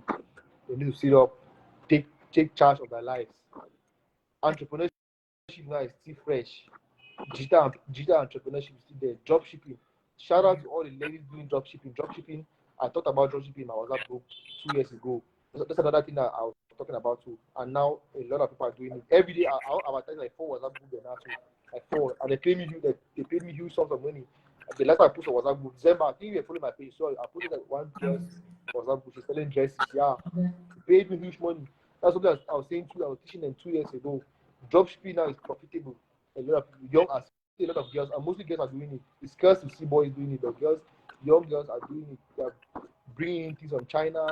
They need to sit up. Take charge of their lives. Entrepreneurship now is still fresh. Digital entrepreneurship is still there. Drop shipping. Shout out to all the ladies doing drop shipping. I talked about drop shipping in my WhatsApp group 2 years ago. That's another thing that I was talking about too. And now a lot of people are doing it. Every day I advertise like 4 WhatsApp groups now too. Like 4. And they paid me huge sums of money. And the last time I post a WhatsApp group, December, I think you follow my page. So I posted like one dress WhatsApp group. She's selling dresses. Yeah. They paid me huge money. That's what I was saying too. I was teaching them 2 years ago. Drop shipping now is profitable. A lot of young as a lot of girls, and mostly girls are doing it. It's girls to see boys doing it, but girls, young girls are doing it. They are bringing in things from China,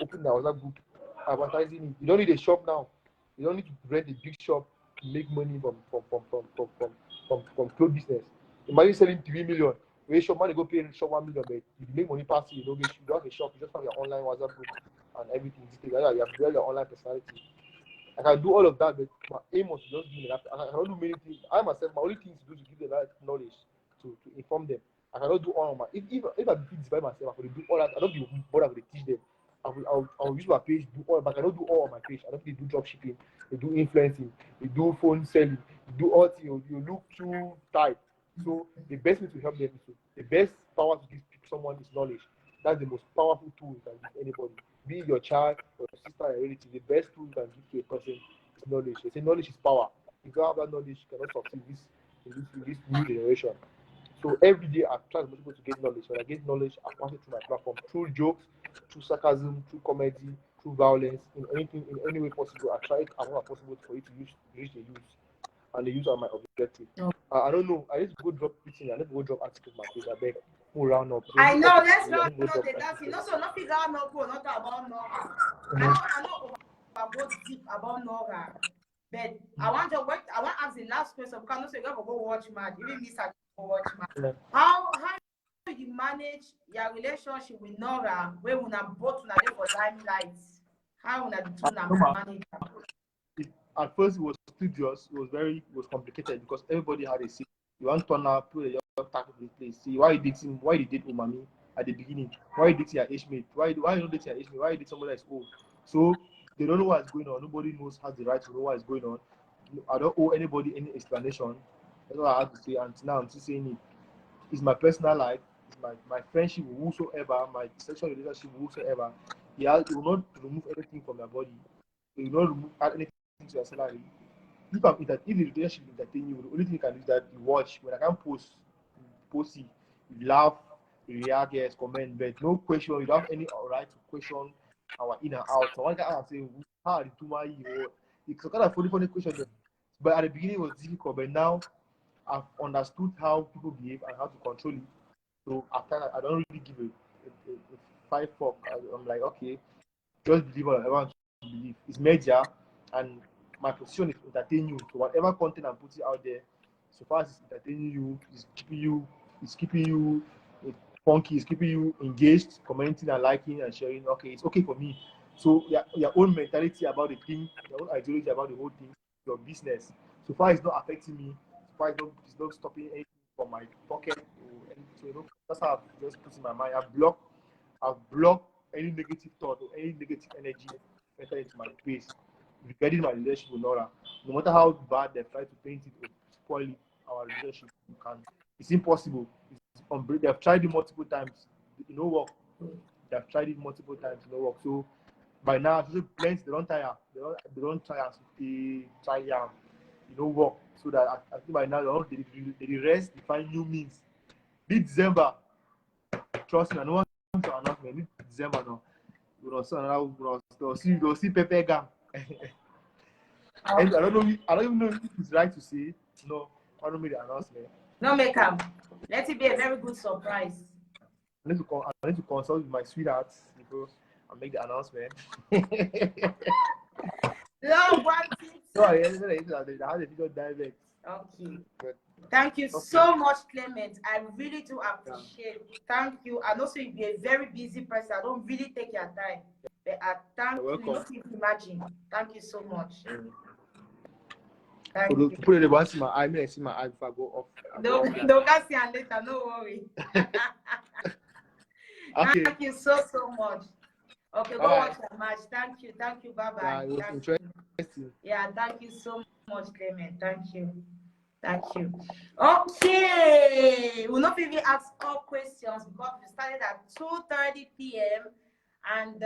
opening their WhatsApp group, advertising it. You don't need a shop now. You don't need to rent a big shop to make money from clothes business. Imagine selling 3 million. Where shop man, they go pay shop 1 million, but you make money pass you don't get you don't have a shop, you just have your online WhatsApp group and everything. You have to build your online personality. I can do all of that, but my aim was to just give them that. I cannot do many things. I myself, my only thing to do is to give them that knowledge to inform them. I cannot do all of my if I be by myself, I could do all that. I don't be bothered with teach them. I will use my page, do all, but I cannot do all on my page. I don't think they do drop shipping, they do influencing, they do phone selling, they do all things. You look too tight. So the best way to help them is the best power to give someone is knowledge. That's the most powerful tool you can give anybody. Be it your child, your sister, your relative. The best tool you can give to a person is knowledge. They say knowledge is power. If you don't have that knowledge, you cannot succeed in this new generation. So every day I try to be able to get knowledge. When I get knowledge, I pass it through my platform through jokes, through sarcasm, through comedy, through violence, in any way possible. I try it as much as possible for it to reach the youth, and the youth are my objective. I don't know. I need to go drop preaching. I need to go drop articles my page. I beg. Move round up. I know. Let's not the dancing. Also, not figure out no not about Nora. I know about deep about Nora. But I want to ask the last question because I know so you go watch match. Even miss I go watch match. How do you manage your relationship with Nora where we are both there for limelight? How we manage that? At first it was studious, it was complicated because everybody had a seat. You want to turn up, put a young tackle in place. See why you did Umami at the beginning? Why you did your age mate? Why you don't date your age mate? Why you did somebody that's old? So they don't know what's going on. Nobody has the right to know what is going on. I don't owe anybody any explanation. That's what I have to say. And now I'm still saying it. It's my personal life, it's my friendship with whosoever, my sexual relationship with whosoever. You will not remove anything from your body. You will not add anything to your salary. If the relationship entertain you, the only thing you can do is that you watch. When I can post it, you laugh, you react, yes, comment, but no question. You don't have any right to question our in and out. So one guy say, how are the two my it's a kind of funny question. But at the beginning it was difficult, but now I've understood how people behave and how to control it. So after that, I don't really give a five fuck. I'm like, okay, just believe what I want to believe. It's media, and my position is to entertain you. So whatever content I'm putting out there, so far as it's entertaining you, it's keeping you funky, it's keeping you engaged, commenting and liking and sharing. Okay, it's okay for me. So your own mentality about the thing, your own ideology about the whole thing, your business. So far it's not affecting me. So far it's not stopping anything from my pocket or anything. So that's how I've just put in my mind. I've blocked any negative thought or any negative energy enter into my space regarding my relationship with Nora. No matter how bad they try to paint it or spoil it, our relationship it's impossible. They've tried it multiple times. It no work. They've tried it multiple times. It no work. So by now, plenty they don't tire. They don't tire. They try it no work. So that I think by now they rest. They find new means. This December, trust me, I don't want to announce me. This December now. We'll see Pepe Gang. And I don't even know if it's right to say. No, I don't make the announcement. No make them. Let it be a very good surprise. I need to consult with my sweetheart before I make the announcement. No, one thing. No, I had a video direct. Okay. Thank you so much, Clement. I really do appreciate it. Thank you. I know so you'll be a very busy person. I don't really take your time. But I thank you. You can imagine. Thank you so much. Thank you. To put it once in my eye, I see my eye before I go off. No, can see you later. No worry. Okay. Thank you so much. Okay, go watch the match. Thank you. Bye bye. It was interesting. Yeah, thank you so much, Clement. Thank you. Okay, we'll not even ask all questions because we started at 2:30 p.m. and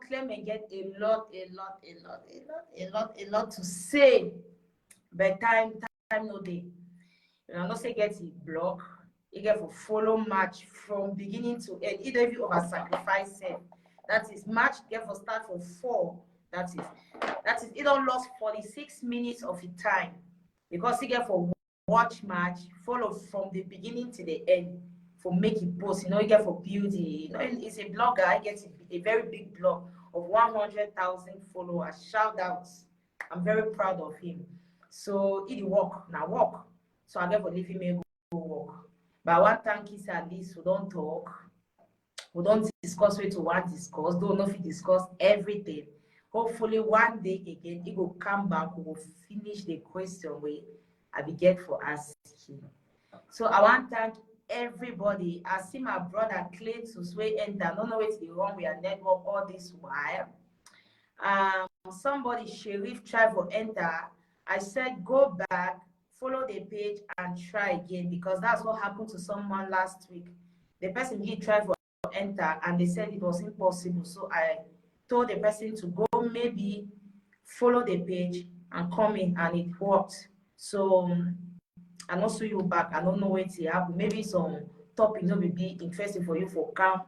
Clement get a lot to say, but time no day. Not say get it block. You get for follow match from beginning to end. Either if you over sacrifice it. That is match get for start for 4. That is it don't lost 46 minutes of your time because he get for watch match, follow from the beginning to the end for make it post. You get for beauty. He's a blogger. I get a very big blog of 100,000 followers. Shout outs. I'm very proud of him. So he walk now walk. So I never leave him go walk. But I want thank you at least we don't talk. We don't discuss what we want discuss. Don't know if we discuss everything. Hopefully one day again he will come back. We will finish the question way I be get for asking. So I want to thank everybody. I see my brother Clement way enter. I don't know what's the wrong with our network all this while. Somebody Sheriff try to enter. I said go back, follow the page and try again because that's what happened to someone last week. The person he tried to enter and they said it was impossible. So I told the person to go maybe follow the page and come in and it worked. So I not see you back. I don't know what to happen. Maybe some topic will be interesting for you for can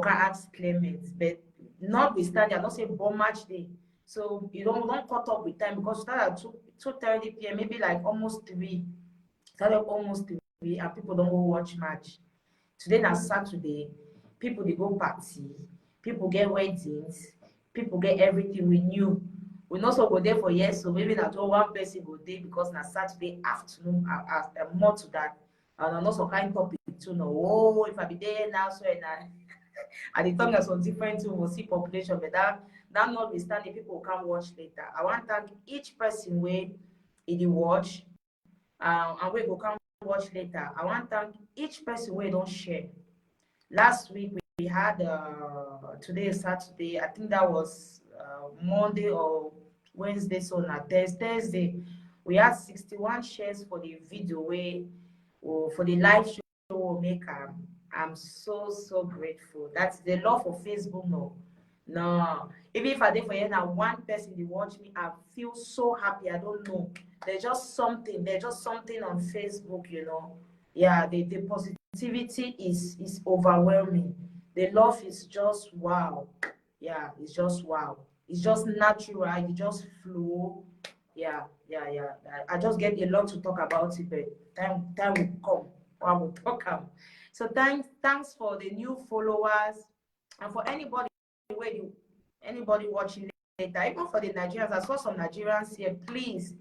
ask Clement, but notwithstanding, I don't say bomb match day. So you don't cut up with time because start at 2:30 p.m. maybe like almost 3. Started almost 3 and people don't go watch match. Today na Saturday, people they go party, people get weddings, people get everything we knew. We not so go there for years, so maybe not one person go there because na Saturday afternoon, more to that. And I'm not some kind topic too. No, oh, if I be there now, so and at the time there's some different to we'll see population, but that notwithstanding, people will come watch later. I want to thank each person where in the watch, and we will come watch later. I want to thank each person where don't share. Last week we had today is Saturday. I think that was Monday or Wednesday, so not Thursday. We had 61 shares for the video way or for the live show we'll make. I'm so grateful. That's the love for Facebook. No. Even if I did for you now, one person they watch me, I feel so happy. I don't know. There's just something on Facebook, Yeah, the positivity is overwhelming. The love is just wow. Yeah, it's just wow. It's just natural. It just flow. Yeah. I just get a lot to talk about it, but time will come. I will talk about. So thanks for the new followers and for anybody watching later, even for the Nigerians. I saw some Nigerians here. Please,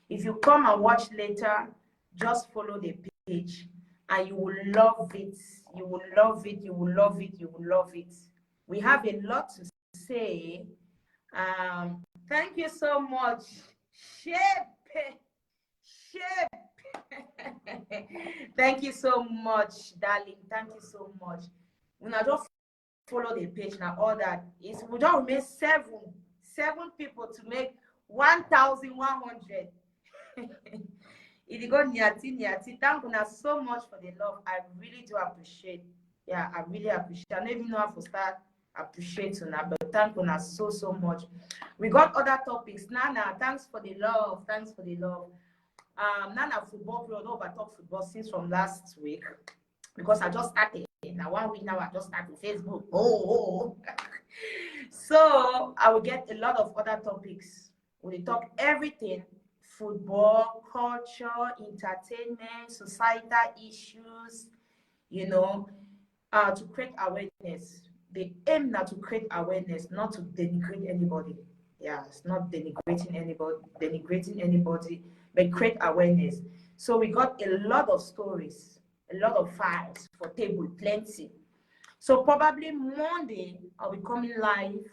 if you come and watch later, just follow the page and you will love it. You will love it. You will love it. You will love it. We have a lot to say. Thank you so much. Shape. Thank you so much, darling. Thank you so much. When I just follow the page now, all that is we don't remain seven people to make 1,100. It go nyati. Thank you so much for the love. I really do appreciate. Yeah, I really appreciate. I don't even know how to start appreciating now, but thank you so much. We got other topics. Nana, thanks for the love. Thanks for the love. Nana football, we don't talk football since from last week because I just started. Now 1 week now I just started Facebook. Oh. So I will get a lot of other topics. We talk everything: football, culture, entertainment, societal issues. To create awareness. The aim now to create awareness, not to denigrate anybody. Yeah, it's not denigrating anybody, but create awareness. So we got a lot of stories, a lot of files for table, plenty. So probably Monday I'll be coming live.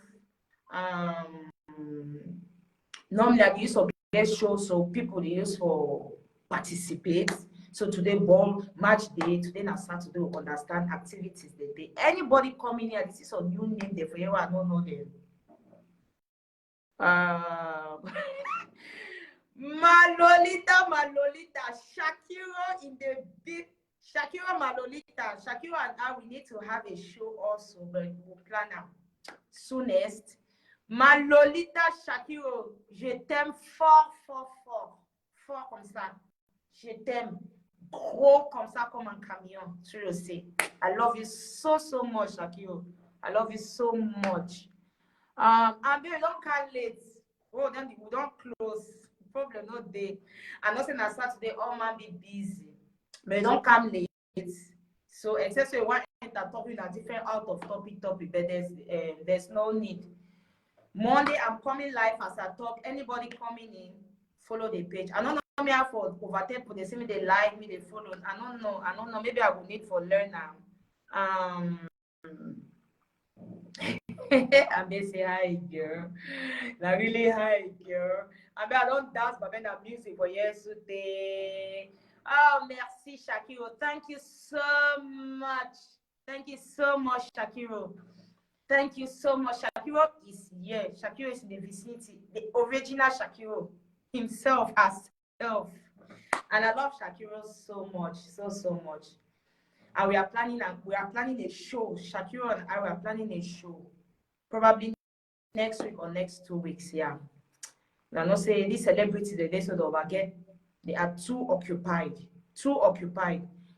Normally I use for guest show, so people they use for participate. So today ball match day, today na Saturday we understand activities they day. Anybody coming here, this is a new name they for you, I don't know them. Malolita, Shakira in the big Shakira Malolita. Shakira and I we need to have a show also, but we'll plan out soonest. Malolita Shakira, je t'aime fort comme ça. Je t'aime gros comme ça comme un camion. Tu le sais. I love you so much, Shakira. I love you so much. And we don't can't late. Oh, then we don't close. problem not there. I know saying on Saturday all man be busy, but don't come late. So except you want to enter talking a different out of topic, but there's no need. Monday I'm coming live as I talk. Anybody coming in, follow the page. I don't know me for overtake for they see me they like me they follow. I don't know. Maybe I will need for learn now. And they say hi girl. Now really hi girl. I mean I don't dance but then that music for yesterday. Oh merci Shakiro. Thank you so much. Thank you so much, Shakiro. Thank you so much. Shakiro is here. Shakiro is in the vicinity. The original Shakiro himself, herself. And I love Shakiro so much, so much. And we are planning a show. Shakiro and I are planning a show. Probably next week or next 2 weeks, yeah. I not say these celebrities they sort of again, they are too occupied.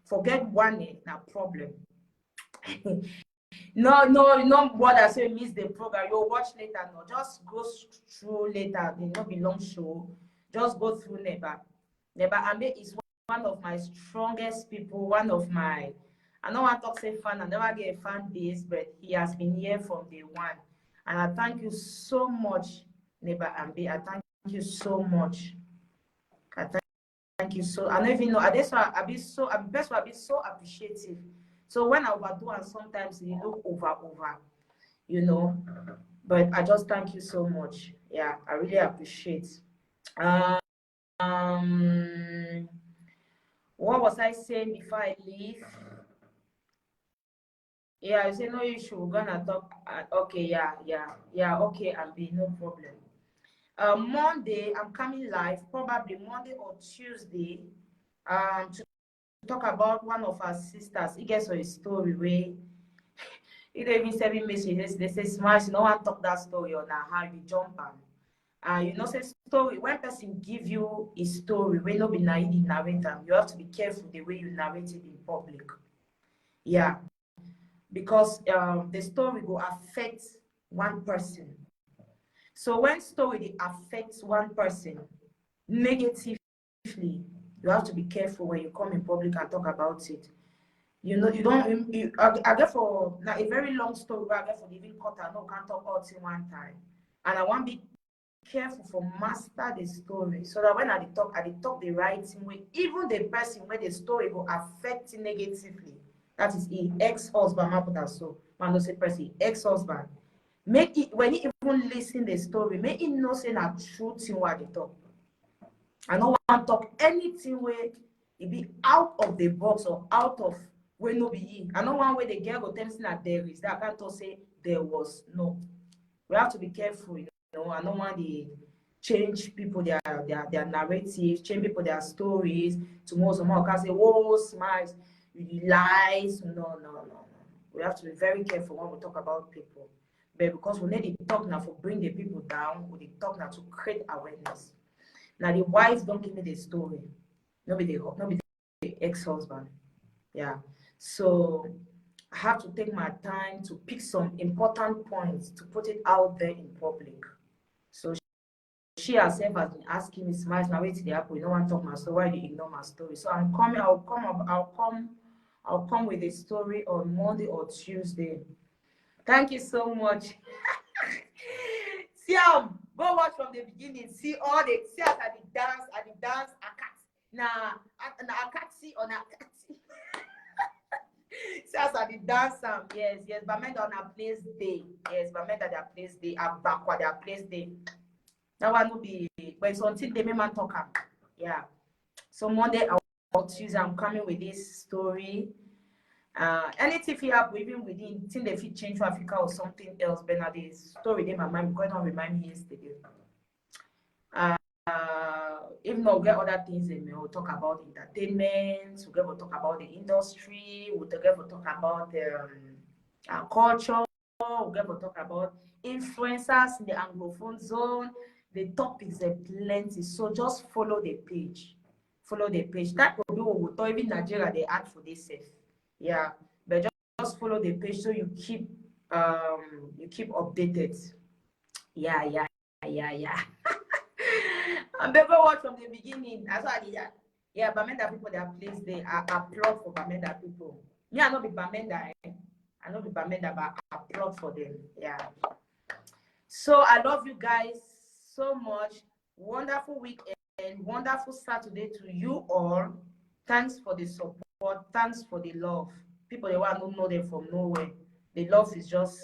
Forget one na problem. No bother say miss the program. You'll watch later. No, just go through later. It not be long show. Just go through Neba. Ambe is one of my strongest people. One of my, I don't want to talk say fan. I never get a fan base, but he has been here from day one. And I thank you so much, Neba Ambe. I thank you so much. Thank you so. I don't even know. I be so appreciative. So when I overdo and sometimes you look over, you know. But I just thank you so much. Yeah, I really appreciate. What was I saying before I leave? Yeah, I say no issue. We're gonna talk. Okay, yeah. Okay, and be no problem. Monday, I'm coming live, probably Monday or Tuesday, to talk about one of our sisters. He gets a story where he don't even send me messages. They say, Smash, no one talk that story on how you jump on. You know, say story, when person give you a story, when not be naive narrate them, you have to be careful the way you narrate it in public. Yeah. Because the story will affect one person. So when story affects one person negatively, you have to be careful when you come in public and talk about it. You know, you don't. I get for now a very long story where I get for living cut and no can't talk all in one time, and I want to be careful for master the story so that when I talk the right way. Even the person where the story will affect negatively. That is a ex-husband, so man no say person ex-husband. Make it when he even listen the story, make it know say na truth in what they talk. I don't want to talk anything where it be out of the box or out of where no be. I don't want where the girl go tell me that there is. That I can't talk say there was. No. We have to be careful, you know. I don't want to change people their narratives, change people their stories. Tomorrow someone can say, "Whoa, Smiles, you lies." No. We have to be very careful when we talk about people. But because we need to talk now for bring the people down, we need to talk now to create awareness. Now the wife don't give me the story. Nobody the ex-husband. Yeah. So I have to take my time to pick some important points to put it out there in public. So she herself has been asking me, Smiles, now wait till the apple. You don't want to talk my story. Why do you ignore my story? So I'm coming, I'll come with a story on Monday or Tuesday. Thank you so much. Siam, go watch from the beginning. See all the see us at the dance, I can't see on a cat. See us at the dance, yes, but men on a place day. Yes, but men at their place day, I'm backward their place day. That one will be but it's until they may man talk. Yeah. So Monday or Tuesday, I'm coming with this story. Anything if you have even within think they fit change for Africa or something else, but now the story in my mind because don't remind me yesterday. If not, we get other things and we'll talk about entertainment, we'll talk about the industry, we'll talk about our culture, we'll talk about influencers in the Anglophone zone. The topics are plenty, so just follow the page. That will be what we talk. Even Nigeria, they act for this safe. Yeah, but just follow the page so you keep updated. Yeah. And baby watch from the beginning. That's why I did that. Yeah, Bamenda people, they are placed there. I applaud for Bamenda people. Me, I not be Bamenda. I not be Bamenda, but I applaud for them. Yeah. So I love you guys so much. Wonderful weekend. Wonderful Saturday to you all. Thanks for the support. Thanks for the love. People, they want to know them from nowhere. The love is just,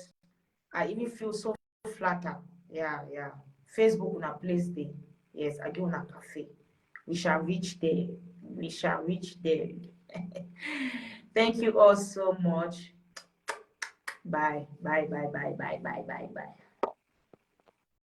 I even feel so flattered. Yeah, yeah. Facebook on a place there. Yes, I go on a cafe. We shall reach there. We shall reach there. Thank you all so much. Bye. Bye, bye, bye, bye, bye, bye, bye.